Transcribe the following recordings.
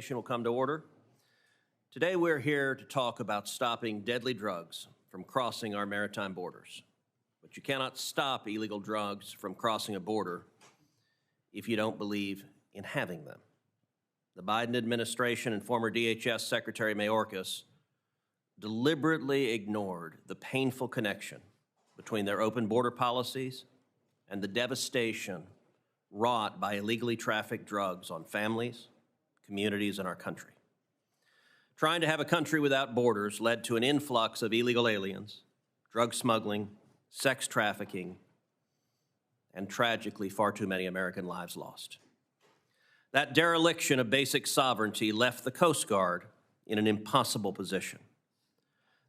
Nation will come to order. Today we're here to talk about stopping deadly drugs from crossing our maritime borders. But you cannot stop illegal drugs from crossing a border if you don't believe in having them. The Biden administration and former DHS Secretary Mayorkas deliberately ignored the painful connection between their open border policies and the devastation wrought by illegally trafficked drugs on families, communities, and our country. Trying to have a country without borders led to an influx of illegal aliens, drug smuggling, sex trafficking, and tragically, far too many American lives lost. That dereliction of basic sovereignty left the Coast Guard in an impossible position.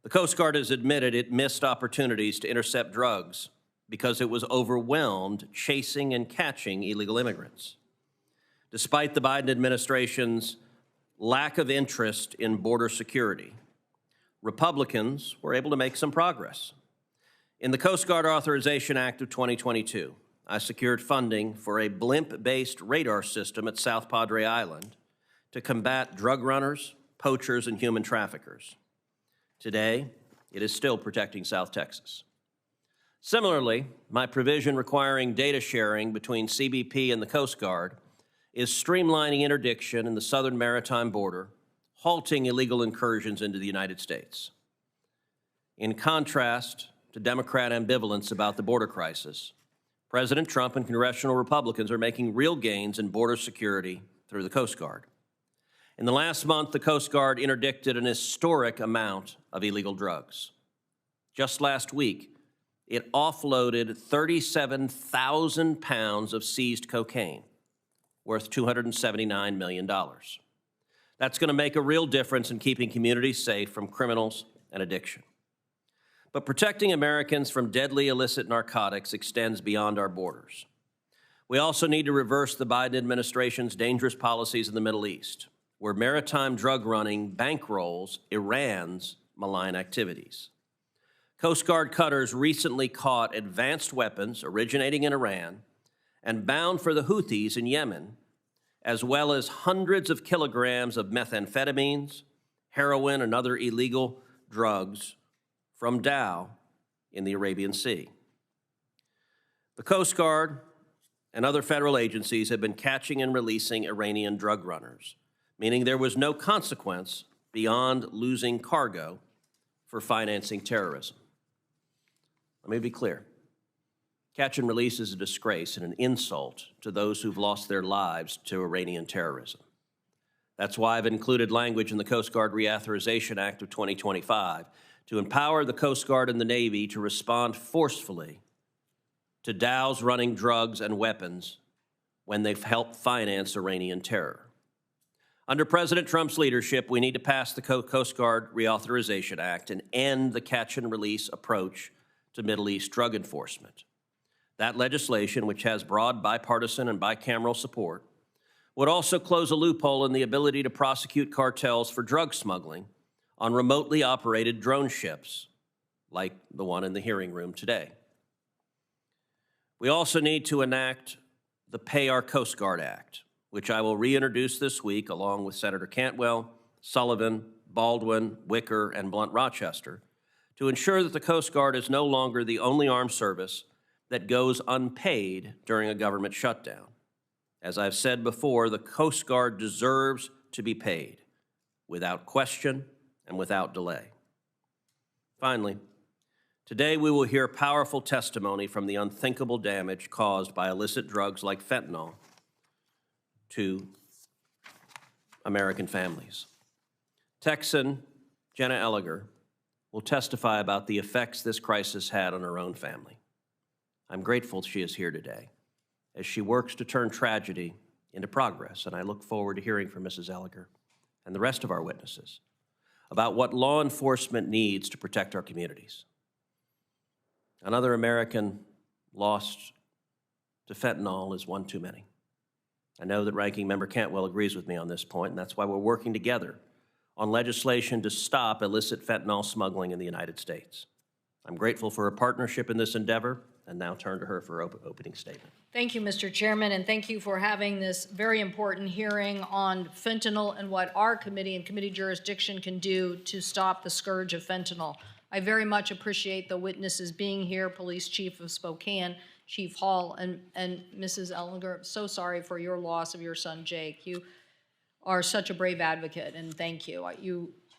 The Coast Guard has admitted it missed opportunities to intercept drugs because it was overwhelmed chasing and catching illegal immigrants. Despite the Biden administration's lack of interest in border security, Republicans were able to make some progress. In the Coast Guard Authorization Act of 2022, I secured funding for a blimp-based radar system at South Padre Island to combat drug runners, poachers, and human traffickers. Today, it is still protecting South Texas. Similarly, my provision requiring data sharing between CBP and the Coast Guard is streamlining interdiction in the southern maritime border, halting illegal incursions into the United States. In contrast to Democrat ambivalence about the border crisis, President Trump and congressional Republicans are making real gains in border security through the Coast Guard. In the last month, the Coast Guard interdicted an historic amount of illegal drugs. Just last week, it offloaded 37,000 pounds of seized cocaine, worth $279 million. That's going to make a real difference in keeping communities safe from criminals and addiction. But protecting Americans from deadly illicit narcotics extends beyond our borders. We also need to reverse the Biden administration's dangerous policies in the Middle East, where maritime drug running bankrolls Iran's malign activities. Coast Guard cutters recently caught advanced weapons originating in Iran and bound for the Houthis in Yemen, as well as hundreds of kilograms of methamphetamines, heroin, and other illegal drugs from Dow in the Arabian Sea. The Coast Guard and other federal agencies have been catching and releasing Iranian drug runners, meaning there was no consequence beyond losing cargo for financing terrorism. Let me be clear. Catch and release is a disgrace and an insult to those who've lost their lives to Iranian terrorism. That's why I've included language in the Coast Guard Reauthorization Act of 2025 to empower the Coast Guard and the Navy to respond forcefully to Dow's running drugs and weapons when they've helped finance Iranian terror. Under President Trump's leadership, we need to pass the Coast Guard Reauthorization Act and end the catch and release approach to Middle East drug enforcement. That legislation, which has broad bipartisan and bicameral support, would also close a loophole in the ability to prosecute cartels for drug smuggling on remotely operated drone ships, like the one in the hearing room today. We also need to enact the Pay Our Coast Guard Act, which I will reintroduce this week along with Senator Cantwell, Sullivan, Baldwin, Wicker, and Blunt-Rochester, to ensure that the Coast Guard is no longer the only armed service that goes unpaid during a government shutdown. As I've said before, the Coast Guard deserves to be paid without question and without delay. Finally, today we will hear powerful testimony from the unthinkable damage caused by illicit drugs like fentanyl to American families. Texan Jenna Ellinger will testify about the effects this crisis had on her own family. I'm grateful she is here today as she works to turn tragedy into progress, and I look forward to hearing from Mrs. Ellinger and the rest of our witnesses about what law enforcement needs to protect our communities. Another American lost to fentanyl is one too many. I know that Ranking Member Cantwell agrees with me on this point, and that's why we're working together on legislation to stop illicit fentanyl smuggling in the United States. I'm grateful for her partnership in this endeavor, and now turn to her for opening statement. Thank you, Mr. Chairman, and thank you for having this very important hearing on fentanyl and what our committee and committee jurisdiction can do to stop the scourge of fentanyl. I very much appreciate the witnesses being here, Police Chief of Spokane, Chief Hall, and Mrs. Ellinger. So sorry for your loss of your son, Jake. You are such a brave advocate, and thank you.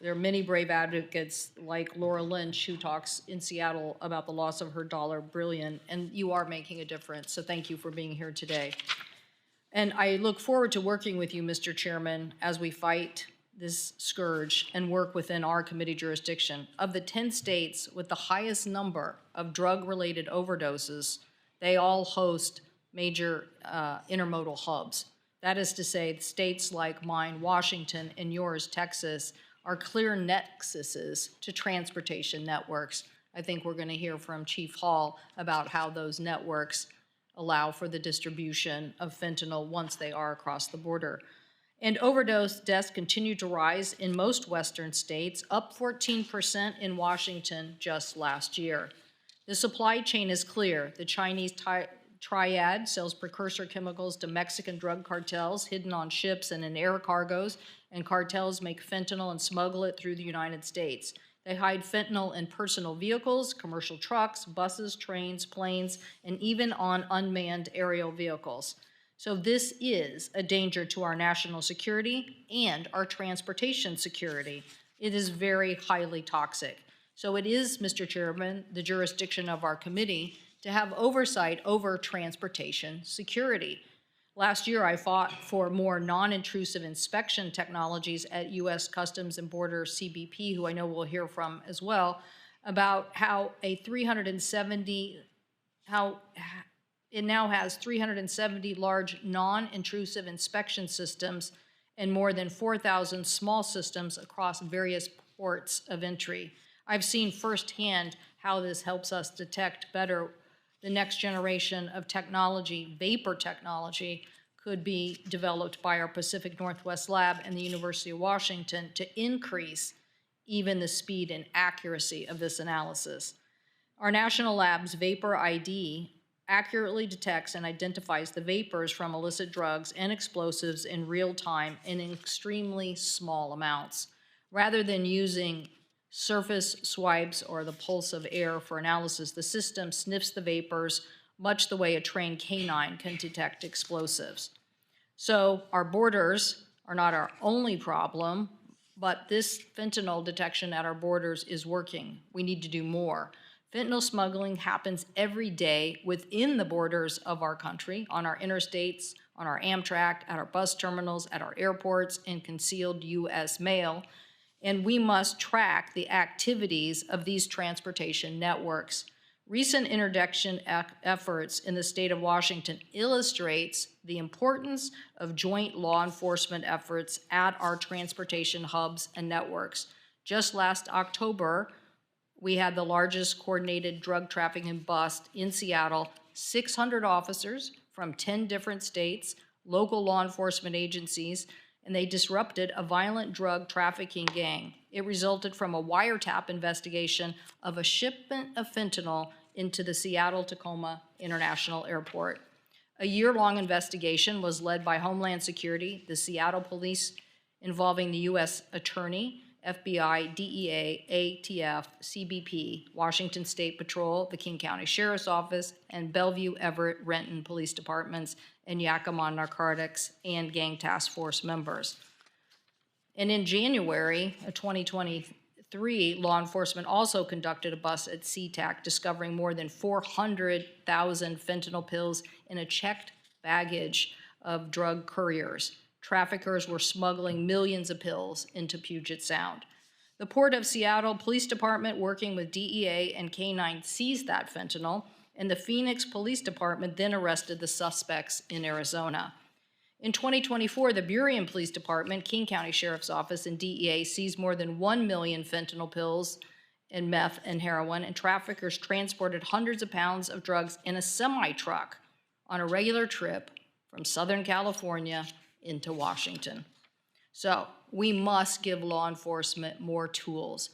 There are many brave advocates like Laura Lynch, who talks in Seattle about the loss of her daughter, Brilliant, and you are making a difference, so thank you for being here today. And I look forward to working with you, Mr. Chairman, as we fight this scourge and work within our committee jurisdiction. Of the 10 states with the highest number of drug-related overdoses, they all host major intermodal hubs. That is to say, states like mine, Washington, and yours, Texas, are clear nexuses to transportation networks. I think we're going to hear from Chief Hall about how those networks allow for the distribution of fentanyl once they are across the border. And overdose deaths continue to rise in most Western states, up 14% in Washington just last year. The supply chain is clear. The Chinese triad sells precursor chemicals to Mexican drug cartels hidden on ships and in air cargoes, and cartels make fentanyl and smuggle it through the United States. They hide fentanyl in personal vehicles, commercial trucks, buses, trains, planes, and even on unmanned aerial vehicles. So this is a danger to our national security and our transportation security. It is very highly toxic. So it is, Mr. Chairman, the jurisdiction of our committee to have oversight over transportation security. Last year, I fought for more non-intrusive inspection technologies at U.S. Customs and Border CBP, who I know we'll hear from as well, about how it now has 370 large non-intrusive inspection systems and more than 4,000 small systems across various ports of entry. I've seen firsthand how this helps us detect better the next generation of technology. Vapor technology could be developed by our Pacific Northwest Lab and the University of Washington to increase even the speed and accuracy of this analysis. Our national lab's Vapor ID accurately detects and identifies the vapors from illicit drugs and explosives in real time in extremely small amounts. Rather than using surface swipes or the pulse of air for analysis, the system sniffs the vapors much the way a trained canine can detect explosives. So our borders are not our only problem, but this fentanyl detection at our borders is working. We need to do more. Fentanyl smuggling happens every day within the borders of our country, on our interstates, on our Amtrak, at our bus terminals, at our airports, and concealed U.S. mail. And we must track the activities of these transportation networks. Recent interdiction efforts in the state of Washington illustrates the importance of joint law enforcement efforts at our transportation hubs and networks. Just last October, we had the largest coordinated drug trafficking bust in Seattle, 600 officers from 10 different states, local law enforcement agencies, and they disrupted a violent drug trafficking gang. It resulted from a wiretap investigation of a shipment of fentanyl into the Seattle-Tacoma International Airport. A year-long investigation was led by Homeland Security, the Seattle Police, involving the U.S. Attorney, FBI, DEA, ATF, CBP, Washington State Patrol, the King County Sheriff's Office, and Bellevue, Everett, Renton Police Departments, and Yakima Narcotics and Gang Task Force members. And in January of 2023, law enforcement also conducted a bust at SeaTac, discovering more than 400,000 fentanyl pills in a checked baggage of drug couriers. Traffickers were smuggling millions of pills into Puget Sound. The Port of Seattle Police Department, working with DEA and K-9, seized that fentanyl, and the Phoenix Police Department then arrested the suspects in Arizona. In 2024, the Burien Police Department, King County Sheriff's Office, and DEA seized more than 1 million fentanyl pills and meth and heroin, and traffickers transported hundreds of pounds of drugs in a semi-truck on a regular trip from Southern California into Washington. So we must give law enforcement more tools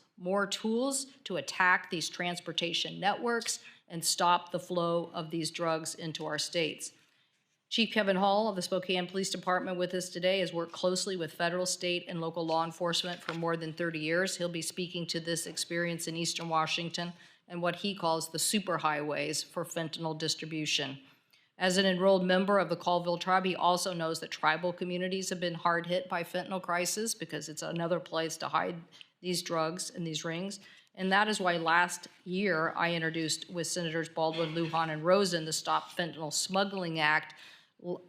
to attack these transportation networks and stop the flow of these drugs into our states. Chief Kevin Hall of the Spokane Police Department with us today has worked closely with federal, state, and local law enforcement for more than 30 years. He'll be speaking to this experience in Eastern Washington and what he calls the superhighways for fentanyl distribution. As an enrolled member of the Colville tribe, he also knows that tribal communities have been hard hit by fentanyl crisis because it's another place to hide these drugs and these rings. And that is why last year I introduced with Senators Baldwin, Lujan, and Rosen the Stop Fentanyl Smuggling Act,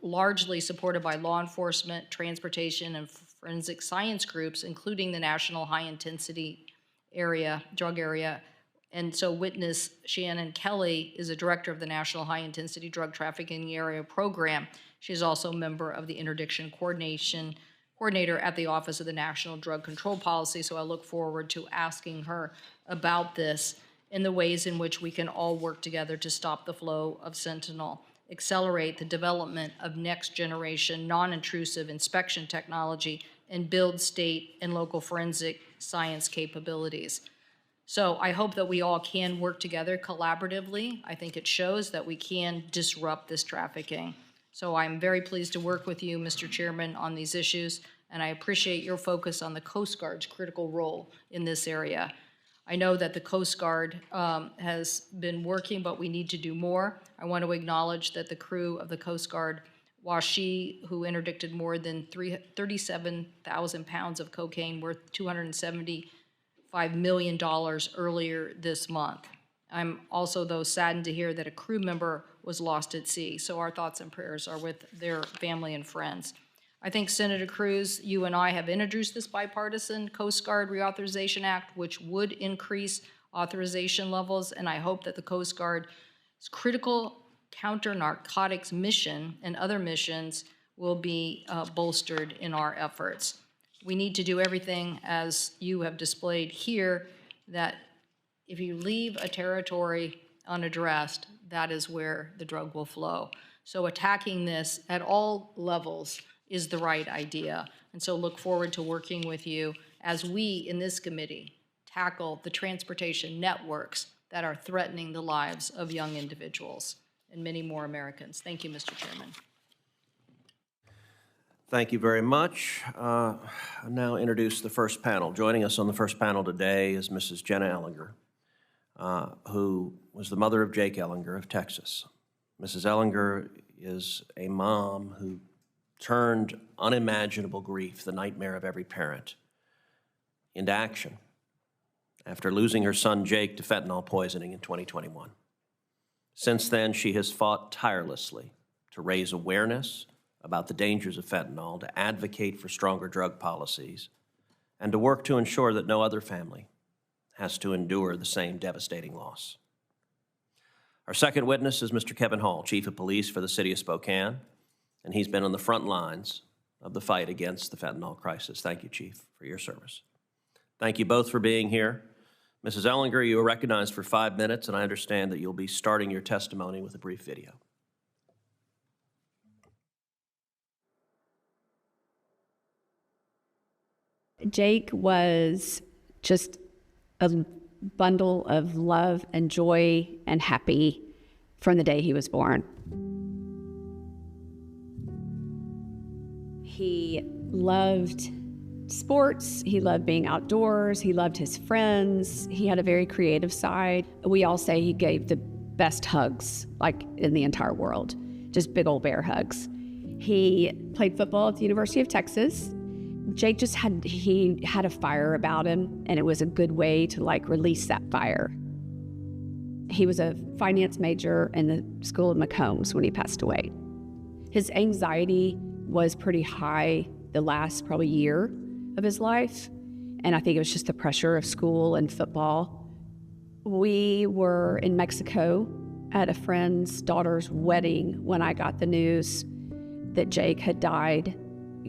largely supported by law enforcement, transportation, and forensic science groups, including the National High Intensity Drug Area. And so witness Shannon Kelly is a director of the National High Intensity Drug Trafficking Area Program. She's also a member of the Interdiction Coordinator at the Office of the National Drug Control Policy, so I look forward to asking her about this and the ways in which we can all work together to stop the flow of fentanyl, accelerate the development of next-generation non-intrusive inspection technology, and build state and local forensic science capabilities. So I hope that we all can work together collaboratively. I think it shows that we can disrupt this trafficking. So I'm very pleased to work with you, Mr. Chairman, on these issues, and I appreciate your focus on the Coast Guard's critical role in this area. I know that the Coast Guard has been working, but we need to do more. I want to acknowledge that the crew of the Coast Guard, Washi, who interdicted more than 37,000 pounds of cocaine worth $275 million earlier this month. I'm also, though, saddened to hear that a crew member was lost at sea, so our thoughts and prayers are with their family and friends. I think Senator Cruz, you and I have introduced this bipartisan Coast Guard Reauthorization Act, which would increase authorization levels, and I hope that the Coast Guard's critical counter-narcotics mission and other missions will be bolstered in our efforts. We need to do everything, as you have displayed here, that if you leave a territory unaddressed, that is where the drug will flow. So attacking this at all levels is the right idea. And so look forward to working with you as we in this committee tackle the transportation networks that are threatening the lives of young individuals and many more Americans. Thank you, Mr. Chairman. Thank you very much. I'll now introduce the first panel. Joining us on the first panel today is Mrs. Jenna Ellinger, who was the mother of Jake Ellinger of Texas. Mrs. Ellinger is a mom who turned unimaginable grief, the nightmare of every parent, into action after losing her son Jake to fentanyl poisoning in 2021. Since then, she has fought tirelessly to raise awareness about the dangers of fentanyl, to advocate for stronger drug policies, and to work to ensure that no other family has to endure the same devastating loss. Our second witness is Mr. Kevin Hall, Chief of Police for the City of Spokane, and he's been on the front lines of the fight against the fentanyl crisis. Thank you, Chief, for your service. Thank you both for being here. Mrs. Ellinger, you are recognized for 5 minutes, and I understand that you'll be starting your testimony with a brief video. Jake was just a bundle of love and joy and happy from the day he was born. He loved sports, he loved being outdoors, he loved his friends, he had a very creative side. We all say he gave the best hugs, like in the entire world, just big old bear hugs. He played football at the University of Texas. Jake just had a fire about him, and it was a good way to release that fire. He was a finance major in the School of McCombs when he passed away. His anxiety was pretty high the last probably year of his life, and I think it was just the pressure of school and football. We were in Mexico at a friend's daughter's wedding when I got the news that Jake had died.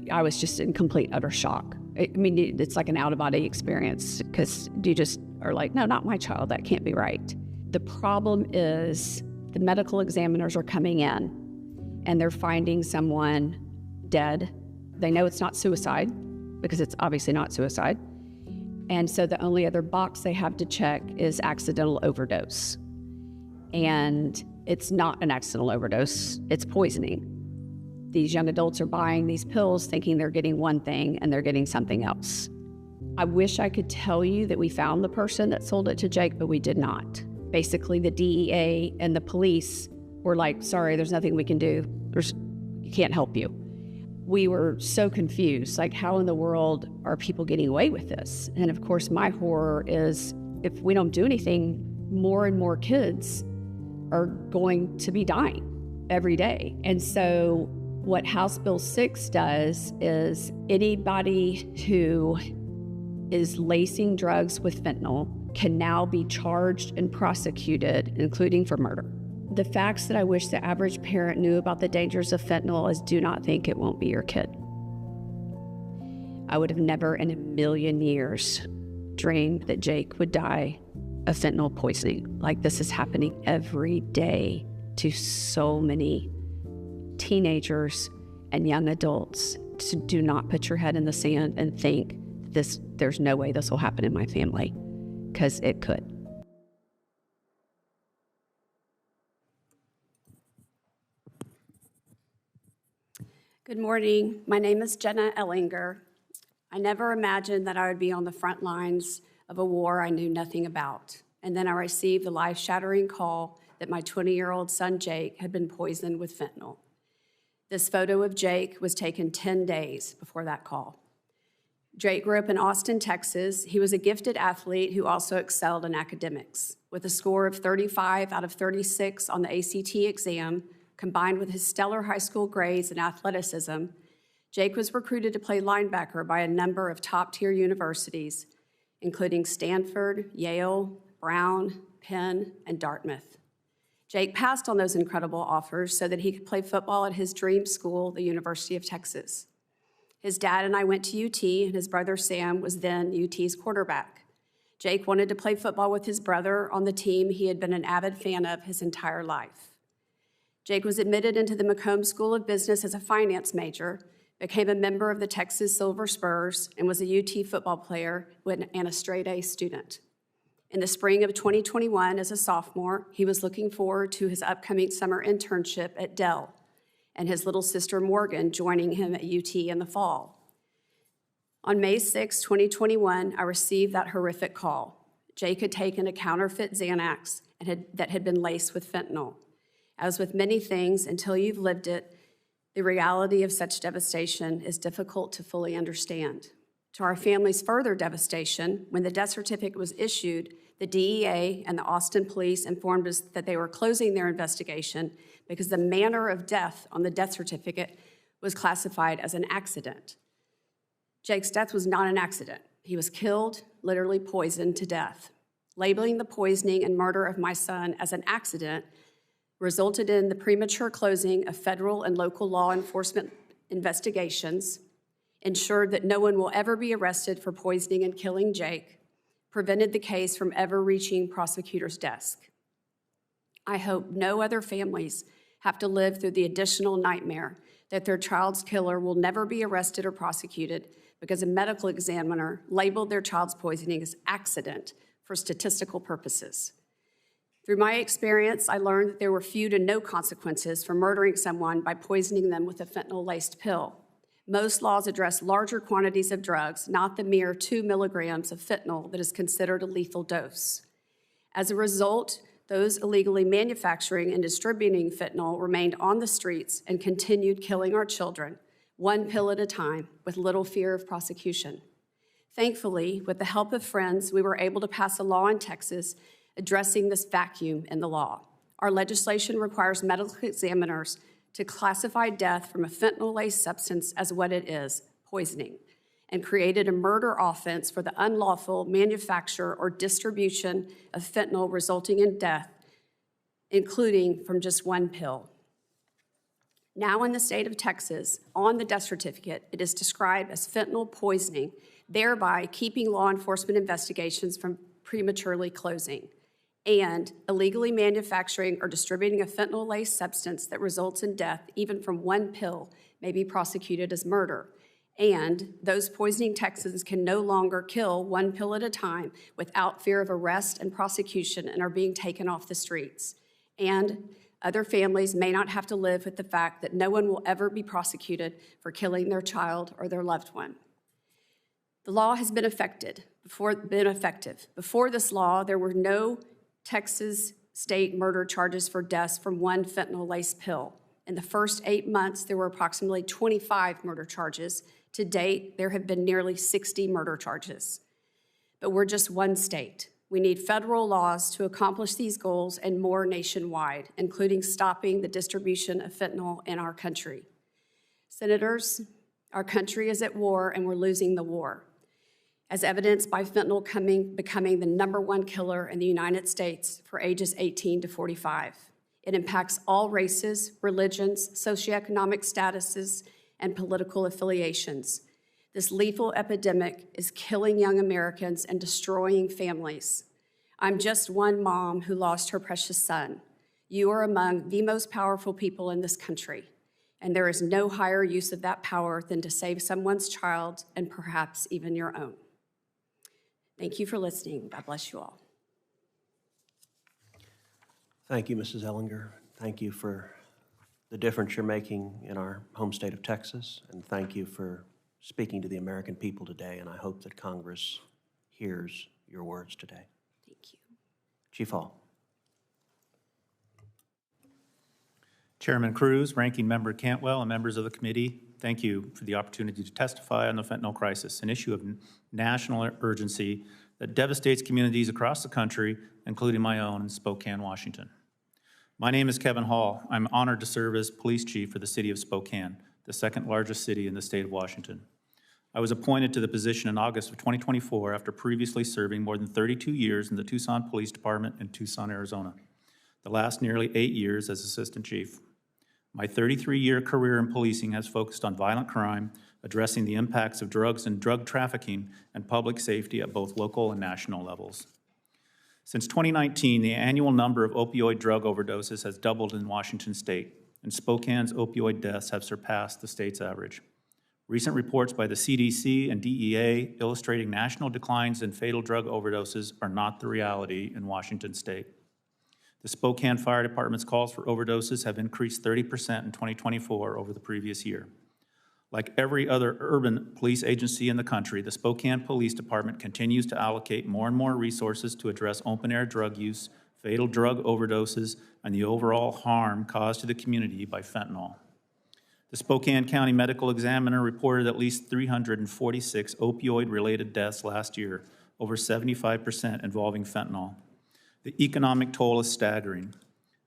I was just in complete, utter shock. I mean, it's like an out-of-body experience because you just are like, no, not my child. That can't be right. The problem is the medical examiners are coming in and they're finding someone dead. They know it's not suicide because it's obviously not suicide. And so the only other box they have to check is accidental overdose. and it's not an accidental overdose, it's poisoning. These young adults are buying these pills thinking they're getting one thing and they're getting something else. I wish I could tell you that we found the person that sold it to Jake, but we did not. Basically, the DEA and the police were like, sorry, there's nothing we can do. We can't help you. We were so confused, like how in the world are people getting away with this? And of course, my horror is if we don't do anything, more and more kids are going to be dying every day. And so what House Bill 6 does is anybody who is lacing drugs with fentanyl can now be charged and prosecuted, including for murder. The facts that I wish the average parent knew about the dangers of fentanyl is do not think it won't be your kid. I would have never in a million years dreamed that Jake would die of fentanyl poisoning. Like, this is happening every day to so many teenagers and young adults. So do not put your head in the sand and think there's no way this will happen in my family, because it could. Good morning. My name is Jenna Ellinger. I never imagined that I would be on the front lines of a war I knew nothing about. And then I received the life-shattering call that my 20-year-old son, Jake, had been poisoned with fentanyl. This photo of Jake was taken 10 days before that call. Jake grew up in Austin, Texas. He was a gifted athlete who also excelled in academics. With a score of 35 out of 36 on the ACT exam, combined with his stellar high school grades and athleticism, Jake was recruited to play linebacker by a number of top-tier universities, including Stanford, Yale, Brown, Penn, and Dartmouth. Jake passed on those incredible offers so that he could play football at his dream school, the University of Texas. His dad and I went to UT, and his brother Sam was then UT's quarterback. Jake wanted to play football with his brother on the team he had been an avid fan of his entire life. Jake was admitted into the Macomb School of Business as a finance major, became a member of the Texas Silver Spurs, and was a UT football player and a straight-A student. In the spring of 2021, as a sophomore, he was looking forward to his upcoming summer internship at Dell, and his little sister Morgan joining him at UT in the fall. On May 6, 2021, I received that horrific call. Jake had taken a counterfeit Xanax that had been laced with fentanyl. As with many things, until you've lived it, the reality of such devastation is difficult to fully understand. To our family's further devastation, when the death certificate was issued, the DEA and the Austin police informed us that they were closing their investigation because the manner of death on the death certificate was classified as an accident. Jake's death was not an accident. He was killed, literally poisoned to death. Labeling the poisoning and murder of my son as an accident resulted in the premature closing of federal and local law enforcement investigations, ensured that no one will ever be arrested for poisoning and killing Jake, prevented the case from ever reaching prosecutor's desk. I hope no other families have to live through the additional nightmare that their child's killer will never be arrested or prosecuted because a medical examiner labeled their child's poisoning as accident for statistical purposes. Through my experience, I learned that there were few to no consequences for murdering someone by poisoning them with a fentanyl-laced pill. Most laws address larger quantities of drugs, not the mere 2 milligrams of fentanyl that is considered a lethal dose. As a result, those illegally manufacturing and distributing fentanyl remained on the streets and continued killing our children, one pill at a time, with little fear of prosecution. Thankfully, with the help of friends, we were able to pass a law in Texas addressing this vacuum in the law. Our legislation requires medical examiners to classify death from a fentanyl-laced substance as what it is, poisoning, and created a murder offense for the unlawful manufacture or distribution of fentanyl resulting in death, including from just one pill. Now in the state of Texas, on the death certificate, it is described as fentanyl poisoning, thereby keeping law enforcement investigations from prematurely closing, and illegally manufacturing or distributing a fentanyl-laced substance that results in death, even from one pill, may be prosecuted as murder. And those poisoning Texans can no longer kill one pill at a time without fear of arrest and prosecution and are being taken off the streets. and other families may not have to live with the fact that no one will ever be prosecuted for killing their child or their loved one. The law has been effective. Before this law, there were no Texas state murder charges for deaths from one fentanyl-laced pill. In the first 8 months, there were approximately 25 murder charges. To date, there have been nearly 60 murder charges. But we're just one state. We need federal laws to accomplish these goals and more nationwide, including stopping the distribution of fentanyl in our country. Senators, our country is at war and we're losing the war, as evidenced by fentanyl becoming the #1 killer in the United States for ages 18 to 45. It impacts all races, religions, socioeconomic statuses, and political affiliations. This lethal epidemic is killing young Americans and destroying families. I'm just one mom who lost her precious son. You are among the most powerful people in this country, and there is no higher use of that power than to save someone's child and perhaps even your own. Thank you for listening. God bless you all. Thank you, Mrs. Ellinger. Thank you for the difference you're making in our home state of Texas, and thank you for speaking to the American people today, and I hope that Congress hears your words today. Thank you. Chief Hall. Chairman Cruz, Ranking Member Cantwell, and members of the committee, thank you for the opportunity to testify on the fentanyl crisis, an issue of national urgency that devastates communities across the country, including my own in Spokane, Washington. My name is Kevin Hall. I'm honored to serve as police chief for the city of Spokane, the second largest city in the state of Washington. I was appointed to the position in August of 2024 after previously serving more than 32 years in the Tucson Police Department in Tucson, Arizona, the last nearly 8 years as assistant chief. My 33-year career in policing has focused on violent crime, addressing the impacts of drugs and drug trafficking, and public safety at both local and national levels. Since 2019, the annual number of opioid drug overdoses has doubled in Washington state, and Spokane's opioid deaths have surpassed the state's average. Recent reports by the CDC and DEA illustrating national declines in fatal drug overdoses are not the reality in Washington state. The Spokane Fire Department's calls for overdoses have increased 30% in 2024 over the previous year. Like every other urban police agency in the country, the Spokane Police Department continues to allocate more and more resources to address open-air drug use, fatal drug overdoses, and the overall harm caused to the community by fentanyl. The Spokane County Medical Examiner reported at least 346 opioid-related deaths last year, over 75% involving fentanyl. The economic toll is staggering.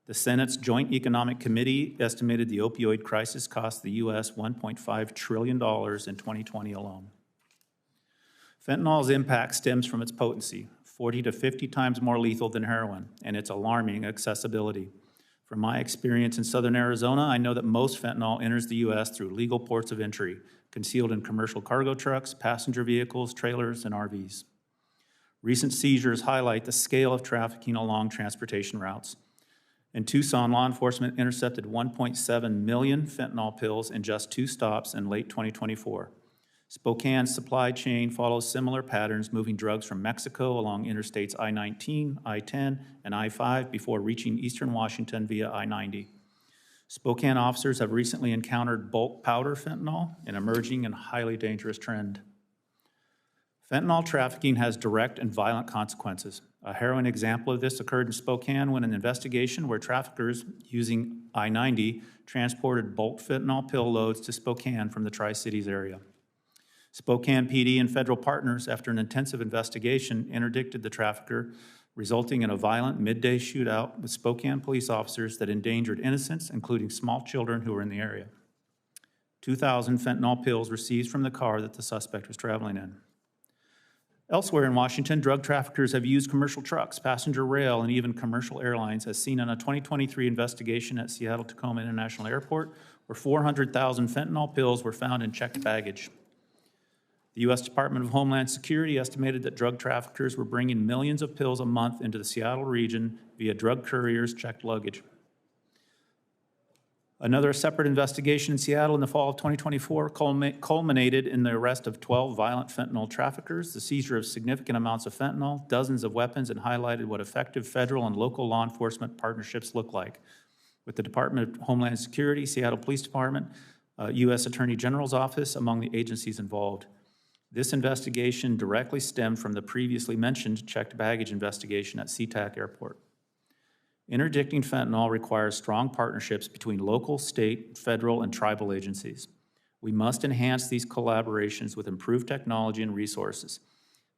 The Senate's Joint Economic Committee estimated the opioid crisis cost the U.S. $1.5 trillion in 2020 alone. Fentanyl's impact stems from its potency, 40 to 50 times more lethal than heroin, and its alarming accessibility. From my experience in southern Arizona, I know that most fentanyl enters the U.S. through legal ports of entry, concealed in commercial cargo trucks, passenger vehicles, trailers, and RVs. Recent seizures highlight the scale of trafficking along transportation routes. In Tucson, law enforcement intercepted 1.7 million fentanyl pills in just 2 stops in late 2024. Spokane's supply chain follows similar patterns, moving drugs from Mexico along interstates I-19, I-10, and I-5 before reaching eastern Washington via I-90. Spokane officers have recently encountered bulk powder fentanyl, an emerging and highly dangerous trend. Fentanyl trafficking has direct and violent consequences. A harrowing example of this occurred in Spokane when an investigation where traffickers using I-90 transported bulk fentanyl pill loads to Spokane from the Tri-Cities area. Spokane PD and federal partners, after an intensive investigation, interdicted the trafficker, resulting in a violent midday shootout with Spokane police officers that endangered innocents, including small children who were in the area. 2,000 fentanyl pills were seized from the car that the suspect was traveling in. Elsewhere in Washington, drug traffickers have used commercial trucks, passenger rail, and even commercial airlines, as seen in a 2023 investigation at Seattle-Tacoma International Airport, where 400,000 fentanyl pills were found in checked baggage. The U.S. Department of Homeland Security estimated that drug traffickers were bringing millions of pills a month into the Seattle region via drug couriers' checked luggage. Another separate investigation in Seattle in the fall of 2024 culminated in the arrest of 12 violent fentanyl traffickers, the seizure of significant amounts of fentanyl, dozens of weapons, and highlighted what effective federal and local law enforcement partnerships look like, with the Department of Homeland Security, Seattle Police Department, U.S. Attorney General's Office among the agencies involved. This investigation directly stemmed from the previously mentioned checked baggage investigation at SeaTac Airport. Interdicting fentanyl requires strong partnerships between local, state, federal, and tribal agencies. We must enhance these collaborations with improved technology and resources.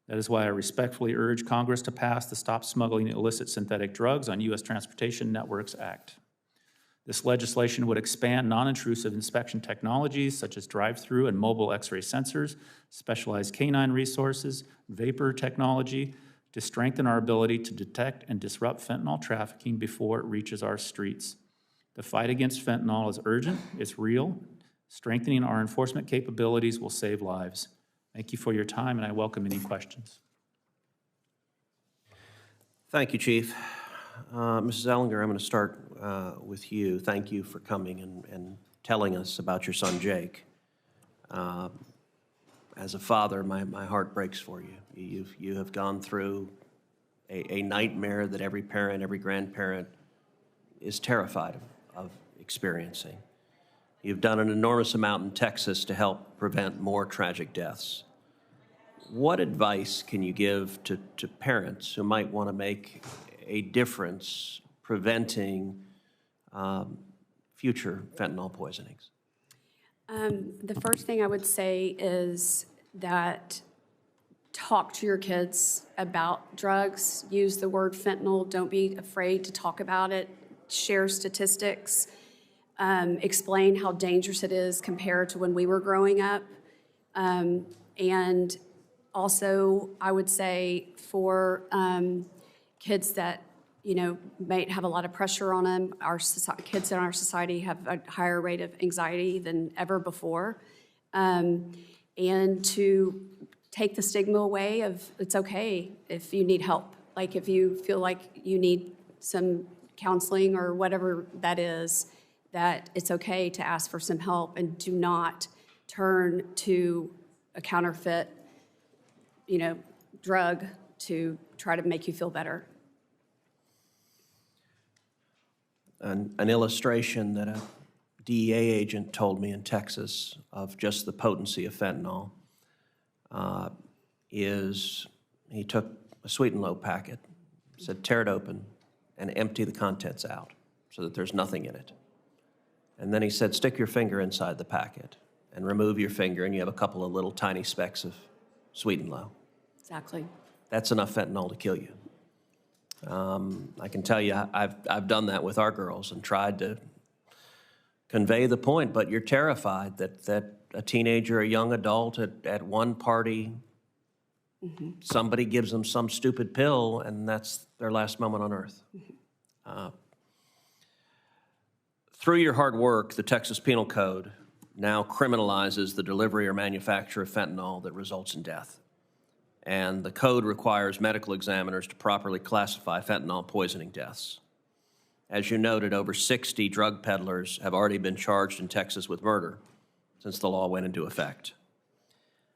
That is why I respectfully urge Congress to pass the Stop Smuggling Illicit Synthetic Drugs on U.S. Transportation Networks Act. This legislation would expand non-intrusive inspection technologies such as drive-through and mobile X-ray sensors, specialized canine resources, vapor technology, to strengthen our ability to detect and disrupt fentanyl trafficking before it reaches our streets. The fight against fentanyl is urgent, it's real. Strengthening our enforcement capabilities will save lives. Thank you for your time, and I welcome any questions. Thank you, Chief. Mrs. Ellinger, I'm going to start with you. Thank you for coming and telling us about your son, Jake. As a father, my heart breaks for you. You have gone through a nightmare that every parent, every grandparent is terrified of experiencing. You've done an enormous amount in Texas to help prevent more tragic deaths. What advice can you give to parents who might want to make a difference preventing future fentanyl poisonings? The first thing I would say is that talk to your kids about drugs. Use the word fentanyl. Don't be afraid to talk about it. Share statistics. Explain how dangerous it is compared to when we were growing up. And also, I would say for kids that might have a lot of pressure on them, kids in our society have a higher rate of anxiety than ever before. And to take the stigma away of it's okay if you need help. Like if you feel like you need some counseling or whatever that is, that it's okay to ask for some help and do not turn to a counterfeit, drug to try to make you feel better. An illustration that a DEA agent told me in Texas of just the potency of fentanyl is he took a sweet and low packet, said tear it open and empty the contents out so that there's nothing in it. And then he said stick your finger inside the packet and remove your finger and you have a couple of little tiny specks of sweet and low. Exactly. That's enough fentanyl to kill you. I can tell you I've done that with our girls and tried to convey the point, but you're terrified that a teenager, a young adult at one party, somebody gives them some stupid pill and that's their last moment on earth. Through your hard work, the Texas Penal Code now criminalizes the delivery or manufacture of fentanyl that results in death. And the code requires medical examiners to properly classify fentanyl poisoning deaths. As you noted, over 60 drug peddlers have already been charged in Texas with murder since the law went into effect.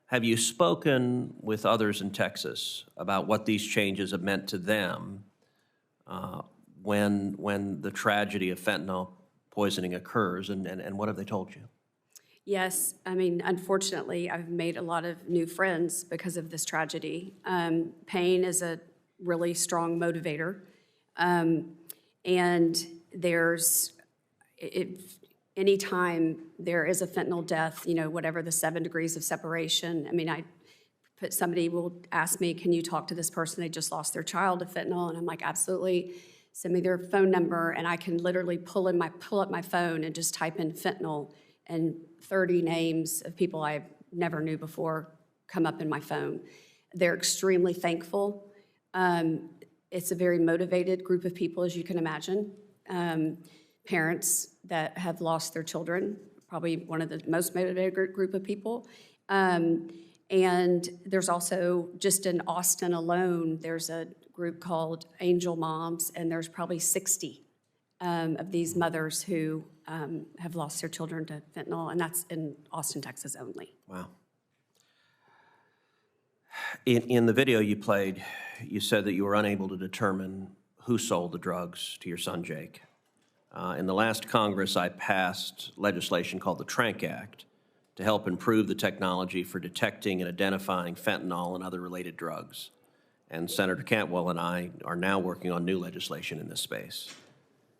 Have you spoken with others in Texas about what these changes have meant to them when the tragedy of fentanyl poisoning occurs, and what have they told you? Yes, unfortunately, I've made a lot of new friends because of this tragedy. Pain is a really strong motivator. And anytime there is a fentanyl death, whatever the 7 degrees of separation, somebody will ask me, can you talk to this person? They just lost their child to fentanyl. And I'm like, absolutely. Send me their phone number. And I can literally pull up my phone and just type in fentanyl, and 30 names of people I never knew before come up in my phone. They're extremely thankful. It's a very motivated group of people, as you can imagine. Parents that have lost their children, probably one of the most motivated group of people. And there's also, just in Austin alone, there's a group called Angel Moms, and there's probably 60 of these mothers who have lost their children to fentanyl, and that's in Austin, Texas only. Wow. In the video you played, you said that you were unable to determine who sold the drugs to your son, Jake. In the last Congress, I passed legislation called the Trank Act to help improve the technology for detecting and identifying fentanyl and other related drugs. And Senator Cantwell and I are now working on new legislation in this space.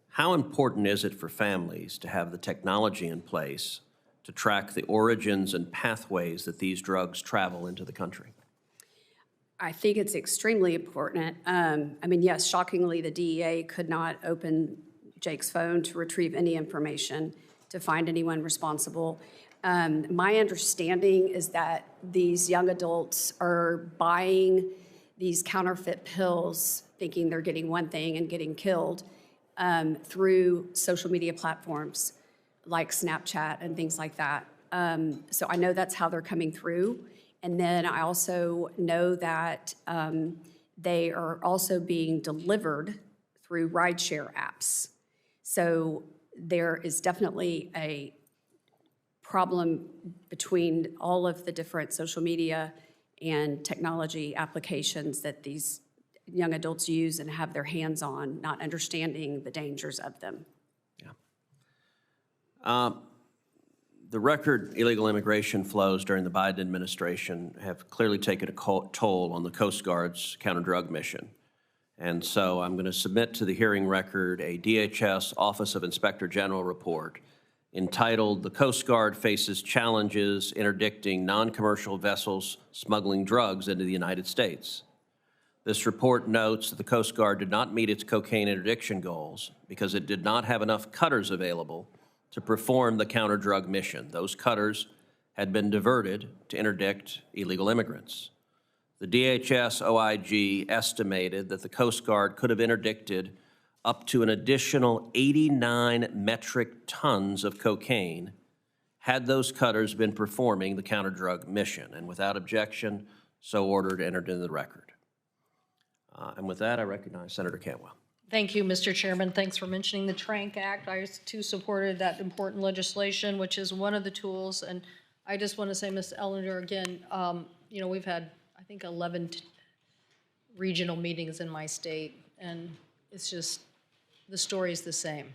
How important is it for families to have the technology in place to track the origins and pathways that these drugs travel into the country? I think it's extremely important. I mean, yes, shockingly, the DEA could not open Jake's phone to retrieve any information to find anyone responsible. My understanding is that these young adults are buying these counterfeit pills thinking they're getting one thing and getting killed through social media platforms like Snapchat and things like that. So I know that's how they're coming through. And then I also know that they are also being delivered through rideshare apps. So there is definitely a problem between all of the different social media and technology applications that these young adults use and have their hands on, not understanding the dangers of them. Yeah. The record illegal immigration flows during the Biden administration have clearly taken a toll on the Coast Guard's counter-drug mission. And so I'm going to submit to the hearing record a DHS Office of Inspector General report entitled "The Coast Guard Faces Challenges Interdicting Non-Commercial Vessels Smuggling Drugs into the United States." This report notes that the Coast Guard did not meet its cocaine interdiction goals because it did not have enough cutters available to perform the counter-drug mission. Those cutters had been diverted to interdict illegal immigrants. The DHS OIG estimated that the Coast Guard could have interdicted up to an additional 89 metric tons of cocaine had those cutters been performing the counter-drug mission, and without objection, so ordered, entered into the record. And with that, I recognize Senator Cantwell. Thank you, Mr. Chairman. Thanks for mentioning the Trank Act. I too supported that important legislation, which is one of the tools. And I just want to say, Ms. Ellinger, again, you know, we've had, I think, 11 regional meetings in my state, and it's just, the story is the same.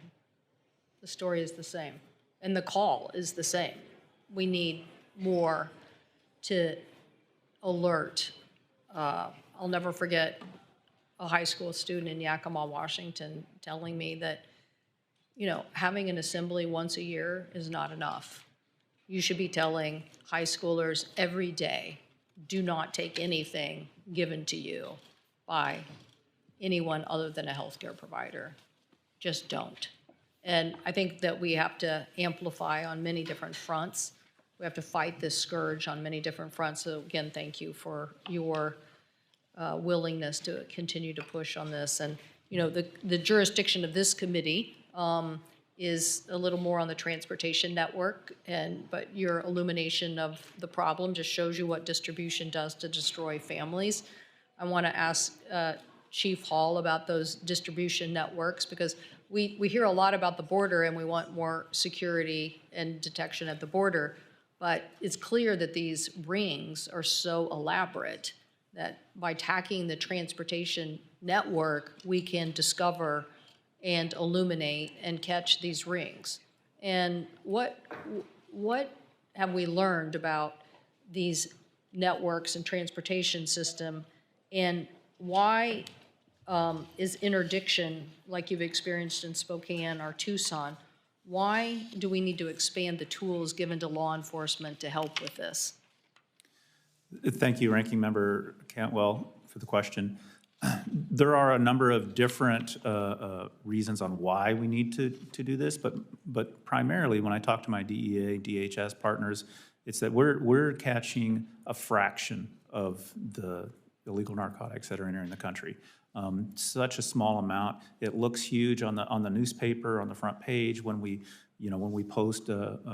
The story is the same. And the call is the same. We need more to alert. I'll never forget a high school student in Yakima, Washington, telling me that, you know, having an assembly once a year is not enough. You should be telling high schoolers every day, do not take anything given to you by anyone other than a healthcare provider. Just don't. And I think that we have to amplify on many different fronts. We have to fight this scourge on many different fronts. So again, thank you for your willingness to continue to push on this. And you know, the jurisdiction of this committee is a little more on the transportation network, but your illumination of the problem just shows you what distribution does to destroy families. I want to ask Chief Hall about those distribution networks, because we hear a lot about the border and we want more security and detection at the border, but it's clear that these rings are so elaborate that by attacking the transportation network, we can discover and illuminate and catch these rings. And what have we learned about these networks and transportation system, and why is interdiction, like you've experienced in Spokane or Tucson, why do we need to expand the tools given to law enforcement to help with this? Thank you, Ranking Member Cantwell, for the question. There are a number of different reasons on why we need to do this, but primarily when I talk to my DEA, DHS partners, it's that we're catching a fraction of the illegal narcotics that are entering the country. Such a small amount. It looks huge on the newspaper, on the front page when we post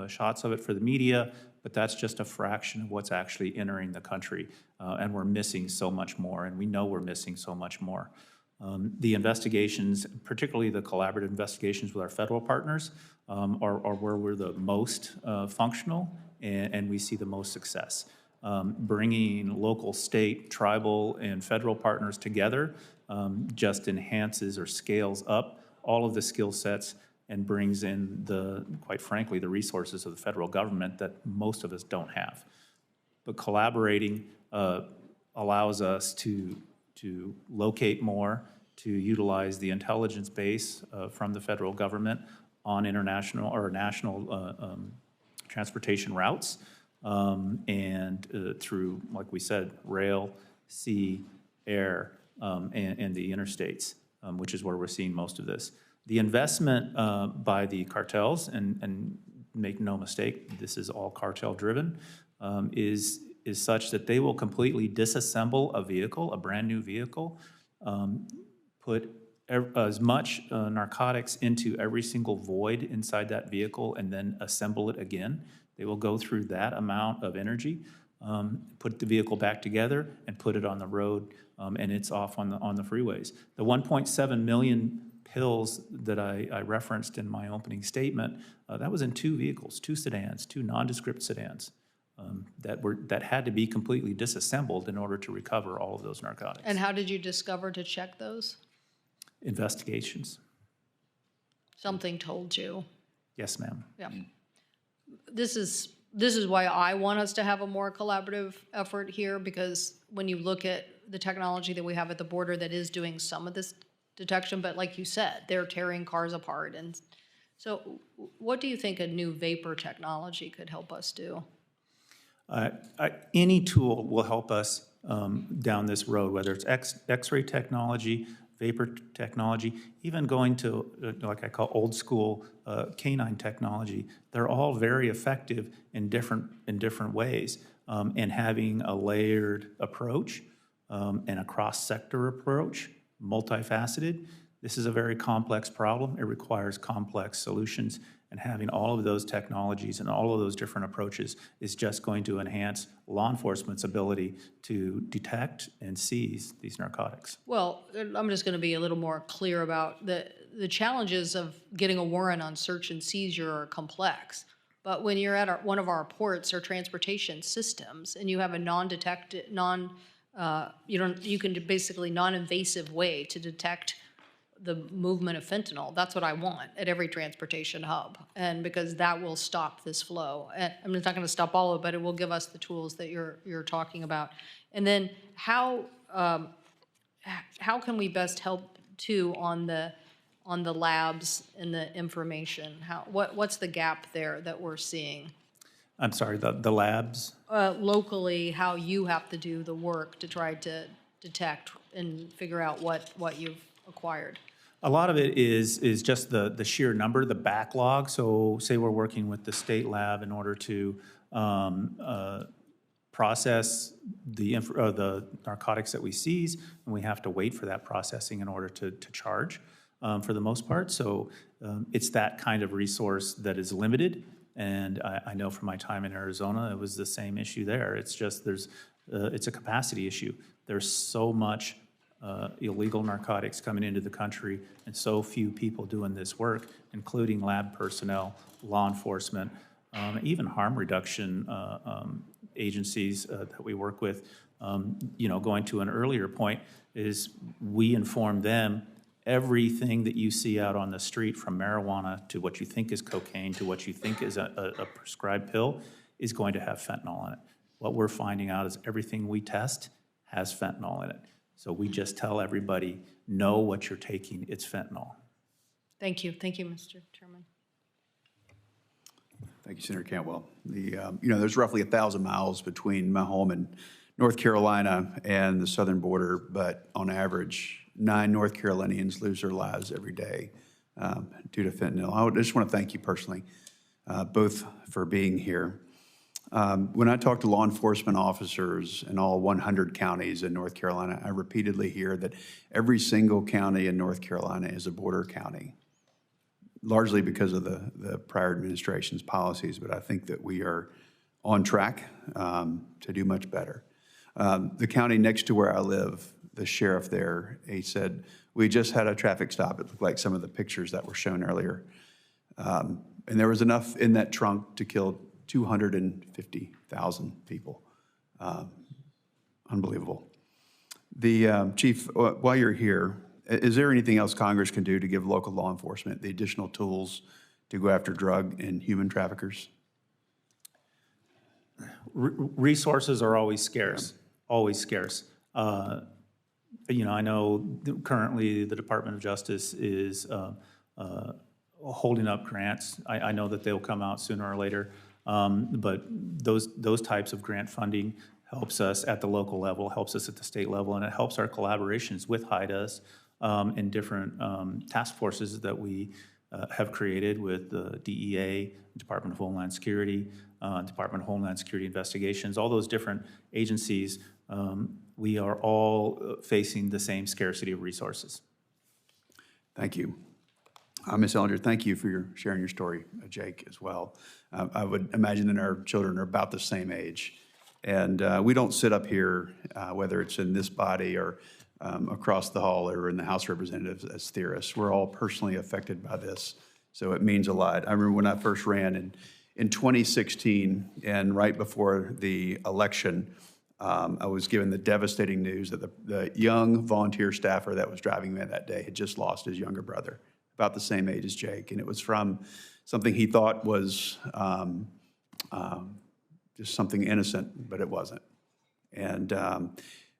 shots of it for the media, but that's just a fraction of what's actually entering the country, and we're missing so much more, and we know we're missing so much more. The investigations, particularly the collaborative investigations with our federal partners, are where we're the most functional and we see the most success. Bringing local, state, tribal, and federal partners together just enhances or scales up all of the skill sets and brings in quite frankly, the resources of the federal government that most of us don't have. But collaborating allows us to locate more, to utilize the intelligence base from the federal government on international or national transportation routes, and through, like we said, rail, sea, air, and the interstates, which is where we're seeing most of this. The investment by the cartels, and make no mistake, this is all cartel-driven, is such that they will completely disassemble a vehicle, a brand-new vehicle, put as much narcotics into every single void inside that vehicle and then assemble it again. They will go through that amount of energy, put the vehicle back together and put it on the road, and it's off on the freeways. The 1.7 million pills that I referenced in my opening statement, that was in 2 vehicles, 2 sedans, 2 nondescript sedans. That had to be completely disassembled in order to recover all of those narcotics. And how did you discover to check those? Investigations. Something told you. Yes, ma'am. Yeah. This is why I want us to have a more collaborative effort here, because when you look at the technology that we have at the border that is doing some of this detection, but like you said, they're tearing cars apart. And so what do you think a new vapor technology could help us do? Any tool will help us down this road, whether it's X-ray technology, vapor technology, even going to, like I call old school canine technology. They're all very effective in different ways. And having a layered approach and a cross-sector approach, multifaceted, this is a very complex problem. It requires complex solutions. And having all of those technologies and all of those different approaches is just going to enhance law enforcement's ability to detect and seize these narcotics. Well, I'm just going to be a little more clear about the challenges of getting a warrant on search and seizure are complex. But when you're at one of our ports or transportation systems and you have a you can basically non-invasive way to detect the movement of fentanyl. That's what I want at every transportation hub, and because that will stop this flow. And I mean, it's not going to stop all of it, but it will give us the tools that you're talking about. And then how can we best help too on the labs and the information? What's the gap there that we're seeing? I'm sorry, the labs? Locally, how you have to do the work to try to detect and figure out what you've acquired. A lot of it is just the sheer number, the backlog. So say we're working with the state lab in order to process the narcotics that we seize, and we have to wait for that processing in order to charge for the most part. So it's that kind of resource that is limited. And I know from my time in Arizona, it was the same issue there. It's just it's a capacity issue. There's so much illegal narcotics coming into the country and so few people doing this work, including lab personnel, law enforcement, even harm reduction agencies that we work with. Going to an earlier point is we inform them everything that you see out on the street, from marijuana to what you think is cocaine to what you think is a prescribed pill, is going to have fentanyl in it. What we're finding out is everything we test has fentanyl in it. So we just tell everybody, know what you're taking, it's fentanyl. Thank you, Mr. Chairman. Thank you, Senator Cantwell. There's roughly 1,000 miles between my home in North Carolina and the southern border, but on average, 9 North Carolinians lose their lives every day due to fentanyl. I just want to thank you personally, both for being here. When I talk to law enforcement officers in all 100 counties in North Carolina, I repeatedly hear that every single county in North Carolina is a border county, largely because of the prior administration's policies, but I think that we are on track to do much better. The county next to where I live the sheriff there. He said, we just had a traffic stop. It looked like some of the pictures that were shown earlier. And there was enough in that trunk to kill 250,000 people. Unbelievable. The Chief, while you're here, is there anything else Congress can do to give local law enforcement the additional tools to go after drug and human traffickers? Resources are always scarce, always scarce. You know, I know currently the Department of Justice is holding up grants. I know that they'll come out sooner or later, but those types of grant funding helps us at the local level, helps us at the state level, and it helps our collaborations with HIDAS and different task forces that we have created with the DEA, Department of Homeland Security, Department of Homeland Security Investigations, all those different agencies. We are all facing the same scarcity of resources. Thank you. Ms. Ellinger, thank you for sharing your story, Jake, as well. I would imagine that our children are about the same age. And we don't sit up here, whether it's in this body or across the hall or in the House of Representatives as theorists. We're all personally affected by this, so it means a lot. I remember when I first ran in 2016, and right before the election, I was given the devastating news that the young volunteer staffer that was driving me that day had just lost his younger brother, about the same age as Jake, and it was from something he thought was just something innocent, but it wasn't. And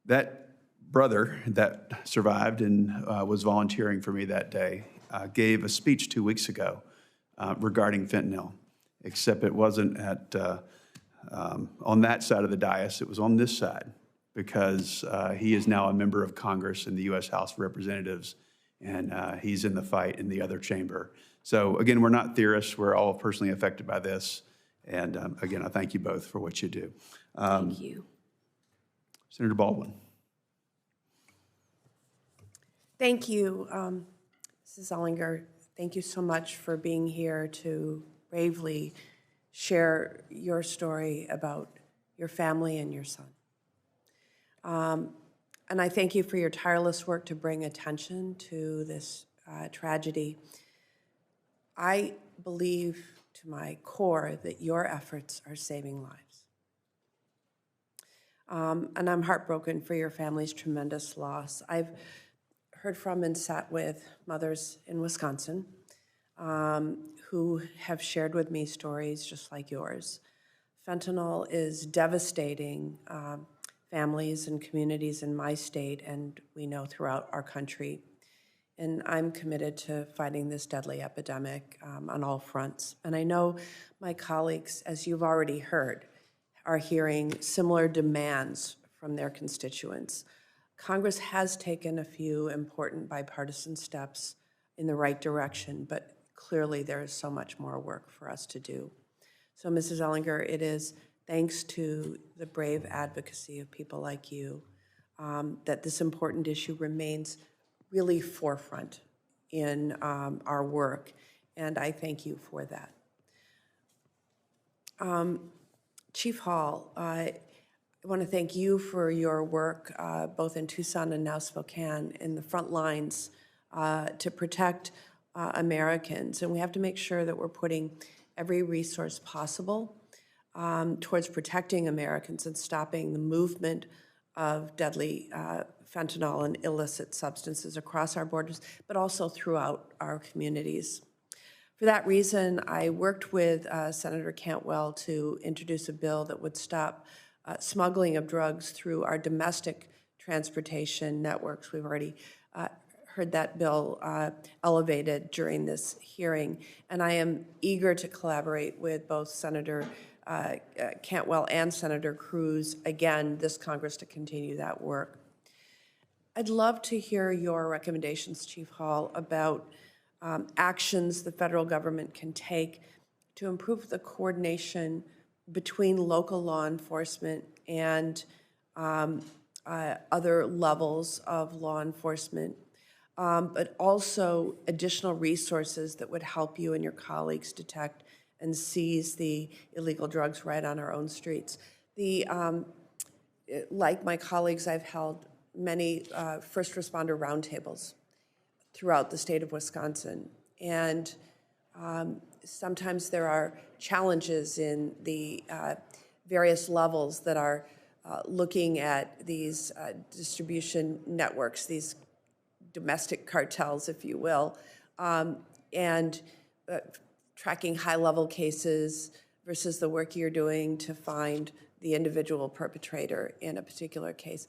that brother that survived and was volunteering for me that day gave a speech 2 weeks ago regarding fentanyl, except it wasn't at on that side of the dais, it was on this side, because he is now a member of Congress in the U.S. House of Representatives, and he's in the fight in the other chamber. So again, we're not theorists, we're all personally affected by this. And again, I thank you both for what you do. Thank you. Senator Baldwin. Thank you, Mrs. Ellinger. Thank you so much for being here to bravely share your story about your family and your son. And I thank you for your tireless work to bring attention to this tragedy. I believe to my core that your efforts are saving lives. And I'm heartbroken for your family's tremendous loss. I've heard from and sat with mothers in Wisconsin who have shared with me stories just like yours. Fentanyl is devastating families and communities in my state, and we know throughout our country. And I'm committed to fighting this deadly epidemic on all fronts. And I know my colleagues, as you've already heard, are hearing similar demands from their constituents. Congress has taken a few important bipartisan steps in the right direction, but clearly there is so much more work for us to do. So, Mrs. Ellinger, it is thanks to the brave advocacy of people like you that this important issue remains really forefront in our work, and I thank you for that. Chief Hall, I want to thank you for your work, both in Tucson and now Spokane, in the front lines to protect Americans. And we have to make sure that we're putting every resource possible towards protecting Americans and stopping the movement of deadly fentanyl and illicit substances across our borders, but also throughout our communities. For that reason, I worked with Senator Cantwell to introduce a bill that would stop smuggling of drugs through our domestic transportation networks. We've already heard that bill elevated during this hearing, and I am eager to collaborate with both Senator Cantwell and Senator Cruz, again, this Congress, to continue that work. I'd love to hear your recommendations, Chief Hall, about actions the federal government can take to improve the coordination between local law enforcement and other levels of law enforcement, but also additional resources that would help you and your colleagues detect and seize the illegal drugs right on our own streets. Like my colleagues, I've held many first responder roundtables throughout the state of Wisconsin. And sometimes there are challenges in the various levels that are looking at these distribution networks, these domestic cartels, if you will, and tracking high-level cases versus the work you're doing to find the individual perpetrator in a particular case.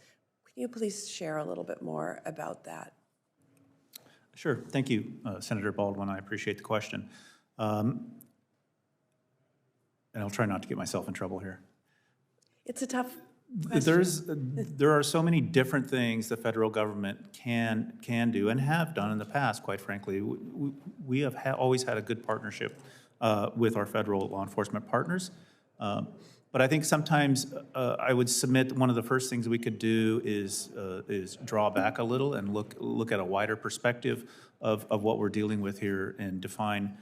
Can you please share a little bit more about that? Sure. Thank you, Senator Baldwin. I appreciate the question. And I'll try not to get myself in trouble here. It's a tough question. There are so many different things the federal government can do and have done in the past, quite frankly. We have always had a good partnership with our federal law enforcement partners. But I think sometimes I would submit one of the first things we could do is draw back a little and look at a wider perspective of what we're dealing with here and define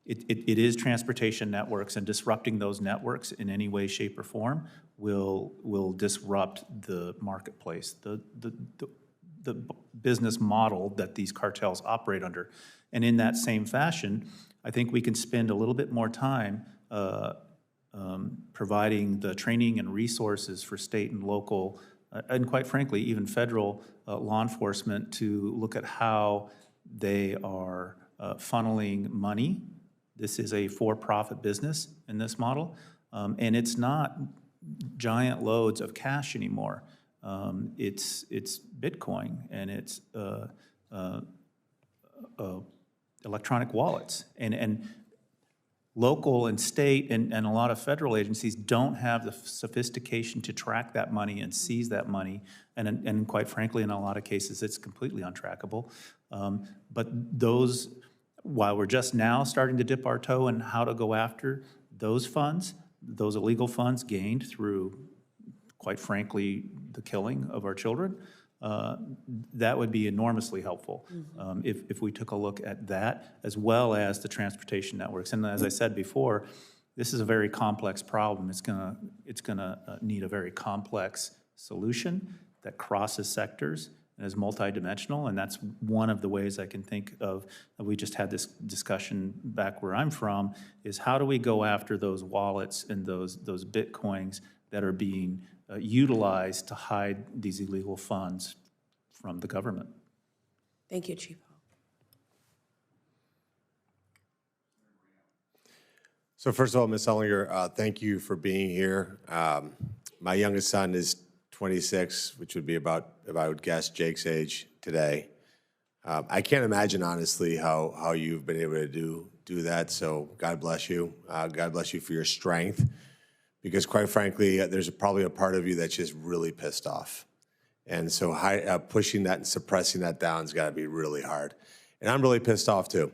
it is transportation networks, and disrupting those networks in any way, shape, or form will disrupt the marketplace, the business model that these cartels operate under. And in that same fashion, I think we can spend a little bit more time providing the training and resources for state and local, and quite frankly, even federal law enforcement to look at how they are funneling money. This is a for-profit business in this model, and it's not giant loads of cash anymore. It's Bitcoin, and it's electronic wallets, and local and state and a lot of federal agencies don't have the sophistication to track that money and seize that money, and quite frankly, in a lot of cases, it's completely untrackable. But those, while we're just now starting to dip our toe in how to go after those funds, those illegal funds gained through, quite frankly, the killing of our children, that would be enormously helpful if we took a look at that, as well as the transportation networks. And as I said before, this is a very complex problem. It's gonna need a very complex solution that crosses sectors and is multidimensional, and that's one of the ways I can think of. We just had this discussion back where I'm from, is how do we go after those wallets and those Bitcoins that are being utilized to hide these illegal funds from the government. Thank you, Chief Hall. So first of all, Ms. Ellinger, thank you for being here. My youngest son is 26, which would be about, if I would guess, Jake's age today. I can't imagine, honestly, how you've been able to do that, so God bless you. God bless you for your strength. Because quite frankly, there's probably a part of you that's just really pissed off. And so pushing that and suppressing that down has got to be really hard. And I'm really pissed off too,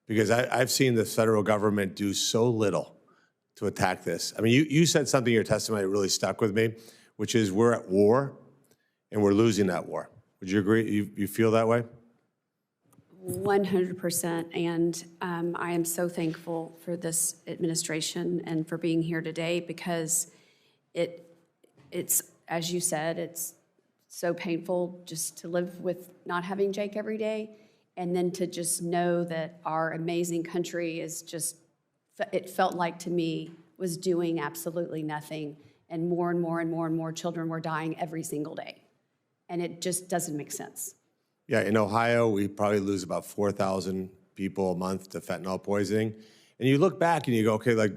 because I've seen the federal government do so little to attack this. I mean, you said something in your testimony that really stuck with me, which is we're at war and we're losing that war. Would you agree? You feel that way? 100%, and I am so thankful for this administration and for being here today, because it's, as you said, it's so painful just to live with not having Jake every day, and then to just know that our amazing country is just, it felt like to me, was doing absolutely nothing, and more and more and more and more children were dying every single day, and it just doesn't make sense. Yeah, in Ohio, we probably lose about 4,000 people a month to fentanyl poisoning. And you look back and you go, okay, like,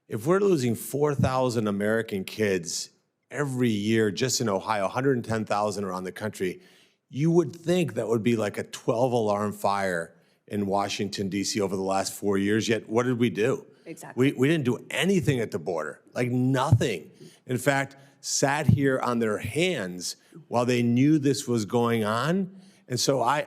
if we're losing 4,000 American kids every year just in Ohio, 110,000 around the country, you would think that would be like a 12-alarm fire in Washington, D.C. over the last 4 years. Yet, what did we do? Exactly. We didn't do anything at the border, like nothing. In fact, sat here on their hands while they knew this was going on. And so I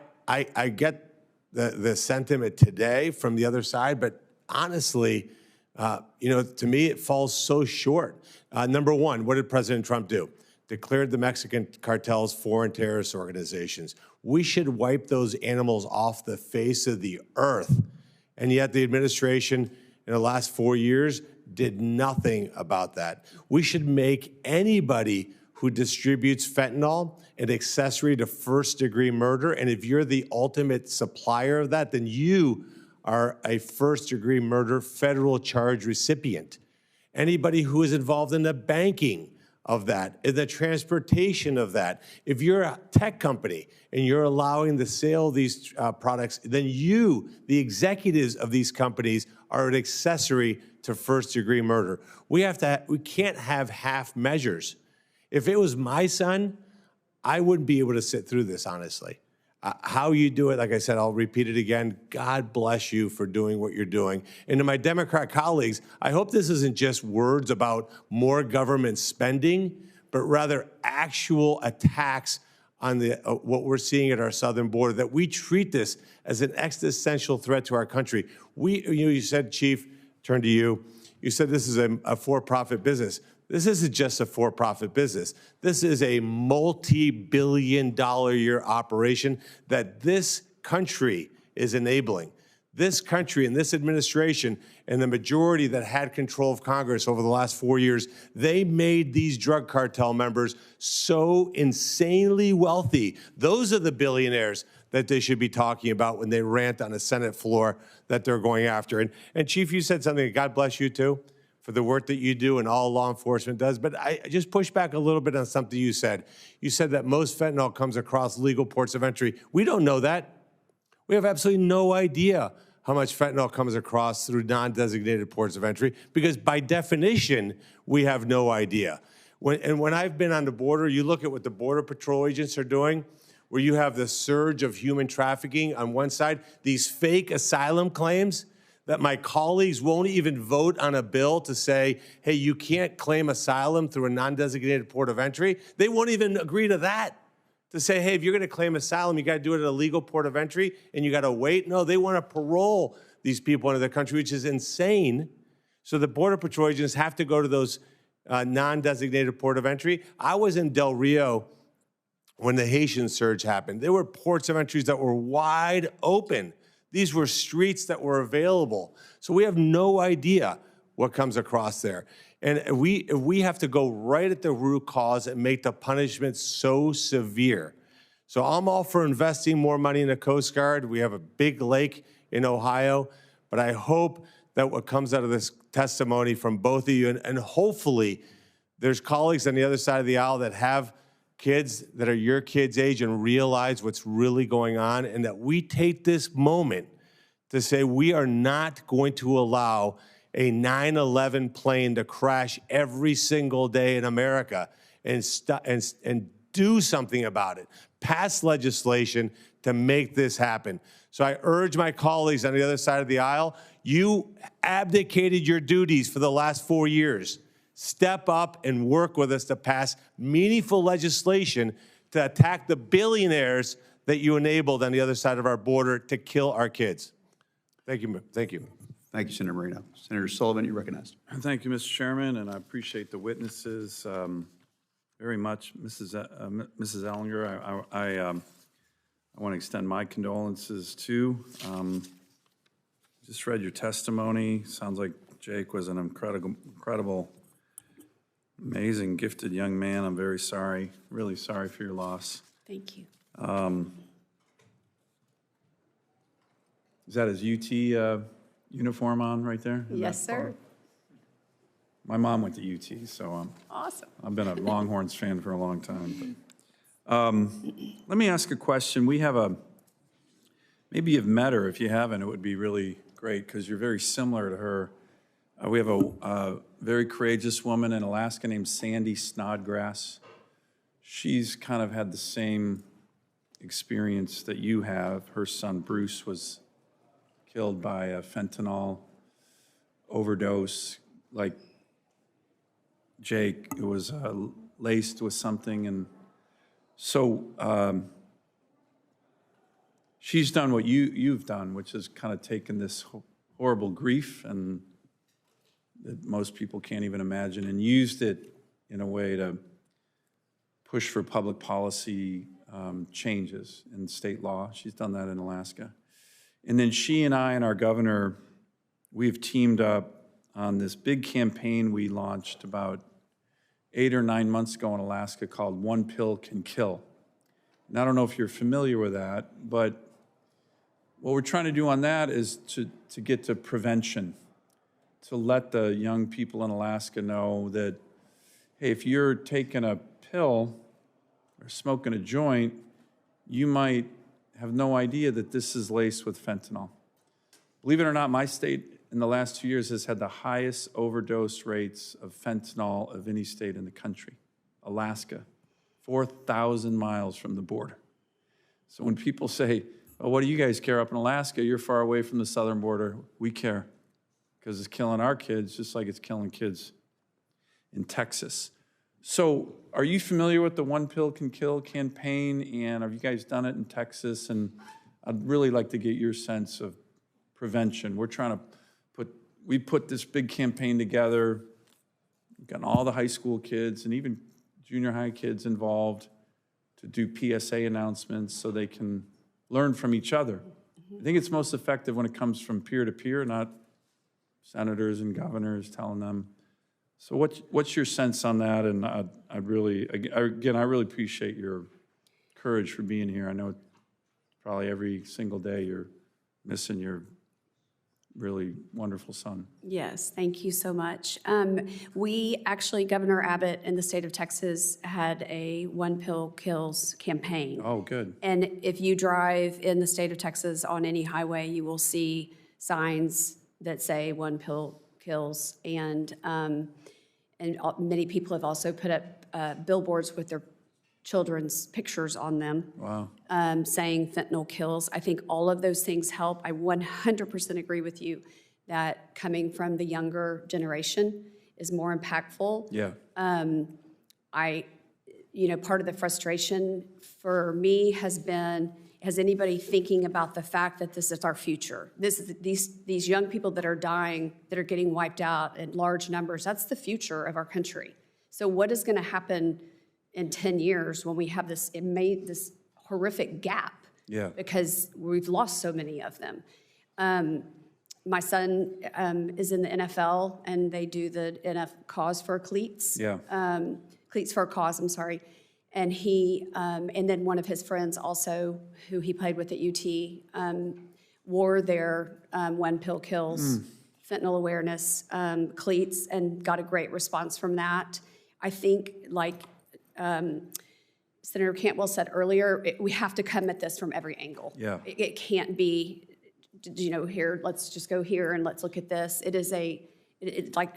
get the sentiment today from the other side, but honestly, to me, it falls so short. Number one, what did President Trump do? Declared the Mexican cartels foreign terrorist organizations. We should wipe those animals off the face of the earth. And yet the administration in the last 4 years did nothing about that. We should make anybody who distributes fentanyl, an accessory to first-degree murder. And if you're the ultimate supplier of that, then you are a first-degree murder federal charge recipient. Anybody who is involved in the banking of that, in the transportation of that, if you're a tech company and you're allowing the sale of these products, then you, the executives of these companies, are an accessory to first-degree murder. We can't have half measures. If it was my son, I wouldn't be able to sit through this, honestly. How you do it, like I said, I'll repeat it again. God bless you for doing what you're doing. And to my Democrat colleagues, I hope this isn't just words about more government spending, but rather actual attacks on what we're seeing at our southern border, that we treat this as an existential threat to our country. You said, Chief, turn to you. You said this is a for-profit business. This isn't just a for-profit business. This is a multi-billion-dollar-a-year operation that this country is enabling. This country and this administration and the majority that had control of Congress over the last 4 years, they made these drug cartel members so insanely wealthy. Those are the billionaires that they should be talking about when they rant on a Senate floor that they're going after. And Chief, you said something, God bless you too, for the work that you do and all law enforcement does. But I just push back a little bit on something you said. You said that most fentanyl comes across legal ports of entry. We don't know that. We have absolutely no idea how much fentanyl comes across through non-designated ports of entry, because by definition, we have no idea. When I've been on the border, you look at what the Border Patrol agents are doing, where you have the surge of human trafficking on one side, these fake asylum claims, that my colleagues won't even vote on a bill to say, hey, you can't claim asylum through a non-designated port of entry. They won't even agree to that, to say, hey, if you're going to claim asylum, you got to do it at a legal port of entry and you got to wait. No, they want to parole these people into the country, which is insane. So the Border Patrol agents have to go to those non-designated port of entry. I was in Del Rio when the Haitian surge happened. There were ports of entries that were wide open. These were streets that were available. So we have no idea what comes across there. And we have to go right at the root cause and make the punishment so severe. So I'm all for investing more money in the Coast Guard. We have a big lake in Ohio. But I hope that what comes out of this testimony from both of you, and hopefully there's colleagues on the other side of the aisle that have kids that are your kids' age and realize what's really going on, and that we take this moment to say we are not going to allow a 9/11 plane to crash every single day in America, and do something about it. Pass legislation to make this happen. So I urge my colleagues on the other side of the aisle, you abdicated your duties for the last 4 years. Step up and work with us to pass meaningful legislation to attack the billionaires that you enabled on the other side of our border to kill our kids. Thank you. Thank you. Thank you, Senator Marino. Senator Sullivan, you're recognized. Thank you, Mr. Chairman, and I appreciate the witnesses very much. Mrs. Ellinger, I want to extend my condolences too. Just read your testimony. Sounds like Jake was an incredible, amazing, gifted young man. I'm very sorry, really sorry for your loss. Thank you. Is that his UT uniform on right there? Yes, sir. My mom went to UT, so Awesome. I've been a Longhorns fan for a long time. But, let me ask a question. We have maybe you've met her. If you haven't, it would be really great because you're very similar to her. We have a very courageous woman in Alaska named Sandy Snodgrass. She's kind of had the same experience that you have. Her son Bruce was killed by a fentanyl overdose, like Jake. It was laced with something, and so she's done what you've done, which is kind of taken this horrible grief and that most people can't even imagine, and used it in a way to push for public policy changes in state law. She's done that in Alaska. And then she and I and our governor, we've teamed up on this big campaign we launched about 8 or 9 months ago in Alaska called One Pill Can Kill. And I don't know if you're familiar with that, but what we're trying to do on that is to get to prevention, to let the young people in Alaska know that, hey, if you're taking a pill or smoking a joint, you might have no idea that this is laced with fentanyl. Believe it or not, my state in the last 2 years has had the highest overdose rates of fentanyl of any state in the country. Alaska, 4,000 miles from the border. So when people say, oh, what do you guys care up in Alaska? You're far away from the southern border. We care because it's killing our kids just like it's killing kids in Texas. So are you familiar with the One Pill Can Kill campaign? And have you guys done it in Texas? And I'd really like to get your sense of prevention. We're trying to we put this big campaign together. We've gotten all the high school kids and even junior high kids involved to do PSA announcements so they can learn from each other. I think it's most effective when it comes from peer to peer, not senators and governors telling them. So what's your sense on that? And I really appreciate your courage for being here. I know probably every single day you're missing your really wonderful son. Yes, thank you so much. We actually, Governor Abbott in the state of Texas had a One Pill Kills campaign. Oh, good. And if you drive in the state of Texas on any highway, you will see signs that say One Pill Kills. And many people have also put up billboards with their children's pictures on them. Wow. Saying fentanyl kills. I think all of those things help. I 100% agree with you that coming from the younger generation is more impactful. Yeah. Part of the frustration for me has been, has anybody thinking about the fact that this is our future? These young people that are dying, that are getting wiped out in large numbers, that's the future of our country. So what is going to happen in 10 years when we have this horrific gap? Yeah. Because we've lost so many of them. My son is in the NFL, and they do the Cause for Cleats. Yeah. Cleats for a Cause, I'm sorry. And he, and then one of his friends also, who he played with at UT, wore their One Pill Kills fentanyl awareness cleats and got a great response from that. I think, like Senator Cantwell said earlier, we have to come at this from every angle. Yeah. It can't be, here, let's just go here and let's look at this. It is like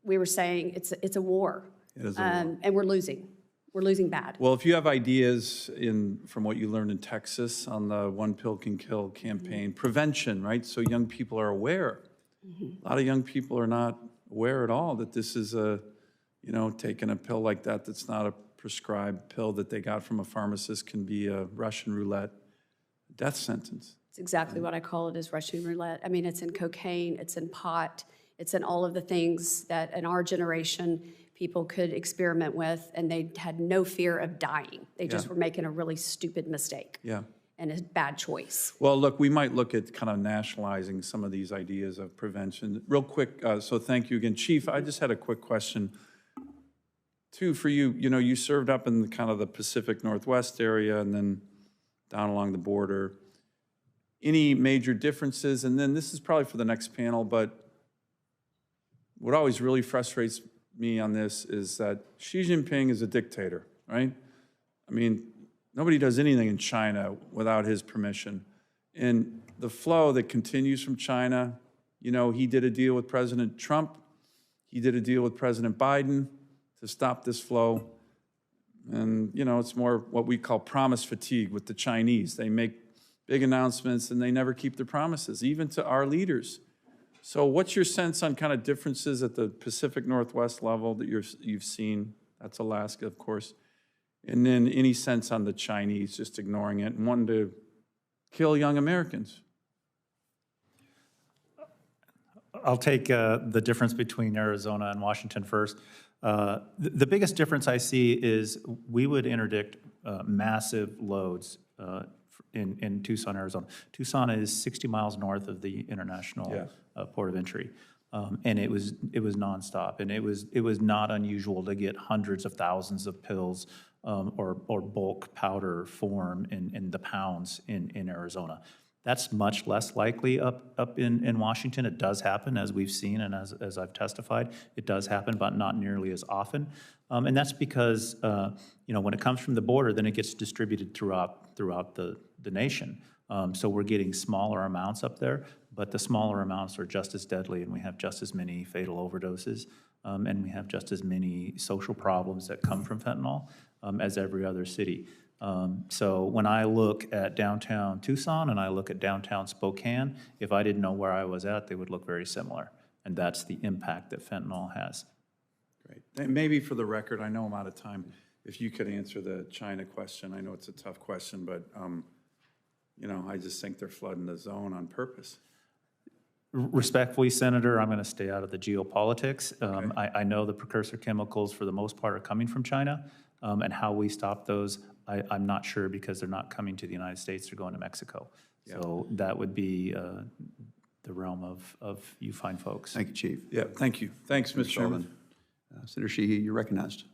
we were saying, it's a war. It is a war. And we're losing. We're losing bad. Well, if you have ideas from what you learned in Texas on the One Pill Can Kill campaign, prevention, right? So young people are aware. A lot of young people are not aware at all that this is taking a pill like that that's not a prescribed pill that they got from a pharmacist can be a Russian roulette death sentence. It's exactly what I call it, is Russian roulette. I mean, it's in cocaine, it's in pot, it's in all of the things that in our generation people could experiment with, and they had no fear of dying. They just were making a really stupid mistake. Yeah. And a bad choice. Well, look, we might look at kind of nationalizing some of these ideas of prevention. Real quick, so thank you again. Chief, I just had a quick question, too, for you. You served up in kind of the Pacific Northwest area and then down along the border. Any major differences? And then this is probably for the next panel, but what always really frustrates me on this is that Xi Jinping is a dictator, right? I mean, nobody does anything in China without his permission. And the flow that continues from China, he did a deal with President Trump. He did a deal with President Biden to stop this flow. And, it's more what we call promise fatigue with the Chinese. They make big announcements and they never keep their promises, even to our leaders. So what's your sense on kind of differences at the Pacific Northwest level that you've seen? That's Alaska, of course. And then any sense on the Chinese just ignoring it and wanting to kill young Americans? I'll take the difference between Arizona and Washington first. The biggest difference I see is we would interdict massive loads in Tucson, Arizona. Tucson is 60 miles north of the international port of entry. And it was nonstop, and it was not unusual to get hundreds of thousands of pills or bulk powder form in the pounds in Arizona. That's much less likely up in Washington. It does happen, as we've seen, and as I've testified, it does happen, but not nearly as often. And that's because when it comes from the border, then it gets distributed throughout the nation. So we're getting smaller amounts up there, but the smaller amounts are just as deadly, and we have just as many fatal overdoses, and we have just as many social problems that come from fentanyl as every other city. So when I look at downtown Tucson and I look at downtown Spokane, if I didn't know where I was at, they would look very similar. And that's the impact that fentanyl has. Great. And maybe for the record, I know I'm out of time, if you could answer the China question. I know it's a tough question, but I just think they're flooding the zone on purpose. Respectfully, Senator, I'm going to stay out of the geopolitics. I know the precursor chemicals, for the most part, are coming from China, and how we stop those, I'm not sure, because they're not coming to the United States, they're going to Mexico. Yeah. So that would be the realm of you fine folks. Thank you, Chief. Yeah, thank you. Thanks, Mr. Chairman. Senator Sheehy, you're recognized.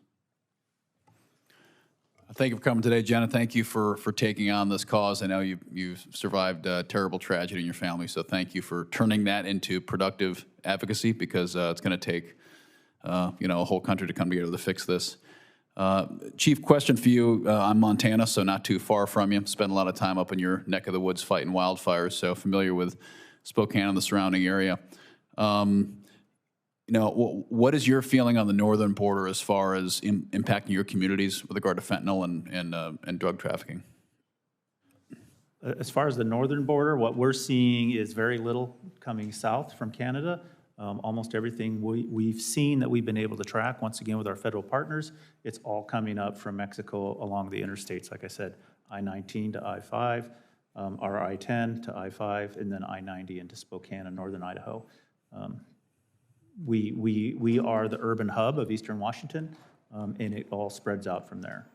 Thank you for coming today, Jenna. Thank you for taking on this cause. I know you've survived a terrible tragedy in your family, so thank you for turning that into productive advocacy, because it's going to take a whole country to come together to fix this. Chief, question for you. I'm Montana, so not too far from you. Spent a lot of time up in your neck of the woods fighting wildfires, so familiar with Spokane and the surrounding area. What is your feeling on the northern border as far as impacting your communities with regard to fentanyl and drug trafficking? As far as the northern border, what we're seeing is very little coming south from Canada. Almost everything we've seen that we've been able to track, once again with our federal partners, it's all coming up from Mexico along the interstates, like I said, I-19 to I-5, or I-10 to I-5, and then I-90 into Spokane and northern Idaho. We are the urban hub of eastern Washington, and it all spreads out from there.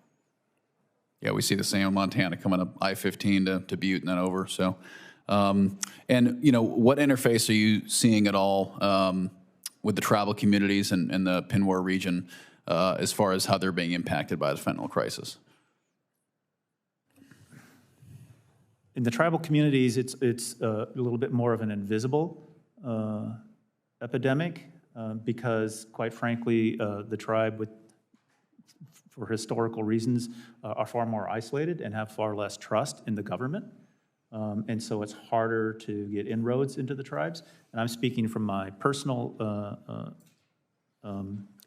Yeah, we see the same in Montana, coming up I-15 to Butte and then over. So, what interface are you seeing at all with the tribal communities in the Pinwar region as far as how they're being impacted by the fentanyl crisis? In the tribal communities, it's a little bit more of an invisible epidemic because, quite frankly, the tribe, for historical reasons, are far more isolated and have far less trust in the government. And so it's harder to get inroads into the tribes. And I'm speaking from my personal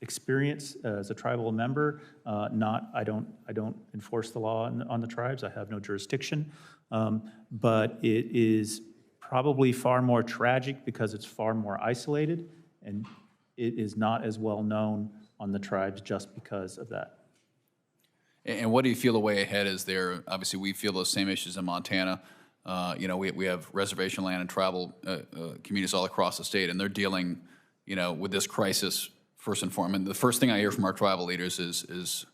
experience as a tribal member. I don't enforce the law on the tribes. I have no jurisdiction. But it is probably far more tragic because it's far more isolated, and it is not as well known on the tribes just because of that. And what do you feel the way ahead is there? Obviously, we feel those same issues in Montana. We have reservation land and tribal communities all across the state, and they're dealing, with this crisis first and foremost. And the first thing I hear from our tribal leaders is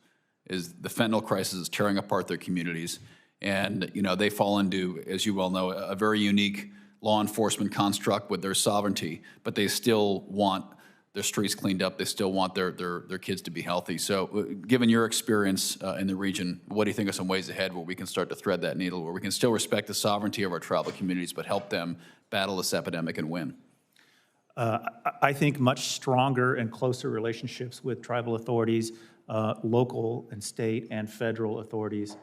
the fentanyl crisis is tearing apart their communities. And, they fall into, as you well know, a very unique law enforcement construct with their sovereignty, but they still want their streets cleaned up. They still want their kids to be healthy. So given your experience in the region, what do you think are some ways ahead where we can start to thread that needle, where we can still respect the sovereignty of our tribal communities, but help them battle this epidemic and win? I think much stronger and closer relationships with tribal authorities, local and state and federal authorities.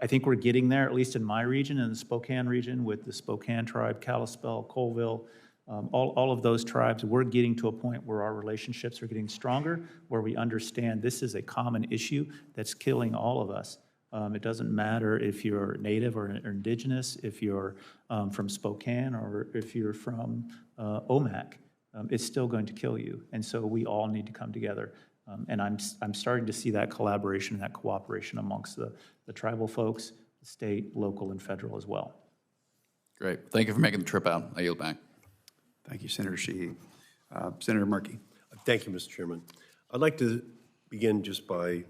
I think we're getting there, at least in my region, in the Spokane region, with the Spokane tribe, Kalispell, Colville, all of those tribes. We're getting to a point where our relationships are getting stronger, where we understand this is a common issue that's killing all of us. It doesn't matter if you're Native or Indigenous, if you're from Spokane or if you're from OMAC. It's still going to kill you. And so we all need to come together. And I'm starting to see that collaboration and that cooperation amongst the tribal folks, the state, local, and federal as well. Great. Thank you for making the trip out. I yield back. Thank you, Senator Sheehy. Senator Murkey. Thank you, Mr. Chairman. I'd like to begin just by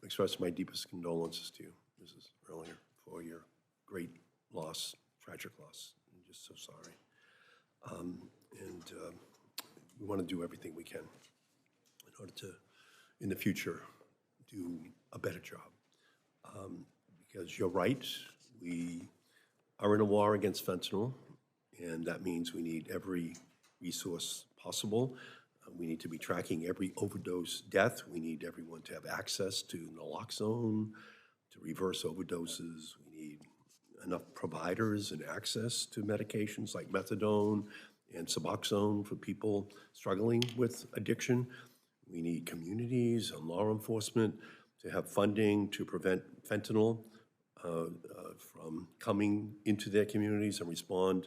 expressing my deepest condolences to you, Mrs. Ellinger, for your great loss, tragic loss. I'm just so sorry. and we want to do everything we can in order to, in the future, do a better job. Because you're right, we are in a war against fentanyl, and that means we need every resource possible. We need to be tracking every overdose death. We need everyone to have access to naloxone, to reverse overdoses. We need enough providers and access to medications like methadone and Suboxone for people struggling with addiction. We need communities and law enforcement to have funding to prevent fentanyl from coming into their communities and respond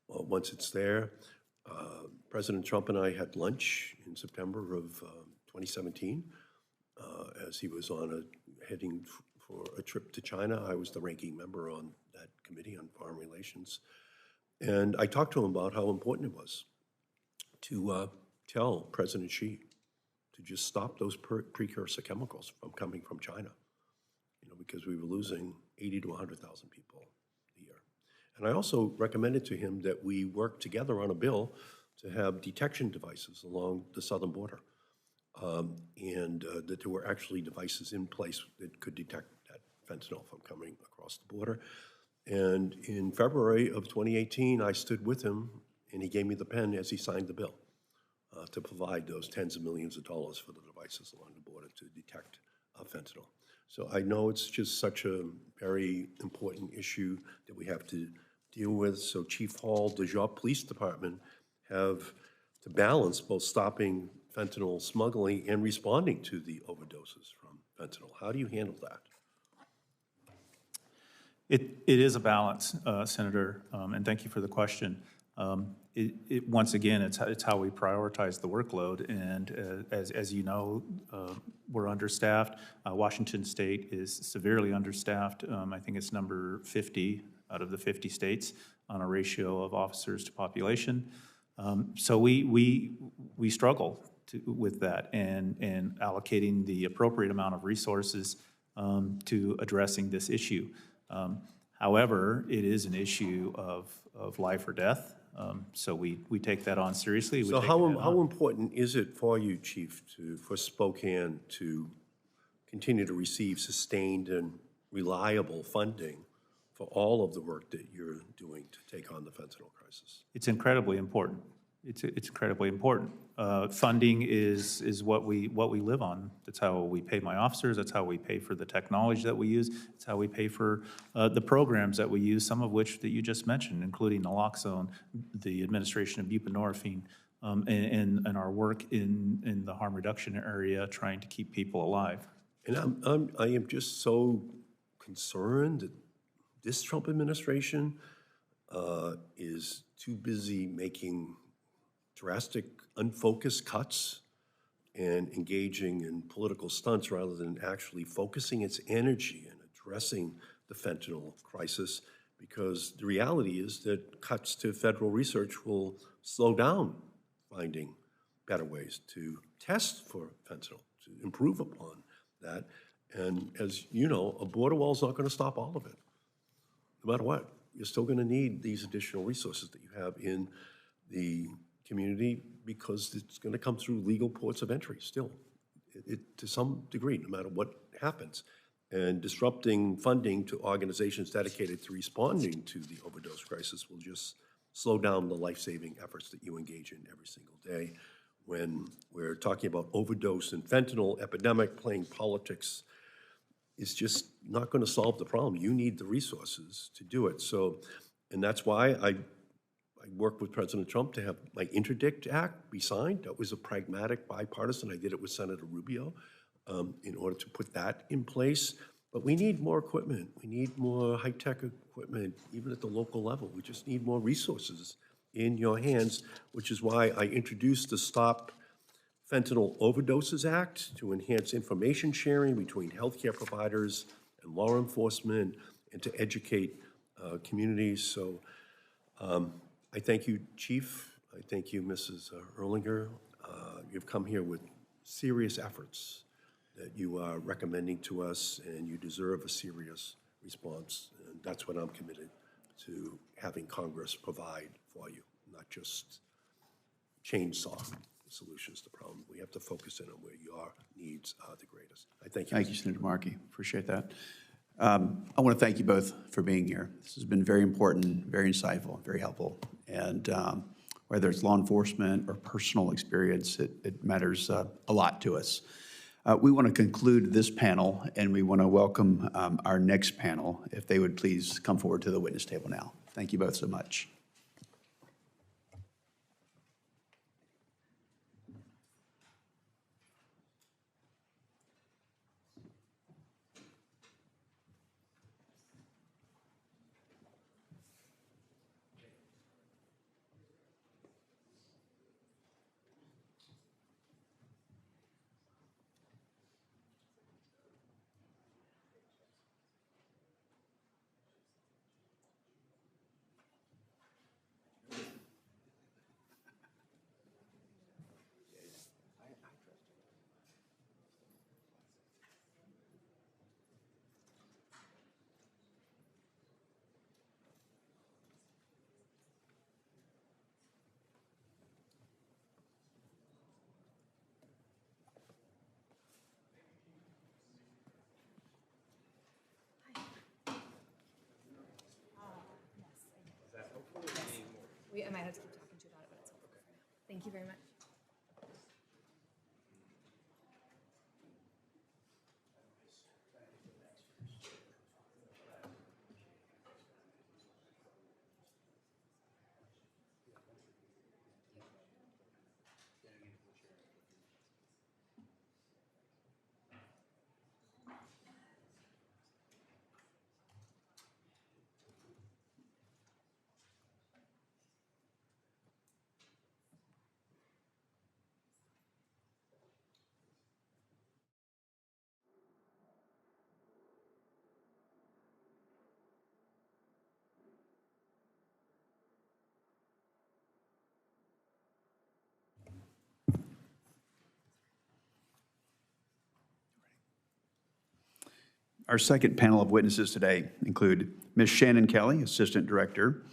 once it's there. President Trump and I had lunch in September of 2017 as he was heading for a trip to China. I was the ranking member on that committee on foreign relations. And I talked to him about how important it was to tell President Xi to just stop those precursor chemicals from coming from China, because we were losing 80 to 100,000 people a year. And I also recommended to him that we work together on a bill to have detection devices along the southern border, and that there were actually devices in place that could detect that fentanyl from coming across the border. And in February of 2018, I stood with him, and he gave me the pen as he signed the bill to provide those tens of millions of dollars for the devices along the border to detect fentanyl. So I know it's just such a very important issue that we have to deal with. So Chief Hall, does your police department have to balance both stopping fentanyl smuggling and responding to the overdoses from fentanyl? How do you handle that? It is a balance, Senator, and thank you for the question. Once again, it's how we prioritize the workload, and as you know, we're understaffed. Washington State is severely understaffed. I think it's number 50 out of the 50 states on a ratio of officers to population. So we struggle with that and allocating the appropriate amount of resources to addressing this issue. However, it is an issue of life or death. So we take that on seriously. So how important is it for you, Chief, for Spokane to continue to receive sustained and reliable funding for all of the work that you're doing to take on the fentanyl crisis? It's incredibly important. It's incredibly important. Funding is what we live on. That's how we pay my officers. That's how we pay for the technology that we use. It's how we pay for the programs that we use, some of which that you just mentioned, including naloxone, the administration of buprenorphine, and our work in the harm reduction area, trying to keep people alive. And I am just so concerned that this Trump administration is too busy making drastic, unfocused cuts and engaging in political stunts rather than actually focusing its energy and addressing the fentanyl crisis, because the reality is that cuts to federal research will slow down finding better ways to test for fentanyl, to improve upon that. And as you know, a border wall is not going to stop all of it. No matter what, you're still going to need these additional resources that you have in the community, because it's going to come through legal ports of entry still, to some degree, no matter what happens. And disrupting funding to organizations dedicated to responding to the overdose crisis will just slow down the life-saving efforts that you engage in every single day. When we're talking about overdose and fentanyl epidemic, playing politics is just not going to solve the problem. You need the resources to do it. So, and that's why I worked with President Trump to have my Interdict Act be signed. That was a pragmatic, bipartisan. I did it with Senator Rubio in order to put that in place. But we need more equipment. We need more high-tech equipment, even at the local level. We just need more resources in your hands, which is why I introduced the Stop Fentanyl Overdoses Act to enhance information sharing between healthcare providers and law enforcement and to educate communities. So I thank you, Chief. I thank you, Mrs. Erlinger. You've come here with serious efforts that you are recommending to us, and you deserve a serious response. And that's what I'm committed to having Congress provide for you, not just chainsaw solutions to problems. We have to focus in on where your needs are the greatest. I thank you. Thank you, Senator Markey. Appreciate that. I want to thank you both for being here. This has been very important, very insightful, very helpful. And whether it's law enforcement or personal experience, it matters a lot to us. We want to conclude this panel, and we want to welcome our next panel, if they would please come forward to the witness table now. Thank you both so much. I might have to keep talking to you about it, but it's helpful for now. Thank you very much. Our second panel of witnesses today include Ms. Shannon Kelly, Assistant Director,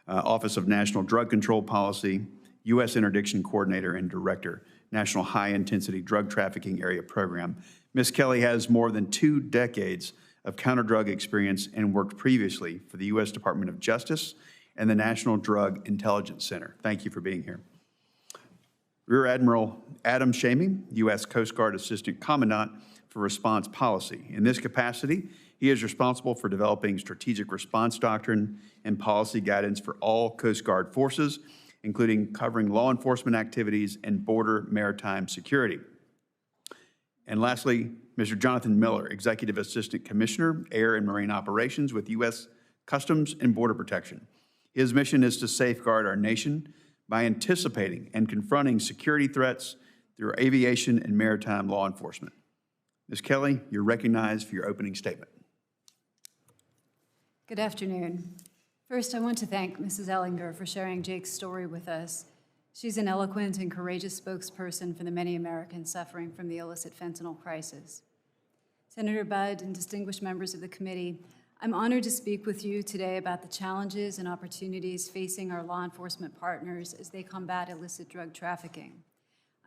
Office of National Drug Control Policy, U.S. Interdiction Coordinator and Director, National High Intensity Drug Trafficking Area Program. Ms. Kelly has more than 2 decades of counter-drug experience and worked previously for the U.S. Department of Justice and the National Drug Intelligence Center. Thank you for being here. Rear Admiral Adam Shamey, U.S. Coast Guard Assistant Commandant for Response Policy. In this capacity, he is responsible for developing strategic response doctrine and policy guidance for all Coast Guard forces, including covering law enforcement activities and border maritime security. And lastly, Mr. Jonathan Miller, Executive Assistant Commissioner, Air and Marine Operations with U.S. Customs and Border Protection. His mission is to safeguard our nation by anticipating and confronting security threats through aviation and maritime law enforcement. Ms. Kelly, you're recognized for your opening statement. Good afternoon. First, I want to thank Mrs. Ellinger for sharing Jake's story with us. She's an eloquent and courageous spokesperson for the many Americans suffering from the illicit fentanyl crisis. Senator Budd and distinguished members of the committee, I'm honored to speak with you today about the challenges and opportunities facing our law enforcement partners as they combat illicit drug trafficking.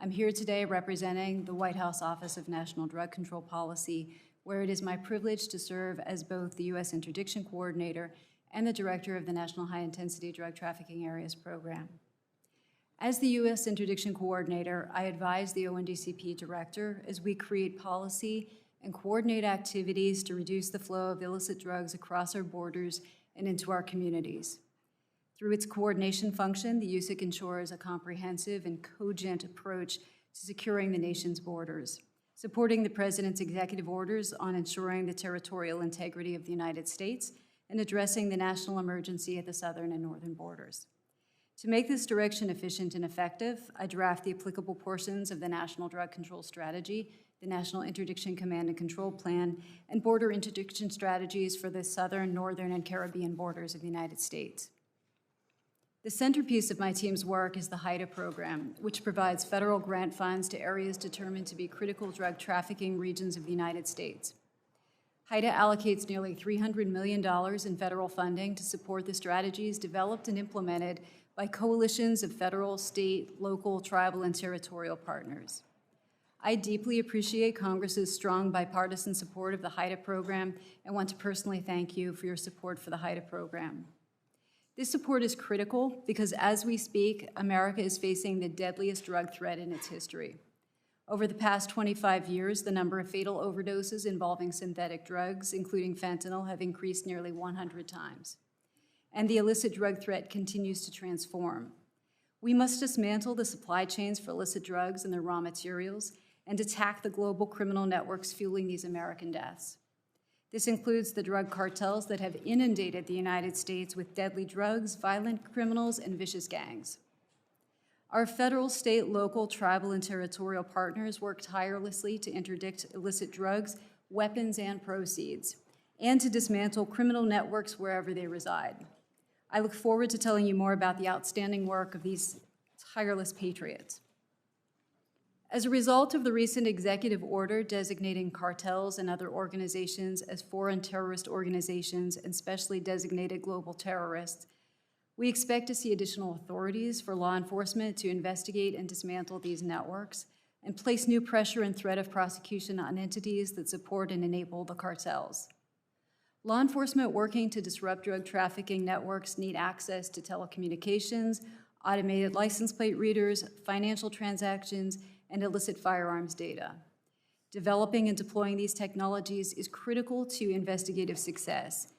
I'm here today representing the White House Office of National Drug Control Policy, where it is my privilege to serve as both the U.S. Interdiction Coordinator and the Director of the National High Intensity Drug Trafficking Areas Program. As the U.S. Interdiction Coordinator, I advise the ONDCP Director as we create policy and coordinate activities to reduce the flow of illicit drugs across our borders and into our communities. Through its coordination function, the USIC ensures a comprehensive and cogent approach to securing the nation's borders, supporting the President's executive orders on ensuring the territorial integrity of the United States and addressing the national emergency at the southern and northern borders. To make this direction efficient and effective, I draft the applicable portions of the National Drug Control Strategy, the National Interdiction Command and Control Plan, and border interdiction strategies for the southern, northern, and Caribbean borders of the United States. The centerpiece of my team's work is the HIDTA program, which provides federal grant funds to areas determined to be critical drug trafficking regions of the United States. HIDTA allocates nearly $300 million in federal funding to support the strategies developed and implemented by coalitions of federal, state, local, tribal, and territorial partners. I deeply appreciate Congress's strong bipartisan support of the HIDTA program and want to personally thank you for your support for the HIDTA program. This support is critical because as we speak, America is facing the deadliest drug threat in its history. Over the past 25 years, the number of fatal overdoses involving synthetic drugs, including fentanyl, have increased nearly 100 times. And the illicit drug threat continues to transform. We must dismantle the supply chains for illicit drugs and their raw materials and attack the global criminal networks fueling these American deaths. This includes the drug cartels that have inundated the United States with deadly drugs, violent criminals, and vicious gangs. Our federal, state, local, tribal, and territorial partners work tirelessly to interdict illicit drugs, weapons, and proceeds, and to dismantle criminal networks wherever they reside. I look forward to telling you more about the outstanding work of these tireless patriots. As a result of the recent executive order designating cartels and other organizations as foreign terrorist organizations and specially designated global terrorists, we expect to see additional authorities for law enforcement to investigate and dismantle these networks and place new pressure and threat of prosecution on entities that support and enable the cartels. Law enforcement working to disrupt drug trafficking networks need access to telecommunications, automated license plate readers, financial transactions, and illicit firearms data. Developing and deploying these technologies is critical to investigative success.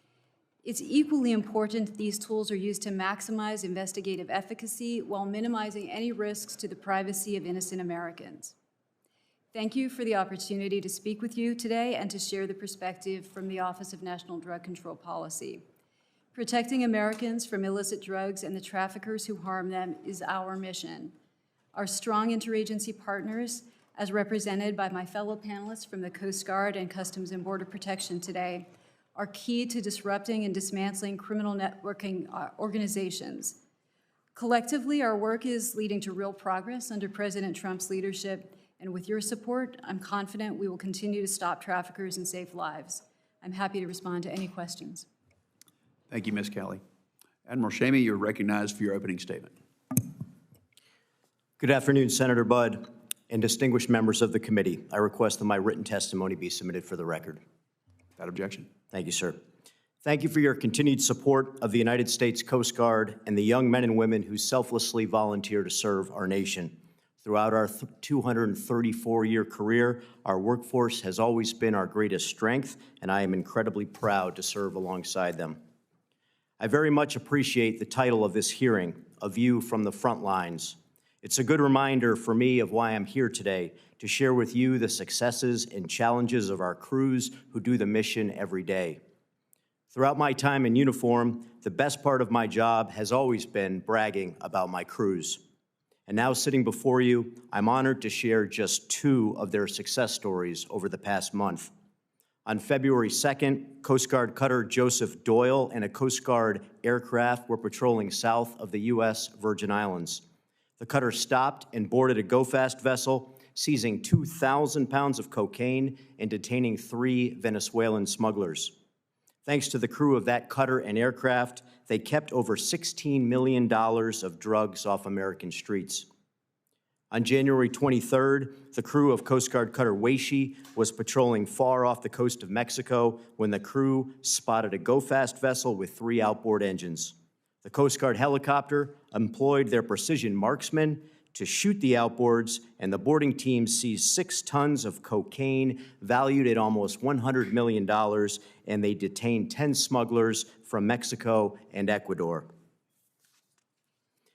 It's equally important that these tools are used to maximize investigative efficacy while minimizing any risks to the privacy of innocent Americans. Thank you for the opportunity to speak with you today and to share the perspective from the Office of National Drug Control Policy. Protecting Americans from illicit drugs and the traffickers who harm them is our mission. Our strong interagency partners, as represented by my fellow panelists from the Coast Guard and Customs and Border Protection today, are key to disrupting and dismantling criminal networking organizations. Collectively, our work is leading to real progress under President Trump's leadership, and with your support, I'm confident we will continue to stop traffickers and save lives. I'm happy to respond to any questions. Thank you, Ms. Kelly. Admiral Chamey, you're recognized for your opening statement. Good afternoon, Senator Budd and distinguished members of the committee. I request that my written testimony be submitted for the record. Without objection. Thank you, sir. Thank you for your continued support of the United States Coast Guard and the young men and women who selflessly volunteer to serve our nation. Throughout our 234-year career, our workforce has always been our greatest strength, and I am incredibly proud to serve alongside them. I very much appreciate the title of this hearing, A View from the Front Lines. It's a good reminder for me of why I'm here today, to share with you the successes and challenges of our crews who do the mission every day. Throughout my time in uniform, the best part of my job has always been bragging about my crews. And now sitting before you, I'm honored to share just two of their success stories over the past month. On February 2nd, Coast Guard cutter Joseph Doyle and a Coast Guard aircraft were patrolling south of the U.S. Virgin Islands. The cutter stopped and boarded a go-fast vessel, seizing 2,000 pounds of cocaine and detaining 3 Venezuelan smugglers. Thanks to the crew of that cutter and aircraft, they kept over $16 million of drugs off American streets. On January 23rd, the crew of Coast Guard cutter Weishi was patrolling far off the coast of Mexico when the crew spotted a go-fast vessel with 3 outboard engines. The Coast Guard helicopter employed their precision marksmen to shoot the outboards, and the boarding team seized 6 tons of cocaine valued at almost $100 million, and they detained 10 smugglers from Mexico and Ecuador.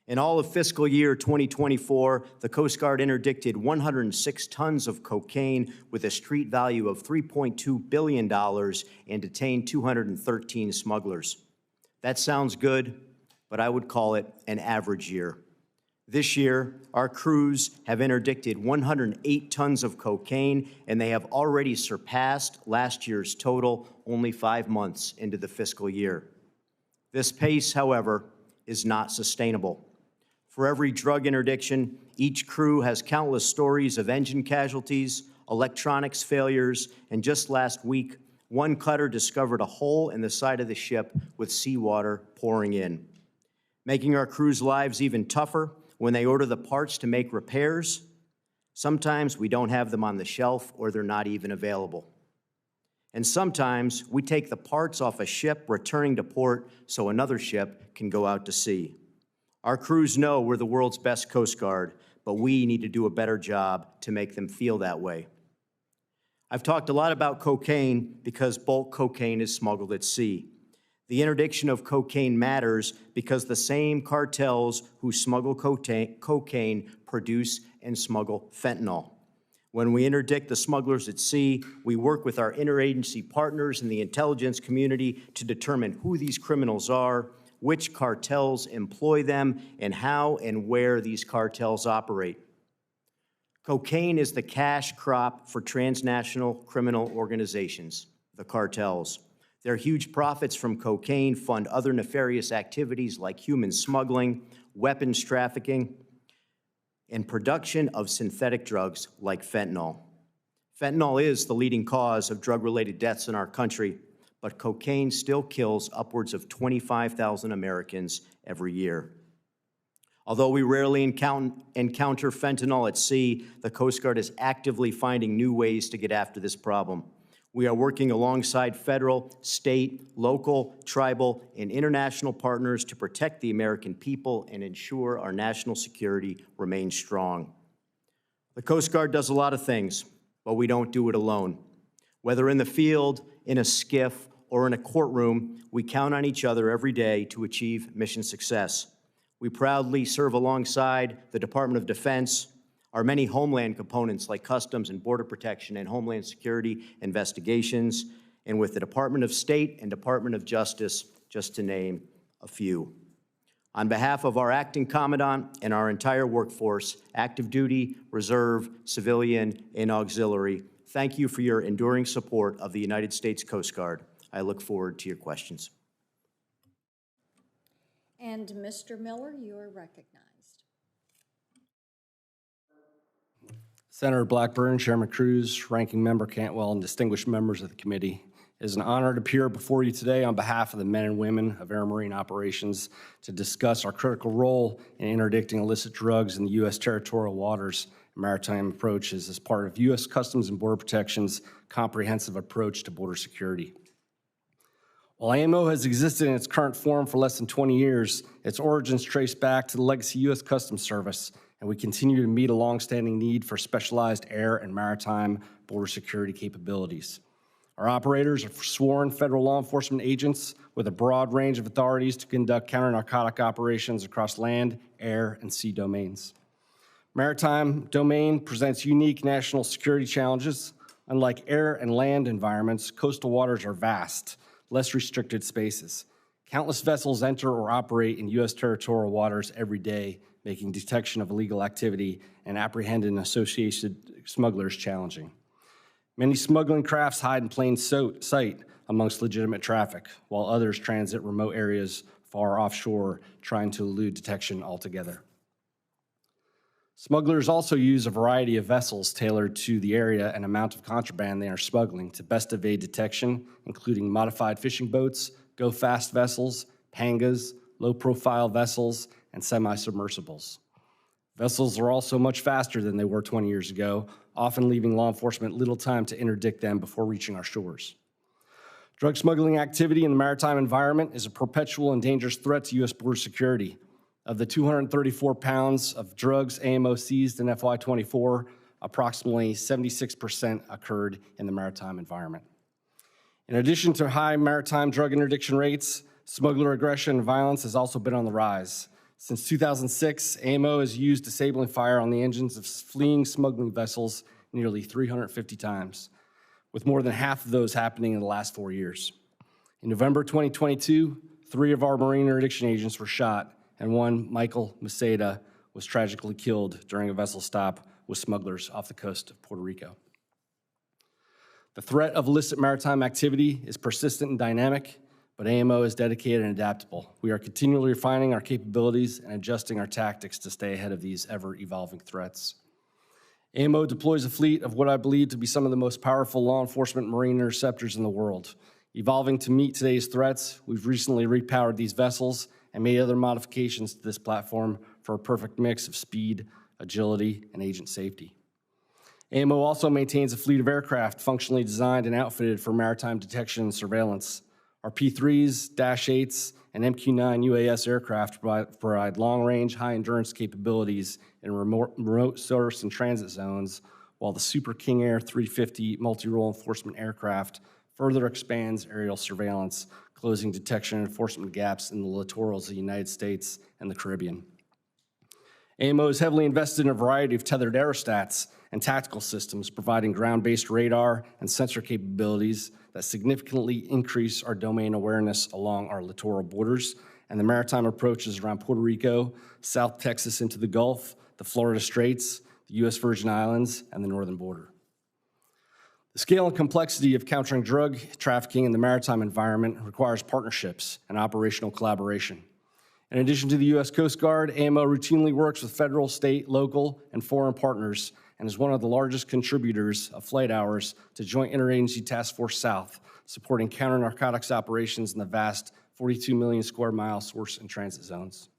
In all of fiscal year 2024, the Coast Guard interdicted 106 tons of cocaine with a street value of $3.2 billion and detained 213 smugglers. That sounds good, but I would call it an average year. This year, our crews have interdicted 108 tons of cocaine, and they have already surpassed last year's total only 5 months into the fiscal year. This pace, however, is not sustainable. For every drug interdiction, each crew has countless stories of engine casualties, electronics failures, and just last week, one cutter discovered a hole in the side of the ship with seawater pouring in. making our crews' lives even tougher when they order the parts to make repairs. Sometimes we don't have them on the shelf or they're not even available. And sometimes we take the parts off a ship returning to port so another ship can go out to sea. Our crews know we're the world's best Coast Guard, but we need to do a better job to make them feel that way. I've talked a lot about cocaine because bulk cocaine is smuggled at sea. The interdiction of cocaine matters because the same cartels who smuggle cocaine produce and smuggle fentanyl. When we interdict the smugglers at sea, we work with our interagency partners in the intelligence community to determine who these criminals are, which cartels employ them, and how and where these cartels operate. Cocaine is the cash crop for transnational criminal organizations, the cartels. Their huge profits from cocaine fund other nefarious activities like human smuggling, weapons trafficking, and production of synthetic drugs like fentanyl. Fentanyl is the leading cause of drug-related deaths in our country, but cocaine still kills upwards of 25,000 Americans every year. Although we rarely encounter fentanyl at sea, the Coast Guard is actively finding new ways to get after this problem. We are working alongside federal, state, local, tribal, and international partners to protect the American people and ensure our national security remains strong. The Coast Guard does a lot of things, but we don't do it alone. Whether in the field, in a skiff, or in a courtroom, we count on each other every day to achieve mission success. We proudly serve alongside the Department of Defense, our many homeland components like Customs and Border Protection and Homeland Security investigations, and with the Department of State and Department of Justice, just to name a few. On behalf of our acting commandant and our entire workforce, active duty, reserve, civilian, and auxiliary, thank you for your enduring support of the United States Coast Guard. I look forward to your questions. And Mr. Miller, you are recognized. Senator Blackburn, Chairman Cruz, Ranking Member Cantwell, and distinguished members of the committee, it is an honor to appear before you today on behalf of the men and women of Air Marine Operations to discuss our critical role in interdicting illicit drugs in the U.S. territorial waters and maritime approaches as part of U.S. Customs and Border Protection's comprehensive approach to border security. While AMO has existed in its current form for less than 20 years, its origins trace back to the legacy U.S. Customs Service, and we continue to meet a longstanding need for specialized air and maritime border security capabilities. Our operators are sworn federal law enforcement agents with a broad range of authorities to conduct counter-narcotic operations across land, air, and sea domains. Maritime domain presents unique national security challenges. Unlike air and land environments, coastal waters are vast, less restricted spaces. Countless vessels enter or operate in U.S. territorial waters every day, making detection of illegal activity and apprehending associated smugglers challenging. Many smuggling crafts hide in plain sight amongst legitimate traffic, while others transit remote areas far offshore, trying to elude detection altogether. Smugglers also use a variety of vessels tailored to the area and amount of contraband they are smuggling to best evade detection, including modified fishing boats, go-fast vessels, pangas, low-profile vessels, and semi-submersibles. Vessels are also much faster than they were 20 years ago, often leaving law enforcement little time to interdict them before reaching our shores. Drug smuggling activity in the maritime environment is a perpetual and dangerous threat to U.S. border security. Of the 234 pounds of drugs AMO seized in FY24, approximately 76% occurred in the maritime environment. In addition to high maritime drug interdiction rates, smuggler aggression and violence has also been on the rise. Since 2006, AMO has used disabling fire on the engines of fleeing smuggling vessels nearly 350 times, with more than half of those happening in the last 4 years. In November 2022, 3 of our marine interdiction agents were shot, and one, Michael Maceda, was tragically killed during a vessel stop with smugglers off the coast of Puerto Rico. The threat of illicit maritime activity is persistent and dynamic, but AMO is dedicated and adaptable. We are continually refining our capabilities and adjusting our tactics to stay ahead of these ever-evolving threats. AMO deploys a fleet of what I believe to be some of the most powerful law enforcement marine interceptors in the world. Evolving to meet today's threats, we've recently repowered these vessels and made other modifications to this platform for a perfect mix of speed, agility, and agent safety. AMO also maintains a fleet of aircraft functionally designed and outfitted for maritime detection and surveillance. Our P-3s, Dash 8s, and MQ-9 UAS aircraft provide long-range, high-endurance capabilities in remote source and transit zones, while the Super King Air 350 multi-role enforcement aircraft further expands aerial surveillance, closing detection and enforcement gaps in the littorals of the United States and the Caribbean. AMO is heavily invested in a variety of tethered aerostats and tactical systems, providing ground-based radar and sensor capabilities that significantly increase our domain awareness along our littoral borders and the maritime approaches around Puerto Rico, South Texas into the Gulf, the Florida Straits, the U.S. Virgin Islands, and the northern border. The scale and complexity of countering drug trafficking in the maritime environment requires partnerships and operational collaboration. In addition to the U.S. Coast Guard, AMO routinely works with federal, state, local, and foreign partners and is one of the largest contributors of flight hours to Joint Interagency Task Force South, supporting counter-narcotics operations in the vast 42 million square mile source and transit zones.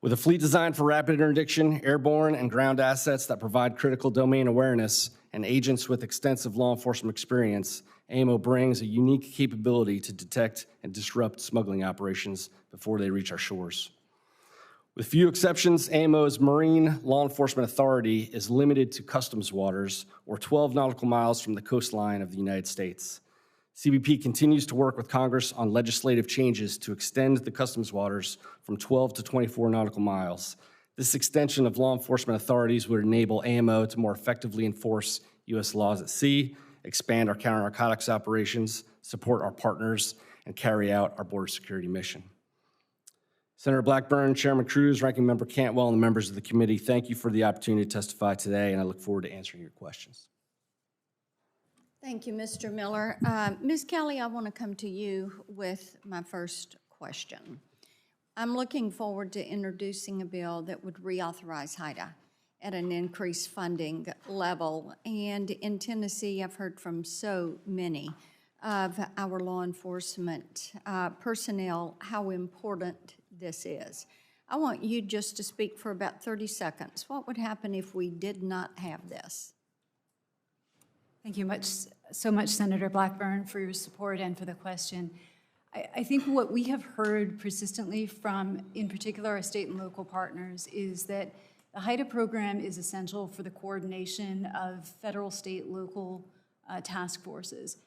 With a fleet designed for rapid interdiction, airborne and ground assets that provide critical domain awareness, and agents with extensive law enforcement experience, AMO brings a unique capability to detect and disrupt smuggling operations before they reach our shores. With few exceptions, AMO's Marine Law Enforcement Authority is limited to customs waters or 12 nautical miles from the coastline of the United States. CBP continues to work with Congress on legislative changes to extend the customs waters from 12 to 24 nautical miles. This extension of law enforcement authorities would enable AMO to more effectively enforce U.S. laws at sea, expand our counter-narcotics operations, support our partners, and carry out our border security mission. Senator Blackburn, Chairman Cruz, Ranking Member Cantwell, and the members of the committee, thank you for the opportunity to testify today, and I look forward to answering your questions. Thank you, Mr. Miller. Ms. Kelly, I want to come to you with my first question. I'm looking forward to introducing a bill that would reauthorize HIDA at an increased funding level. And in Tennessee, I've heard from so many of our law enforcement personnel how important this is. I want you just to speak for about 30 seconds. What would happen if we did not have this? Thank you so much, Senator Blackburn, for your support and for the question. I think what we have heard persistently from, in particular, our state and local partners is that the HIDA program is essential for the coordination of federal, state, local task forces.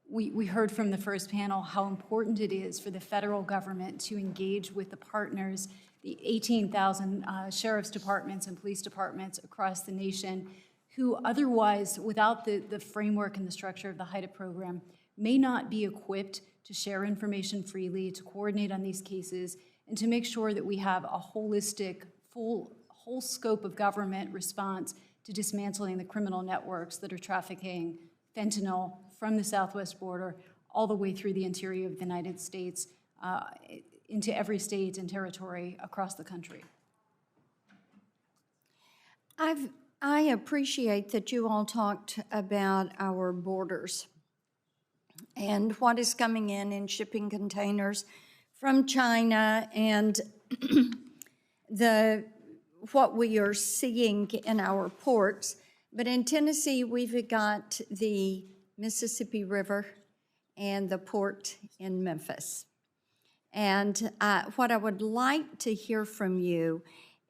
We heard from the first panel how important it is for the federal government to engage with the partners, the 18,000 sheriff's departments and police departments across the nation who otherwise, without the framework and the structure of the HIDA program, may not be equipped to share information freely, to coordinate on these cases, and to make sure that we have a holistic, whole scope of government response to dismantling the criminal networks that are trafficking fentanyl from the southwest border all the way through the interior of the United States into every state and territory across the country. I appreciate that you all talked about our borders and what is coming in shipping containers from China and what we are seeing in our ports. But in Tennessee, we've got the Mississippi River and the port in Memphis. And what I would like to hear from you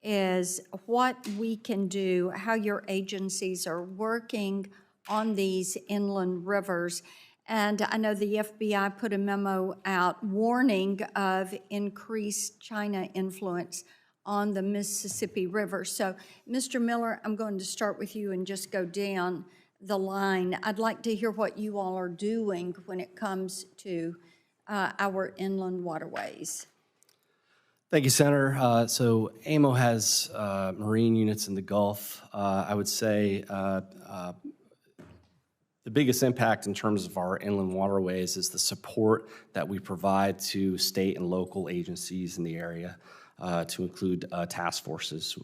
is what we can do, how your agencies are working on these inland rivers. And I know the FBI put a memo out warning of increased China influence on the Mississippi River. So, Mr. Miller, I'm going to start with you and just go down the line. I'd like to hear what you all are doing when it comes to our inland waterways. Thank you, Senator. So AMO has Marine units in the Gulf. I would say the biggest impact in terms of our inland waterways is the support that we provide to state and local agencies in the area, to include task forces.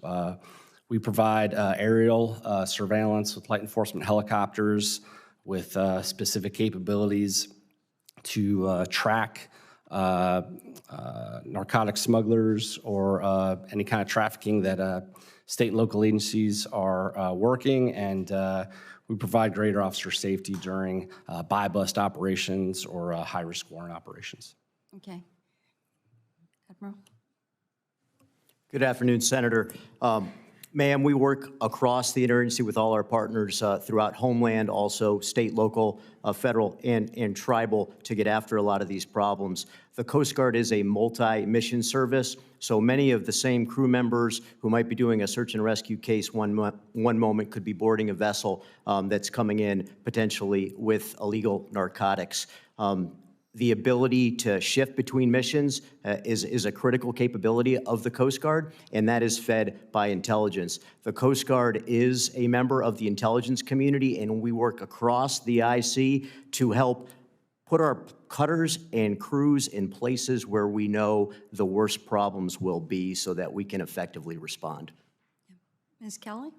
We provide aerial surveillance with light enforcement helicopters with specific capabilities to track narcotic smugglers or any kind of trafficking that state and local agencies are working, and we provide greater officer safety during buy-bust operations or high-risk warrant operations. Okay. Admiral? Good afternoon, Senator. Ma'am, we work across the interagency with all our partners throughout Homeland, also state, local, federal, and tribal to get after a lot of these problems. The Coast Guard is a multi-mission service, so many of the same crew members who might be doing a search and rescue case one moment could be boarding a vessel that's coming in potentially with illegal narcotics. The ability to shift between missions is a critical capability of the Coast Guard, and that is fed by intelligence. The Coast Guard is a member of the intelligence community, and we work across the IC to help put our cutters and crews in places where we know the worst problems will be so that we can effectively respond. Ms. Kelly?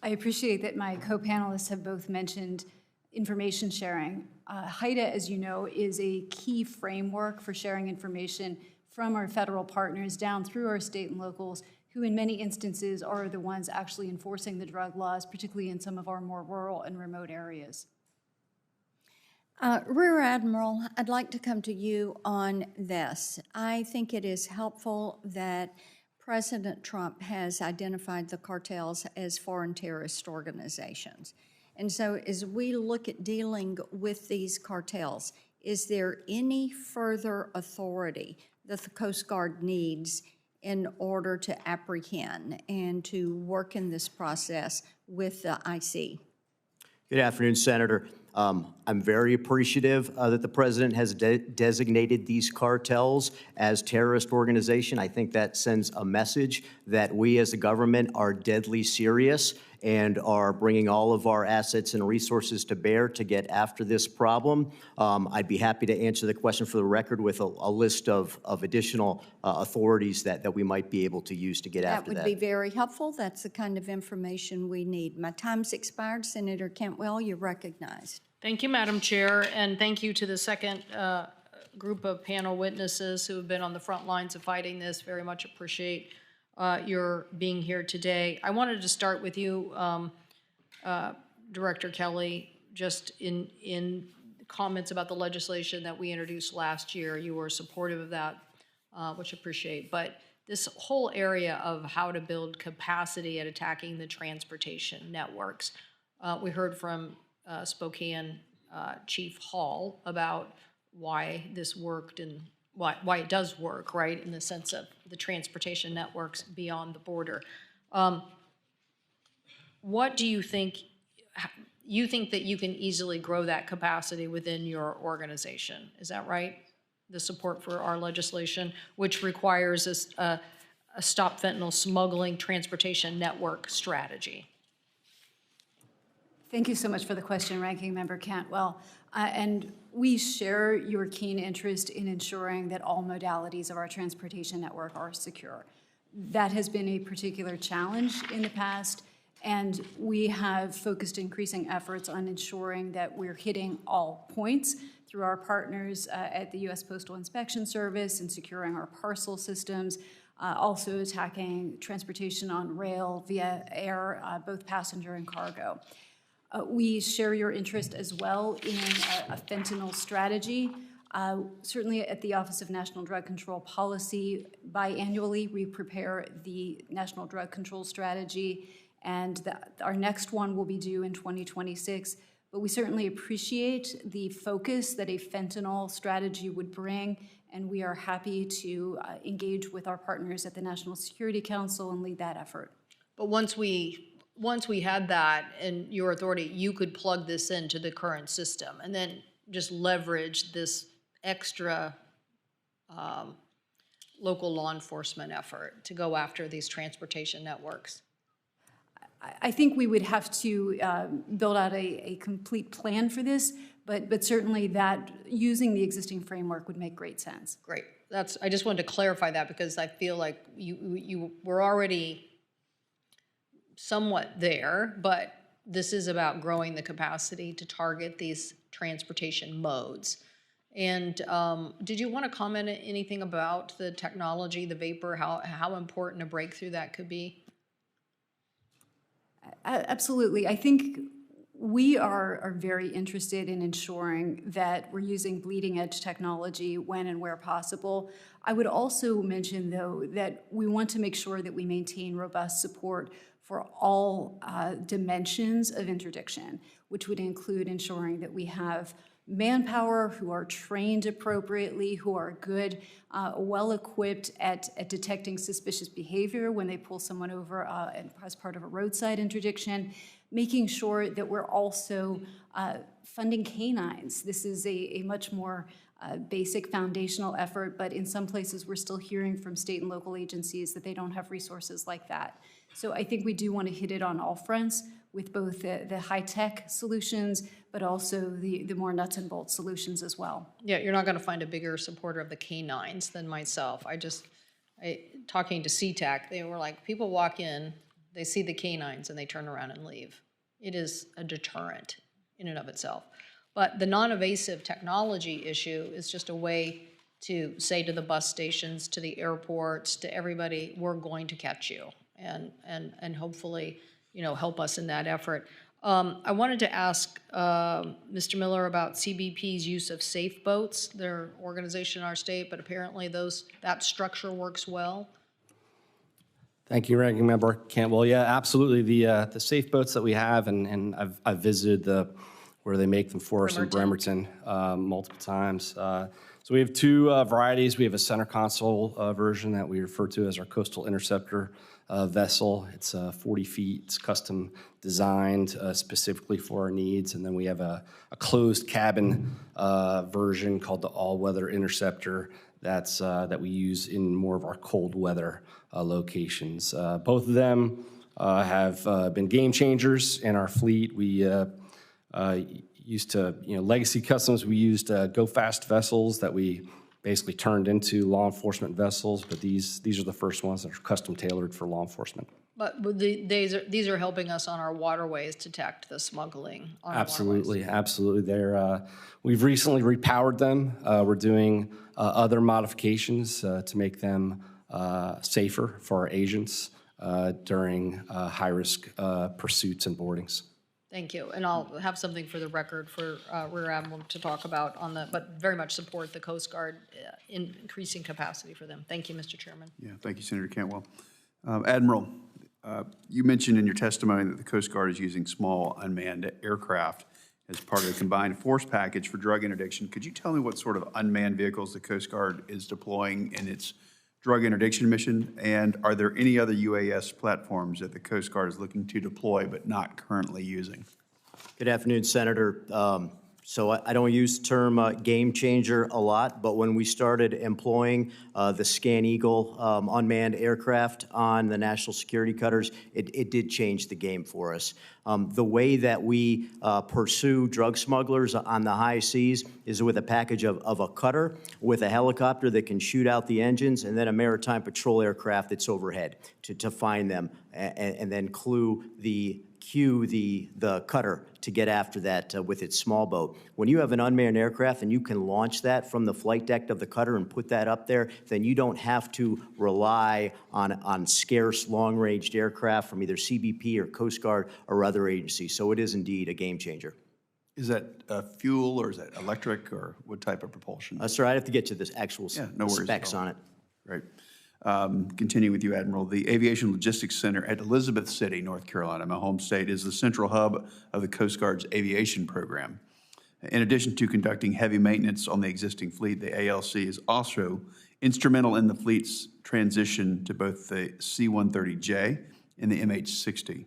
I appreciate that my co-panelists have both mentioned information sharing. HIDA, as you know, is a key framework for sharing information from our federal partners down through our state and locals, who in many instances are the ones actually enforcing the drug laws, particularly in some of our more rural and remote areas. Rear Admiral, I'd like to come to you on this. I think it is helpful that President Trump has identified the cartels as foreign terrorist organizations. And so as we look at dealing with these cartels, is there any further authority that the Coast Guard needs in order to apprehend and to work in this process with the IC? Good afternoon, Senator. I'm very appreciative that the president has designated these cartels as terrorist organization. I think that sends a message that we as a government are deadly serious and are bringing all of our assets and resources to bear to get after this problem. I'd be happy to answer the question for the record with a list of additional authorities that we might be able to use to get after that. That would be very helpful. That's the kind of information we need. My time's expired. Senator Cantwell, you're recognized. Thank you, Madam Chair, and thank you to the second group of panel witnesses who have been on the front lines of fighting this. Very much appreciate your being here today. I wanted to start with you, Director Kelly, just in comments about the legislation that we introduced last year. You were supportive of that, which I appreciate. But this whole area of how to build capacity at attacking the transportation networks. We heard from Spokane Chief Hall about why this worked and why it does work, right, in the sense of the transportation networks beyond the border. What do you think? You think that you can easily grow that capacity within your organization? Is that right? The support for our legislation, which requires a Stop Fentanyl Smuggling Transportation Network strategy. Thank you so much for the question, Ranking Member Cantwell. And we share your keen interest in ensuring that all modalities of our transportation network are secure. That has been a particular challenge in the past, and we have focused increasing efforts on ensuring that we're hitting all points through our partners at the U.S. Postal Inspection Service and securing our parcel systems, also attacking transportation on rail, via air, both passenger and cargo. We share your interest as well in a fentanyl strategy. Certainly at the Office of National Drug Control Policy, biannually we prepare the National Drug Control Strategy, and our next one will be due in 2026. But we certainly appreciate the focus that a fentanyl strategy would bring, and we are happy to engage with our partners at the National Security Council and lead that effort. But once we had that in your authority, you could plug this into the current system and then just leverage this extra local law enforcement effort to go after these transportation networks. I think we would have to build out a complete plan for this, but certainly that using the existing framework would make great sense. Great. I just wanted to clarify that because I feel like you were already somewhat there, but this is about growing the capacity to target these transportation modes. And did you want to comment anything about the technology, the vapor, how important a breakthrough that could be? Absolutely. I think we are very interested in ensuring that we're using bleeding edge technology when and where possible. I would also mention, though, that we want to make sure that we maintain robust support for all dimensions of interdiction, which would include ensuring that we have manpower who are trained appropriately, who are good, well-equipped at detecting suspicious behavior when they pull someone over as part of a roadside interdiction, making sure that we're also funding canines. This is a much more basic foundational effort, but in some places we're still hearing from state and local agencies that they don't have resources like that. So I think we do want to hit it on all fronts with both the high-tech solutions, but also the more nuts and bolts solutions as well. Yeah, you're not going to find a bigger supporter of the canines than myself. Talking to CTAC, they were like, people walk in, they see the canines, and they turn around and leave. It is a deterrent in and of itself. But the non-evasive technology issue is just a way to say to the bus stations, to the airports, to everybody, we're going to catch you, and hopefully, help us in that effort. I wanted to ask Mr. Miller about CBP's use of safe boats. They're an organization in our state, but apparently that structure works well. Thank you, Ranking Member Cantwell. Yeah, absolutely. The safe boats that we have, and I've visited where they make them for us in Bremerton multiple times. So we have two varieties. We have a center console version that we refer to as our Coastal Interceptor vessel. It's 40 feet. It's custom designed specifically for our needs. And then we have a closed cabin version called the All-Weather Interceptor that we use in more of our cold weather locations. Both of them have been game changers in our fleet. We used to, legacy customs, we used go-fast vessels that we basically turned into law enforcement vessels, but these are the first ones that are custom tailored for law enforcement. But these are helping us on our waterways detect the smuggling on Absolutely, absolutely. We've recently repowered them. We're doing other modifications to make them safer for our agents during high-risk pursuits and boardings. Thank you, and I'll have something for the record for Rear Admiral to talk about but very much support the Coast Guard in increasing capacity for them. Thank you, Mr. Chairman. Yeah, thank you, Senator Cantwell. Admiral, you mentioned in your testimony that the Coast Guard is using small unmanned aircraft as part of the combined force package for drug interdiction. Could you tell me what sort of unmanned vehicles the Coast Guard is deploying in its drug interdiction mission? And are there any other UAS platforms that the Coast Guard is looking to deploy but not currently using? Good afternoon, Senator. So I don't use the term game changer a lot, but when we started employing the Scan Eagle unmanned aircraft on the national security cutters, it did change the game for us. The way that we pursue drug smugglers on the high seas is with a package of a cutter with a helicopter that can shoot out the engines, and then a maritime patrol aircraft that's overhead to find them and then cue the cutter to get after that with its small boat. When you have an unmanned aircraft and you can launch that from the flight deck of the cutter and put that up there, then you don't have to rely on scarce long-ranged aircraft from either CBP or Coast Guard or other agencies. So it is indeed a game changer. Is that fuel or is that electric or what type of propulsion? Sir, I'd have to get to the actual specs on it. Right. Continuing with you, Admiral, the Aviation Logistics Center at Elizabeth City, North Carolina, my home state, is the central hub of the Coast Guard's aviation program. In addition to conducting heavy maintenance on the existing fleet, the ALC is also instrumental in the fleet's transition to both the C-130J and the MH-60.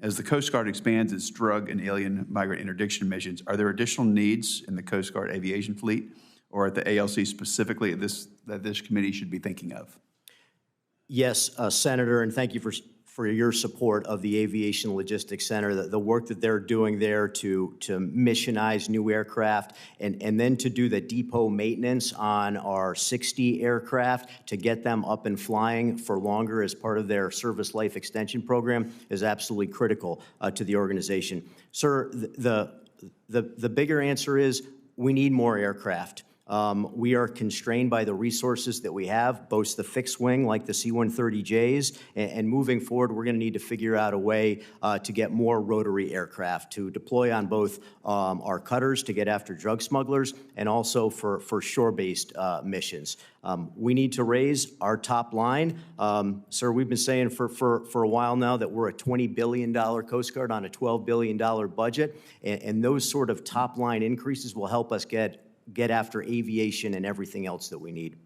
As the Coast Guard expands its drug and alien migrant interdiction missions, are there additional needs in the Coast Guard aviation fleet or at the ALC specifically that this committee should be thinking of? Yes, Senator, and thank you for your support of the Aviation Logistics Center, the work that they're doing there to missionize new aircraft and then to do the depot maintenance on our 60 aircraft to get them up and flying for longer as part of their service life extension program is absolutely critical to the organization. Sir, the bigger answer is we need more aircraft. We are constrained by the resources that we have, both the fixed wing like the C-130Js, and moving forward, we're going to need to figure out a way to get more rotary aircraft to deploy on both our cutters to get after drug smugglers and also for shore-based missions. We need to raise our top line. Sir, we've been saying for a while now that we're a $20 billion Coast Guard on a $12 billion budget, and those sort of top line increases will help us get after aviation and everything else that we need.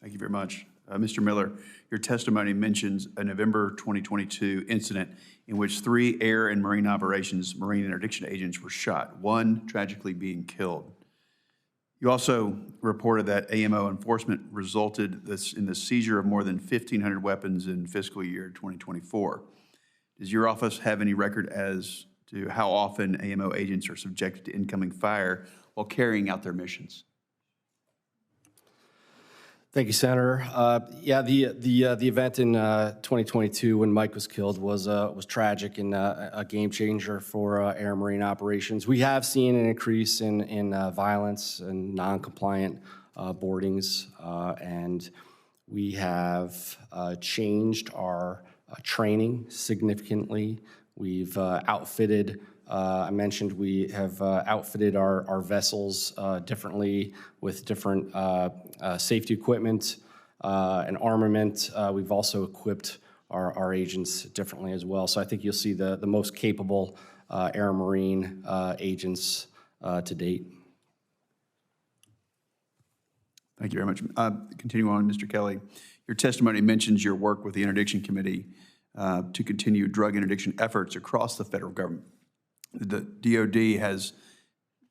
Thank you very much. Mr. Miller, your testimony mentions a November 2022 incident in which 3 air and marine operations marine interdiction agents were shot, one tragically being killed. You also reported that AMO enforcement resulted in the seizure of more than 1,500 weapons in fiscal year 2024. Does your office have any record as to how often AMO agents are subjected to incoming fire while carrying out their missions? Thank you, Senator. Yeah, the event in 2022 when Mike was killed was tragic and a game changer for air and marine operations. We have seen an increase in violence and non-compliant boardings, and we have changed our training significantly. We've outfitted. I mentioned we have outfitted our vessels differently with different safety equipment and armament. We've also equipped our agents differently as well. So I think you'll see the most capable air and marine agents to date. Thank you very much. Continue on, Mr. Kelly. Your testimony mentions your work with the Interdiction Committee to continue drug interdiction efforts across the federal government. The DOD has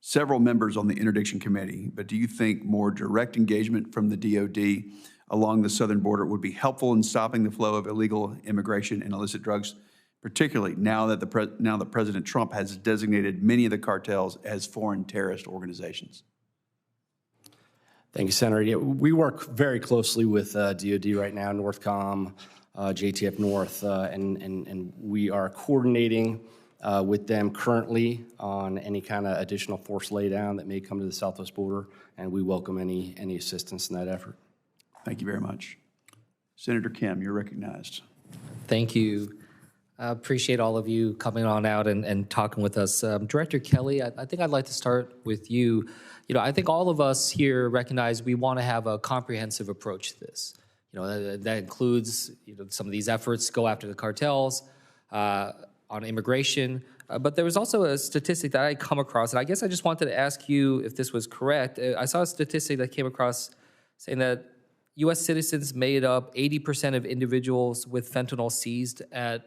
several members on the Interdiction Committee, but do you think more direct engagement from the DOD along the southern border would be helpful in stopping the flow of illegal immigration and illicit drugs, particularly now that President Trump has designated many of the cartels as foreign terrorist organizations? Thank you, Senator. Yeah, we work very closely with DOD right now, NORTHCOM, JTF North, and we are coordinating with them currently on any kind of additional force laydown that may come to the southwest border, and we welcome any assistance in that effort. Thank you very much. Senator Kim, you're recognized. Thank you. I appreciate all of you coming on out and talking with us. Director Kelly, I think I'd like to start with you. You know, I think all of us here recognize we want to have a comprehensive approach to this. You know, that includes some of these efforts go after the cartels, on immigration, but there was also a statistic that I come across, and I guess I just wanted to ask you if this was correct. I saw a statistic that came across saying that U.S. citizens made up 80% of individuals with fentanyl seized at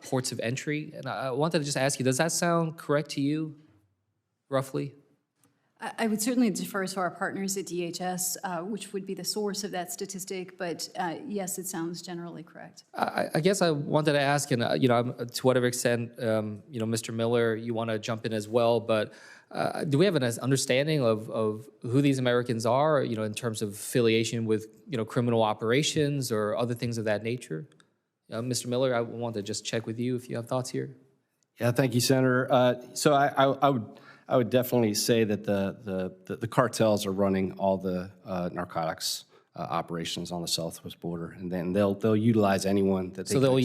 ports of entry, and I wanted to just ask you, does that sound correct to you, roughly? I would certainly defer to our partners at DHS, which would be the source of that statistic, but yes, it sounds generally correct. I guess I wanted to ask, and to whatever extent, Mr. Miller, you want to jump in as well, but do we have an understanding of who these Americans are, in terms of affiliation with, criminal operations or other things of that nature? Mr. Miller, I want to just check with you if you have thoughts here. Yeah, thank you, Senator. So I would definitely say that the cartels are running all the narcotics operations on the southwest border, and then they'll utilize anyone that they. So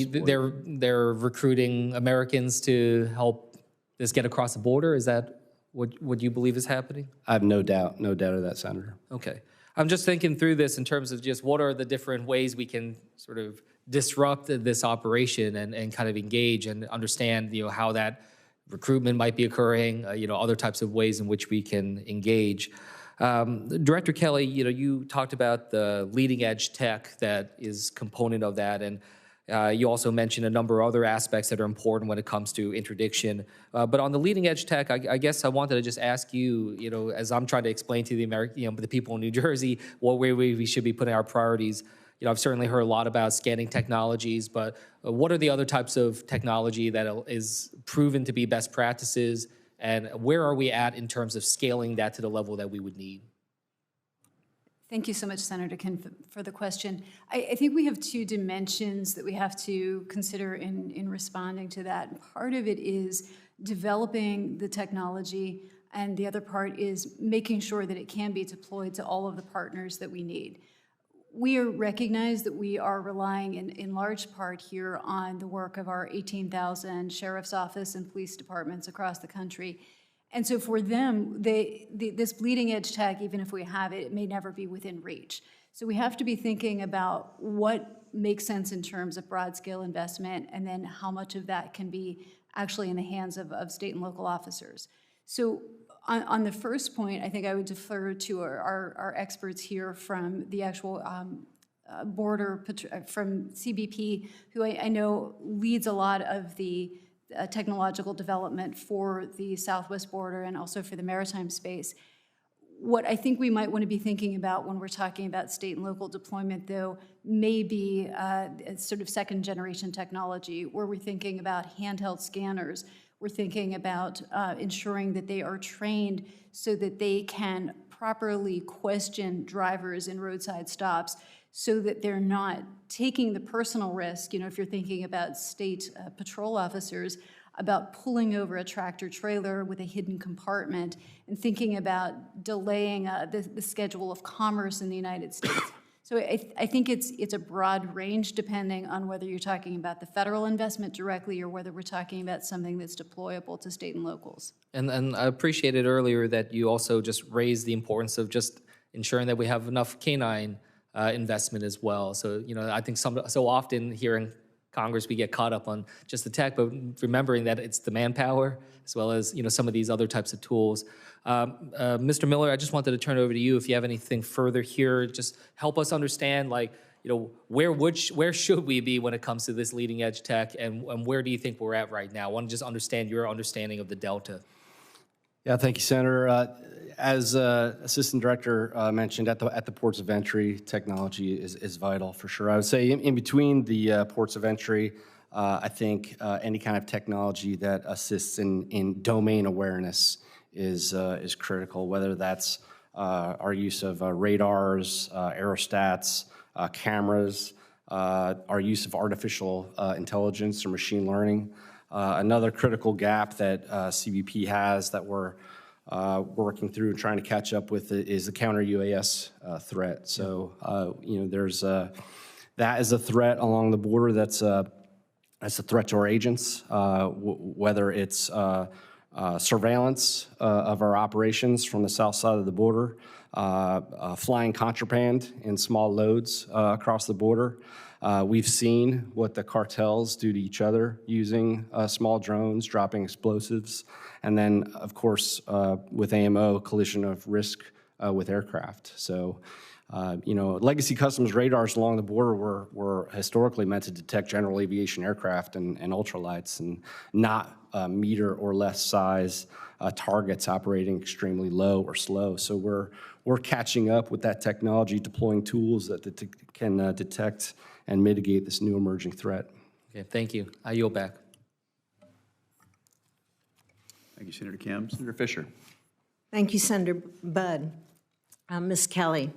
they're recruiting Americans to help this get across the border. Is that what you believe is happening? I have no doubt of that, Senator. Okay, I'm just thinking through this in terms of just what are the different ways we can sort of disrupt this operation and kind of engage and understand how that recruitment might be occurring, other types of ways in which we can engage. Director Kelly, you talked about the leading edge tech that is component of that, and you also mentioned a number of other aspects that are important when it comes to interdiction. But on the leading edge tech, I guess I wanted to just ask you, as I'm trying to explain to the people in New Jersey, what way we should be putting our priorities. I've certainly heard a lot about scanning technologies, but what are the other types of technology that is proven to be best practices, and where are we at in terms of scaling that to the level that we would need? Thank you so much, Senator Kim, for the question. I think we have two dimensions that we have to consider in responding to that. Part of it is developing the technology and the other part is making sure that it can be deployed to all of the partners that we need. We recognize that we are relying in large part here on the work of our 18,000 sheriff's office and police departments across the country. And so for them, this bleeding edge tech, even if we have it, it may never be within reach. So we have to be thinking about what makes sense in terms of broad scale investment, and then how much of that can be actually in the hands of state and local officers. So on the first point, I think I would defer to our experts here from the actual border, from CBP, who I know leads a lot of the technological development for the southwest border and also for the maritime space. What I think we might want to be thinking about when we're talking about state and local deployment, though, may be sort of second generation technology, where we're thinking about handheld scanners. We're thinking about ensuring that they are trained so that they can properly question drivers in roadside stops, so that they're not taking the personal risk, if you're thinking about state patrol officers, about pulling over a tractor trailer with a hidden compartment and thinking about delaying the schedule of commerce in the United States. So I think it's a broad range depending on whether you're talking about the federal investment directly or whether we're talking about something that's deployable to state and locals. And I appreciated earlier that you also just raised the importance of just ensuring that we have enough canine investment as well. So, I think so often here in Congress we get caught up on just the tech, but remembering that it's the manpower as well as some of these other types of tools. Mr. Miller, I just wanted to turn it over to you if you have anything further here. Just help us understand, where should we be when it comes to this leading edge tech, and where do you think we're at right now? I want to just understand your understanding of the delta. Yeah, thank you, Senator. As Assistant Director mentioned, at the ports of entry, technology is vital for sure. I would say in between the ports of entry, I think any kind of technology that assists in domain awareness is critical, whether that's our use of radars, aerostats, cameras, our use of artificial intelligence or machine learning. Another critical gap that CBP has that we're working through and trying to catch up with is the counter UAS threat. So, there's that is a threat along the border that's a threat to our agents, whether it's surveillance of our operations from the south side of the border, flying contraband in small loads across the border. We've seen what the cartels do to each other using small drones, dropping explosives, and then, of course, with AMO, collision of risk with aircraft. So, legacy customs radars along the border were historically meant to detect general aviation aircraft and ultralights, and not meter or less size targets operating extremely low or slow. So we're catching up with that technology, deploying tools that can detect and mitigate this new emerging threat. Okay, thank you. I yield back. Thank you, Senator Kim. Senator Fisher. Thank you, Senator Budd. Ms. Kelly,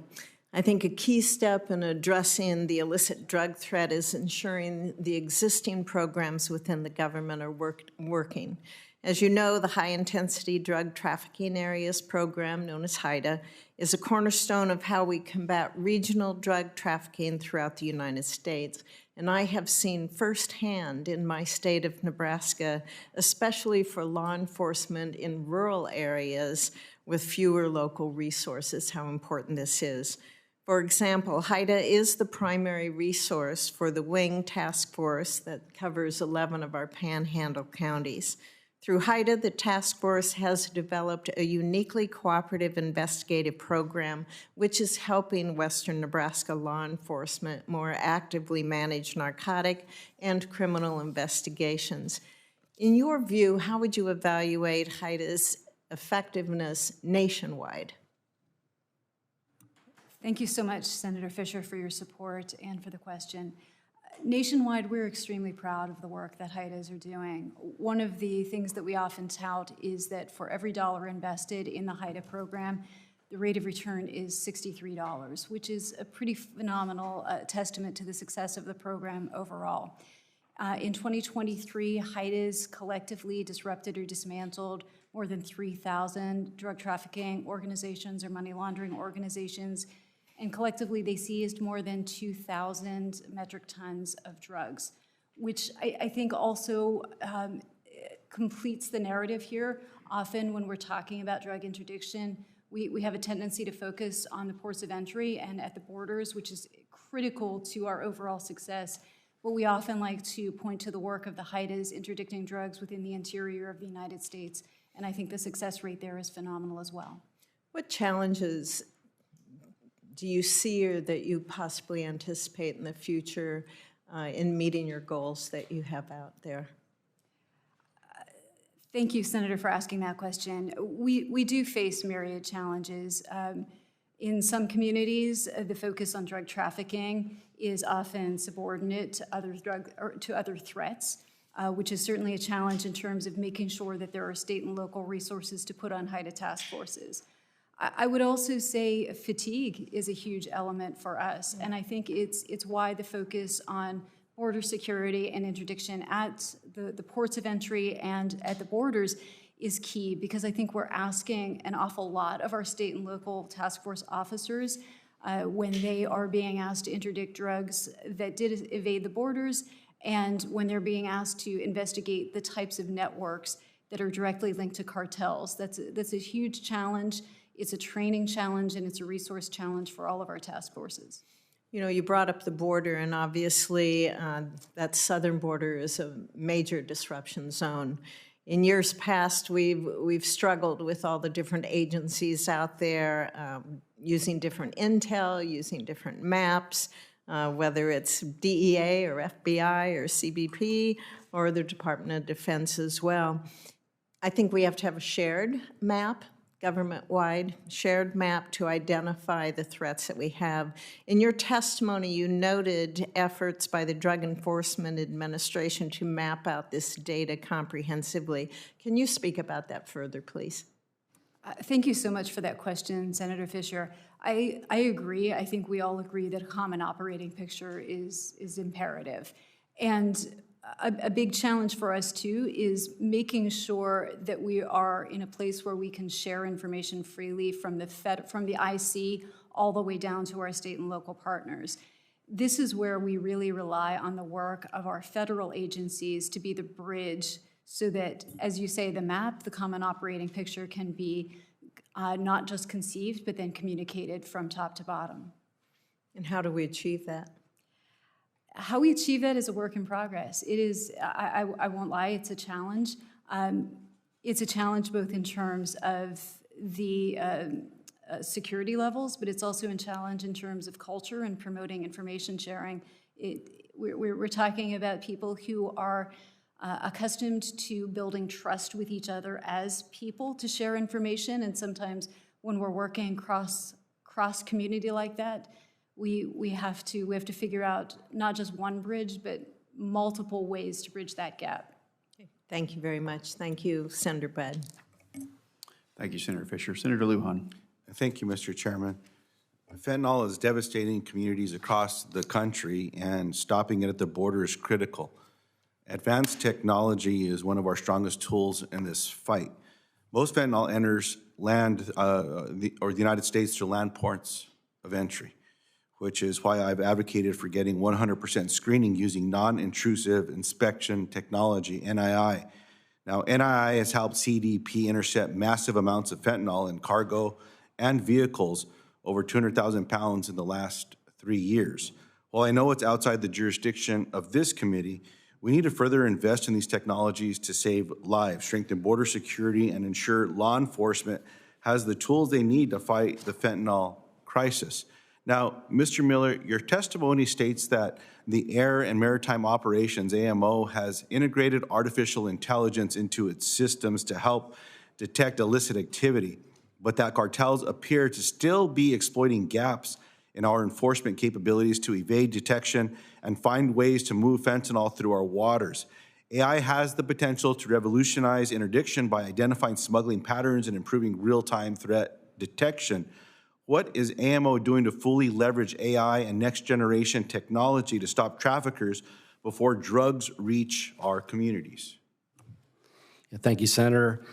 I think a key step in addressing the illicit drug threat is ensuring the existing programs within the government are working. As you know, the High Intensity Drug Trafficking Areas program, known as HIDTA, is a cornerstone of how we combat regional drug trafficking throughout the United States. And I have seen firsthand in my state of Nebraska, especially for law enforcement in rural areas with fewer local resources, how important this is. For example, HIDTA is the primary resource for the Wing Task Force that covers 11 of our panhandle counties. Through HIDTA, the task force has developed a uniquely cooperative investigative program which is helping Western Nebraska law enforcement more actively manage narcotic and criminal investigations. In your view, how would you evaluate HIDTA's effectiveness nationwide? Thank you so much, Senator Fisher, for your support and for the question. Nationwide, we're extremely proud of the work that HIDTAs are doing. One of the things that we often tout is that for every dollar invested in the HIDTA program, the rate of return is $63, which is a pretty phenomenal testament to the success of the program overall. In 2023, HIDTAs collectively disrupted or dismantled more than 3,000 drug trafficking organizations or money laundering organizations, and collectively they seized more than 2,000 metric tons of drugs, which I think also completes the narrative here. Often when we're talking about drug interdiction, we have a tendency to focus on the ports of entry and at the borders, which is critical to our overall success. But we often like to point to the work of the HIDTAs interdicting drugs within the interior of the United States. And I think the success rate there is phenomenal as well. What challenges do you see or that you possibly anticipate in the future in meeting your goals that you have out there? Thank you, Senator, for asking that question. We do face myriad challenges. In some communities, the focus on drug trafficking is often subordinate to other threats, which is certainly a challenge in terms of making sure that there are state and local resources to put on HIDTA task forces. I would also say fatigue is a huge element for us, and I think it's why the focus on border security and interdiction at the ports of entry and at the borders is key, because I think we're asking an awful lot of our state and local task force officers when they are being asked to interdict drugs that did evade the borders, and when they're being asked to investigate the types of networks that are directly linked to cartels. That's a huge challenge. It's a training challenge, and it's a resource challenge for all of our task forces. You know, you brought up the border, and obviously that southern border is a major disruption zone. In years past, we've struggled with all the different agencies out there using different intel, using different maps, whether it's DEA or FBI or CBP or the Department of Defense as well. I think we have to have a shared map, government-wide shared map to identify the threats that we have. In your testimony, you noted efforts by the Drug Enforcement Administration to map out this data comprehensively. Can you speak about that further, please? Thank you so much for that question, Senator Fisher. I agree. I think we all agree that a common operating picture is imperative. And a big challenge for us, too, is making sure that we are in a place where we can share information freely from the IC all the way down to our state and local partners. This is where we really rely on the work of our federal agencies to be the bridge so that, as you say, the map, the common operating picture can be not just conceived, but then communicated from top to bottom. And how do we achieve that? How we achieve that is a work in progress. It is, I won't lie, it's a challenge. It's a challenge both in terms of the security levels, but it's also a challenge in terms of culture and promoting information sharing. We're talking about people who are accustomed to building trust with each other as people to share information, and sometimes when we're working cross-community like that, we have to figure out not just one bridge, but multiple ways to bridge that gap. Thank you very much. Thank you, Senator Budd. Thank you, Senator Fisher. Senator Lujan. Thank you, Mr. Chairman. Fentanyl is devastating communities across the country, and stopping it at the border is critical. Advanced technology is one of our strongest tools in this fight. Most fentanyl enters the United States through land ports of entry, which is why I've advocated for getting 100% screening using non-intrusive inspection technology, NII. Now, NII has helped CDP intercept massive amounts of fentanyl in cargo and vehicles, over 200,000 pounds in the last 3 years. While I know it's outside the jurisdiction of this committee, we need to further invest in these technologies to save lives, strengthen border security, and ensure law enforcement has the tools they need to fight the fentanyl crisis. Now, Mr. Miller, your testimony states that the Air and Maritime Operations, AMO, has integrated artificial intelligence into its systems to help detect illicit activity, but that cartels appear to still be exploiting gaps in our enforcement capabilities to evade detection and find ways to move fentanyl through our waters. AI has the potential to revolutionize interdiction by identifying smuggling patterns and improving real-time threat detection. What is AMO doing to fully leverage AI and next-generation technology to stop traffickers before drugs reach our communities? Yeah, thank you, Senator.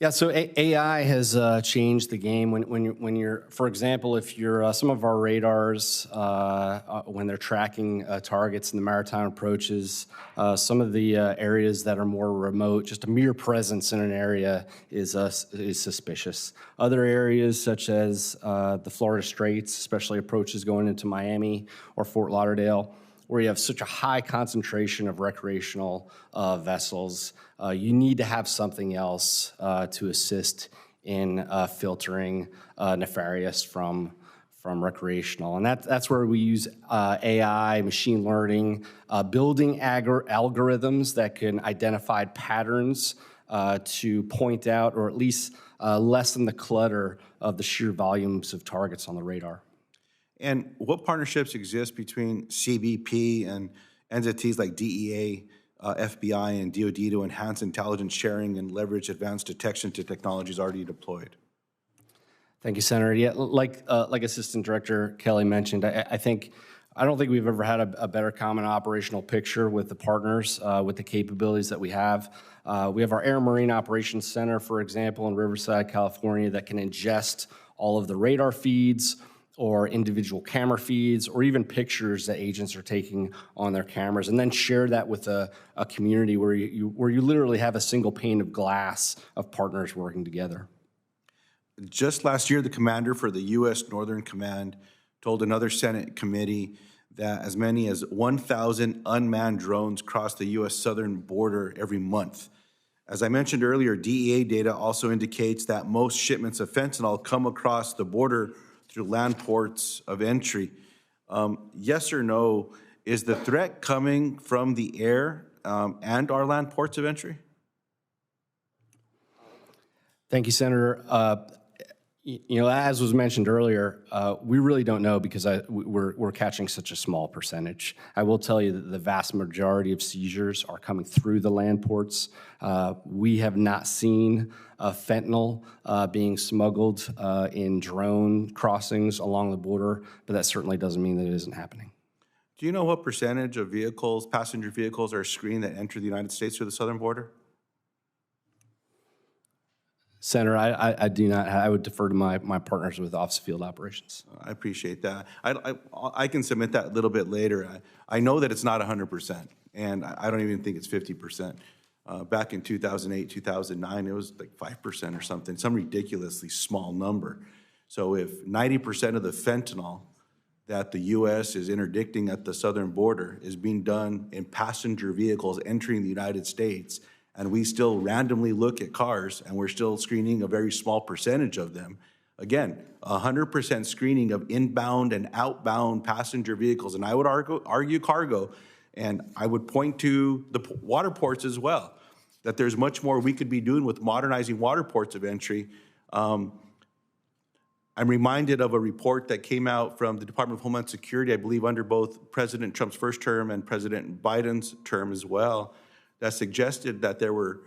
Yeah, so AI has changed the game. When you're, for example, if you're some of our radars when they're tracking targets in the maritime approaches, some of the areas that are more remote, just a mere presence in an area is suspicious. Other areas such as the Florida Straits, especially approaches going into Miami or Fort Lauderdale, where you have such a high concentration of recreational vessels, you need to have something else to assist in filtering nefarious from recreational. And that's where we use AI, machine learning, building algorithms that can identify patterns to point out or at least lessen the clutter of the sheer volumes of targets on the radar. And what partnerships exist between CBP and entities like DEA, FBI, and DOD to enhance intelligence sharing and leverage advanced detection to technologies already deployed? Thank you, Senator. Yeah, like Assistant Director Kelly mentioned, I don't think we've ever had a better common operational picture with the partners, with the capabilities that we have. We have our Air Marine Operations Center, for example, in Riverside, California, that can ingest all of the radar feeds, or individual camera feeds, or even pictures that agents are taking on their cameras, and then share that with a community where you literally have a single pane of glass of partners working together. Just last year, the commander for the U.S. Northern Command told another Senate committee that as many as 1,000 unmanned drones cross the U.S. southern border every month. As I mentioned earlier, DEA data also indicates that most shipments of fentanyl come across the border through land ports of entry. Yes or no, is the threat coming from the air and our land ports of entry? Thank you, Senator. As was mentioned earlier, we really don't know because we're catching such a small percentage. I will tell you that the vast majority of seizures are coming through the land ports. We have not seen fentanyl being smuggled in drone crossings along the border, but that certainly doesn't mean that it isn't happening. Do you know what percentage of vehicles, passenger vehicles, are screened that enter the United States through the southern border? Senator, I do not. I would defer to my partners with Office of Field Operations. I appreciate that. I can submit that a little bit later. I know that it's not 100%, and I don't even think it's 50%. Back in 2008, 2009, it was like 5% or something, some ridiculously small number. So if 90% of the fentanyl that the U.S. is interdicting at the southern border is being done in passenger vehicles entering the United States, and we still randomly look at cars and we're still screening a very small percentage of them, again, 100% screening of inbound and outbound passenger vehicles, and I would argue cargo, and I would point to the water ports as well, that there's much more we could be doing with modernizing water ports of entry. I'm reminded of a report that came out from the Department of Homeland Security, I believe under both President Trump's first term and President Biden's term as well, that suggested that there were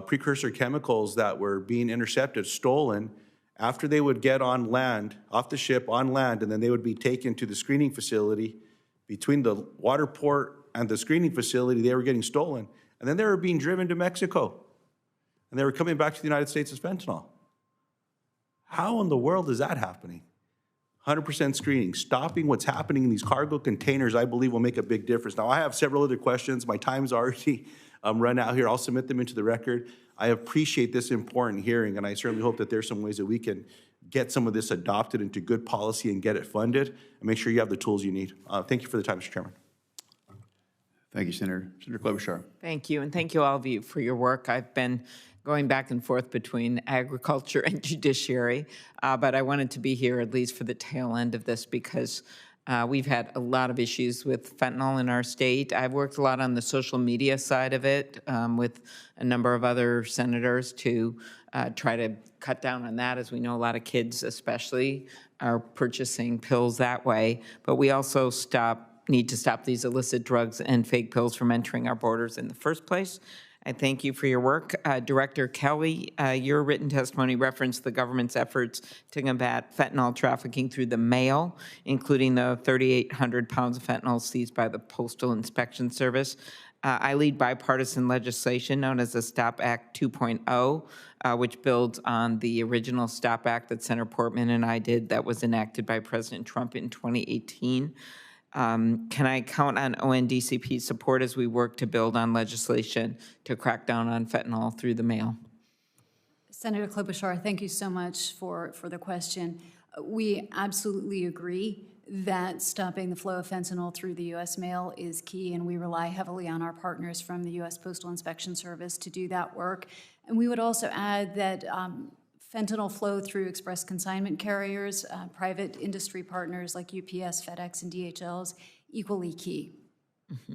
precursor chemicals that were being intercepted, stolen, after they would get on land, off the ship, on land, and then they would be taken to the screening facility. Between the water port and the screening facility, they were getting stolen. And then they were being driven to Mexico. And they were coming back to the United States as fentanyl. How in the world is that happening? 100% screening, stopping what's happening in these cargo containers, I believe will make a big difference. Now, I have several other questions. My time's already run out here. I'll submit them into the record. I appreciate this important hearing, and I certainly hope that there's some ways that we can get some of this adopted into good policy and get it funded, and make sure you have the tools you need. Thank you for the time, Mr. Chairman. Thank you, Senator. Senator Klobuchar. Thank you, and thank you all of you for your work. I've been going back and forth between agriculture and judiciary, but I wanted to be here at least for the tail end of this because we've had a lot of issues with fentanyl in our state. I've worked a lot on the social media side of it with a number of other senators to try to cut down on that. As we know, a lot of kids especially are purchasing pills that way, but we also need to stop these illicit drugs and fake pills from entering our borders in the first place. I thank you for your work. Director Kelly, your written testimony referenced the government's efforts to combat fentanyl trafficking through the mail, including the 3,800 pounds of fentanyl seized by the Postal Inspection Service. I lead bipartisan legislation known as the STOP Act 2.0, which builds on the original STOP Act that Senator Portman and I did that was enacted by President Trump in 2018. Can I count on ONDCP's support as we work to build on legislation to crack down on fentanyl through the mail? Senator Klobuchar, thank you so much for the question. We absolutely agree that stopping the flow of fentanyl through the U.S. mail is key, and we rely heavily on our partners from the U.S. Postal Inspection Service to do that work. And we would also add that fentanyl flow through express consignment carriers, private industry partners like UPS, FedEx, and DHL is equally key. Mm-hmm.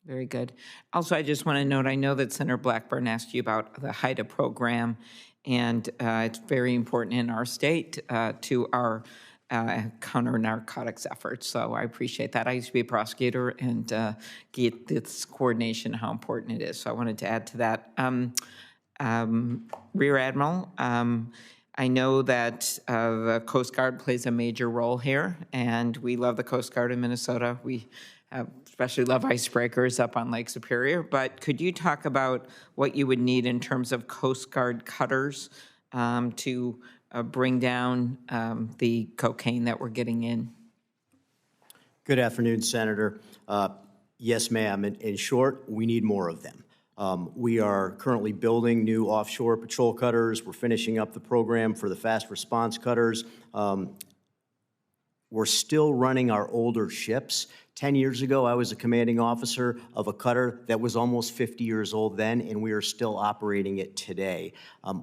Very good. Also, I just want to note, I know that Senator Blackburn asked you about the HIDA program, and it's very important in our state to our counter-narcotics efforts, so I appreciate that. I used to be a prosecutor and get this coordination, how important it is, so I wanted to add to that. Rear Admiral, I know that the Coast Guard plays a major role here, and we love the Coast Guard in Minnesota. We especially love icebreakers up on Lake Superior, but could you talk about what you would need in terms of Coast Guard cutters to bring down the cocaine that we're getting in? Good afternoon, Senator. Yes, ma'am. In short, we need more of them. We are currently building new offshore patrol cutters. We're finishing up the program for the fast response cutters. We're still running our older ships. 10 years ago, I was a commanding officer of a cutter that was almost 50 years old then, and we are still operating it today.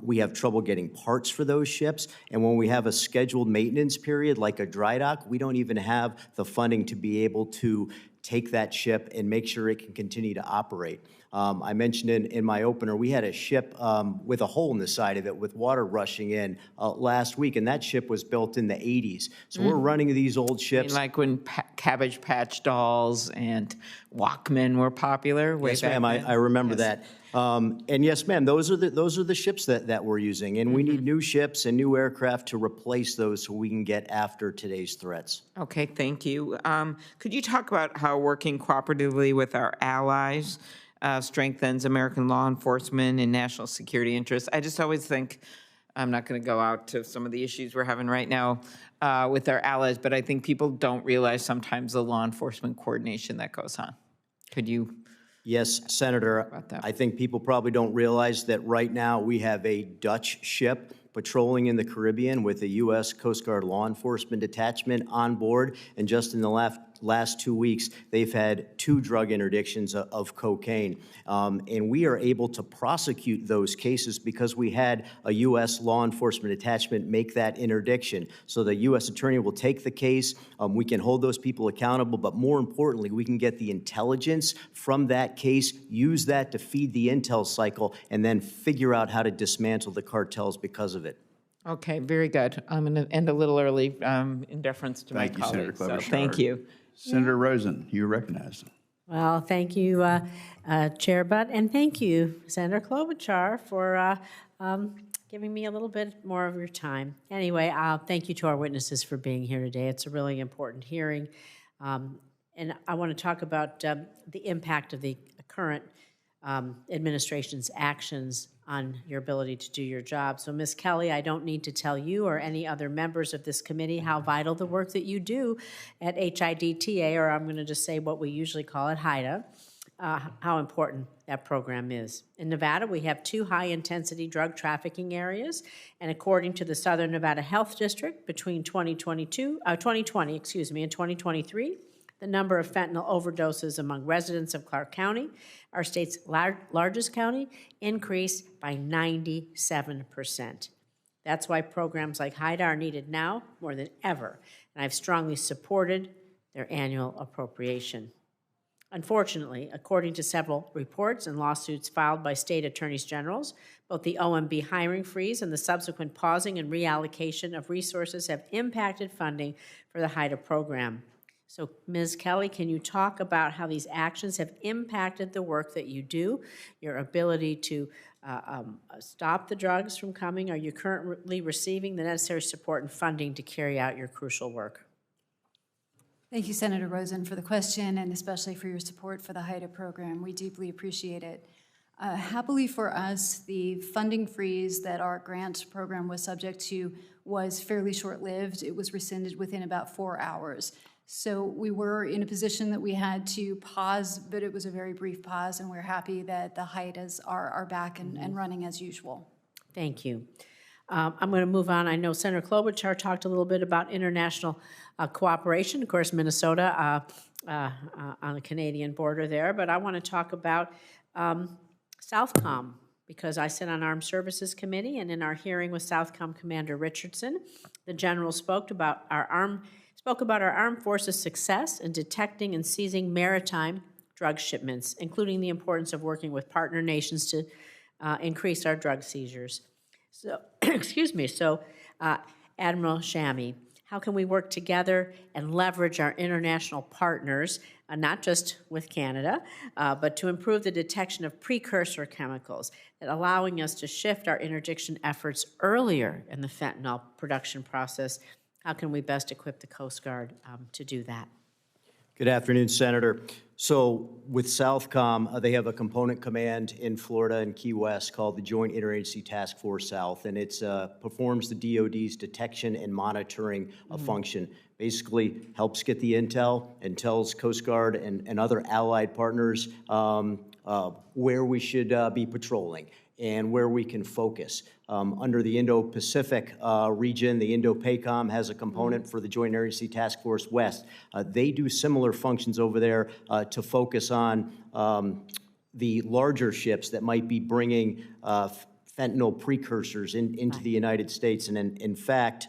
We have trouble getting parts for those ships, and when we have a scheduled maintenance period like a dry dock, we don't even have the funding to be able to take that ship and make sure it can continue to operate. I mentioned in my opener, we had a ship with a hole in the side of it with water rushing in last week, and that ship was built in the 80s. So we're running these old ships. Like when Cabbage Patch dolls and Walkman were popular way yes, back ma'am, then? I remember that. And yes, ma'am, those are the ships that we're using, and we need new ships and new aircraft to replace those so we can get after today's threats. Okay, thank you. Could you talk about how working cooperatively with our allies strengthens American law enforcement and national security interests? I just always think, I'm not going to go out to some of the issues we're having right now with our allies, but I think people don't realize sometimes the law enforcement coordination that goes on. Could you? Yes, Senator, I think people probably don't realize that right now we have a Dutch ship patrolling in the Caribbean with a U.S. Coast Guard law enforcement detachment on board, and just in the last 2 weeks, they've had 2 drug interdictions of cocaine. And we are able to prosecute those cases because we had a U.S. law enforcement detachment make that interdiction. So the U.S. attorney will take the case, we can hold those people accountable, but more importantly, we can get the intelligence from that case, use that to feed the intel cycle, and then figure out how to dismantle the cartels because of it. Okay, very good. I'm going to end a little early in deference to my colleagues. Thank you, Senator Klobuchar. So thank you. Senator Rosen, you're recognized. Well, thank you, Chair Butt, and thank you, Senator Klobuchar, for giving me a little bit more of your time. Anyway, thank you to our witnesses for being here today. It's a really important hearing, and I want to talk about the impact of the current administration's actions on your ability to do your job. So, Ms. Kelly, I don't need to tell you or any other members of this committee how vital the work that you do at HIDTA, or I'm going to just say what we usually call it, HIDA, how important that program is. In Nevada, we have 2 high-intensity drug trafficking areas, and according to the Southern Nevada Health District, between 2020 and 2023, the number of fentanyl overdoses among residents of Clark County, our state's largest county, increased by 97%. That's why programs like HIDA are needed now more than ever, and I've strongly supported their annual appropriation. Unfortunately, according to several reports and lawsuits filed by state attorneys generals, both the OMB hiring freeze and the subsequent pausing and reallocation of resources have impacted funding for the HIDA program. So, Ms. Kelly, can you talk about how these actions have impacted the work that you do, your ability to stop the drugs from coming? Are you currently receiving the necessary support and funding to carry out your crucial work? Thank you, Senator Rosen, for the question and especially for your support for the HIDA program. We deeply appreciate it. Happily for us, the funding freeze that our grant program was subject to was fairly short-lived. It was rescinded within about 4 hours. So we were in a position that we had to pause, but it was a very brief pause, and we're happy that the HIDAs are back and running as usual. Thank you. I'm going to move on. I know Senator Klobuchar talked a little bit about international cooperation. Of course, Minnesota on the Canadian border there, but I want to talk about Southcom, because I sit on Armed Services Committee, and in our hearing with Southcom Commander Richardson, the general spoke about our armed forces' success in detecting and seizing maritime drug shipments, including the importance of working with partner nations to increase our drug seizures. So, excuse me, so Admiral Shami, how can we work together and leverage our international partners, not just with Canada, but to improve the detection of precursor chemicals, that allowing us to shift our interdiction efforts earlier in the fentanyl production process? How can we best equip the Coast Guard to do that? Good afternoon, Senator. So with Southcom, they have a component command in Florida and Key West called the Joint Interagency Task Force South, and it performs the DoD's detection and monitoring function. Basically helps get the intel and tells Coast Guard and other allied partners where we should be patrolling and where we can focus. Under the Indo-Pacific region, the Indo-PACOM has a component for the Joint Interagency Task Force West. They do similar functions over there to focus on the larger ships that might be bringing fentanyl precursors into the United States. And in fact,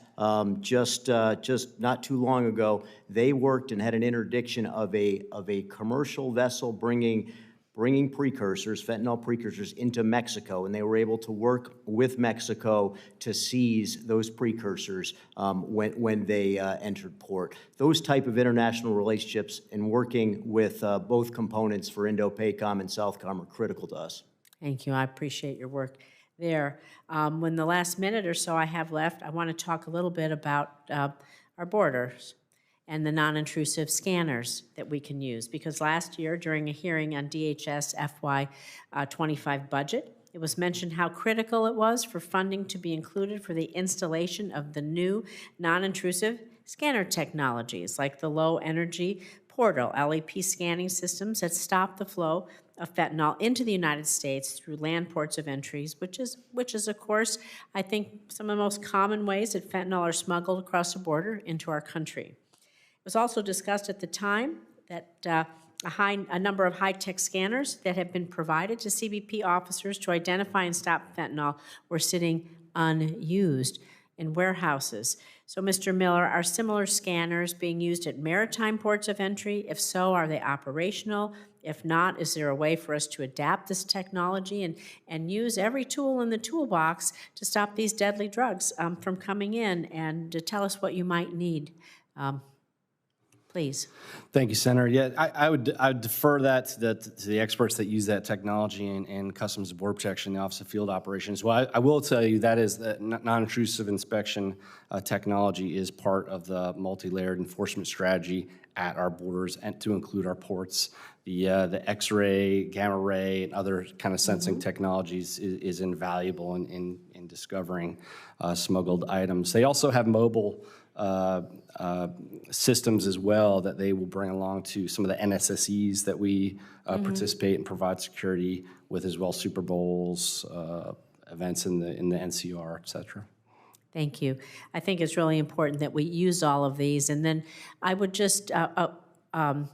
just not too long ago, they worked and had an interdiction of a commercial vessel bringing precursors, fentanyl precursors, into Mexico, and they were able to work with Mexico to seize those precursors when they entered port. Those type of international relationships and working with both components for Indo-PACOM and Southcom are critical to us. Thank you. I appreciate your work there. When the last minute or so I have left, I want to talk a little bit about our borders and the non-intrusive scanners that we can use. Because last year, during a hearing on DHS FY25 budget, it was mentioned how critical it was for funding to be included for the installation of the new non-intrusive scanner technologies, like the low-energy portal LEP scanning systems that stop the flow of fentanyl into the United States through land ports of entries, which is, of course, I think some of the most common ways that fentanyl are smuggled across the border into our country. It was also discussed at the time that a number of high-tech scanners that have been provided to CBP officers to identify and stop fentanyl were sitting unused in warehouses. So, Mr. Miller, are similar scanners being used at maritime ports of entry? If so, are they operational? If not, is there a way for us to adapt this technology and use every tool in the toolbox to stop these deadly drugs from coming in, and to tell us what you might need? Please. Thank you, Senator. Yeah, I would defer that to the experts that use that technology in Customs and Border Protection, the Office of Field Operations. Well, I will tell you that is that non-intrusive inspection technology is part of the multi-layered enforcement strategy at our borders, and to include our ports. The X-ray, gamma ray, and other kind of sensing technologies is invaluable in discovering smuggled items. They also have mobile systems as well that they will bring along to some of the NSSEs that we participate and provide security with, as well, Super Bowls, events in the NCR, et cetera. Thank you. I think it's really important that we use all of these. And then I would just want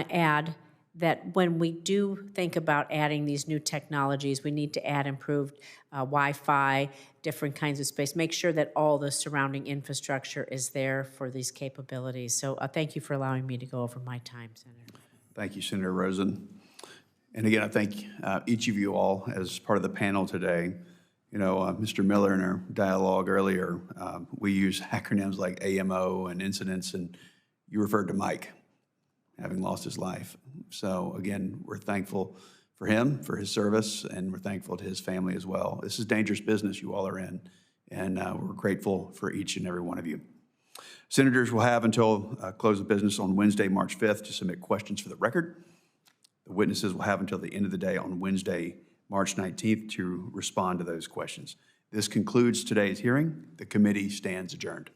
to add that when we do think about adding these new technologies, we need to add improved Wi-Fi, different kinds of space, make sure that all the surrounding infrastructure is there for these capabilities. So thank you for allowing me to go over my time, Senator. Thank you, Senator Rosen. And again, I thank each of you all as part of the panel today. You know, Mr. Miller, in our dialogue earlier, we use acronyms like AMO and incidents, and you referred to Mike having lost his life. So again, we're thankful for him, for his service, and we're thankful to his family as well. This is dangerous business you all are in, and we're grateful for each and every one of you. Senators will have until close of business on Wednesday, March 5th to submit questions for the record. The witnesses will have until the end of the day on Wednesday, March 19th to respond to those questions. This concludes today's hearing. The committee stands adjourned.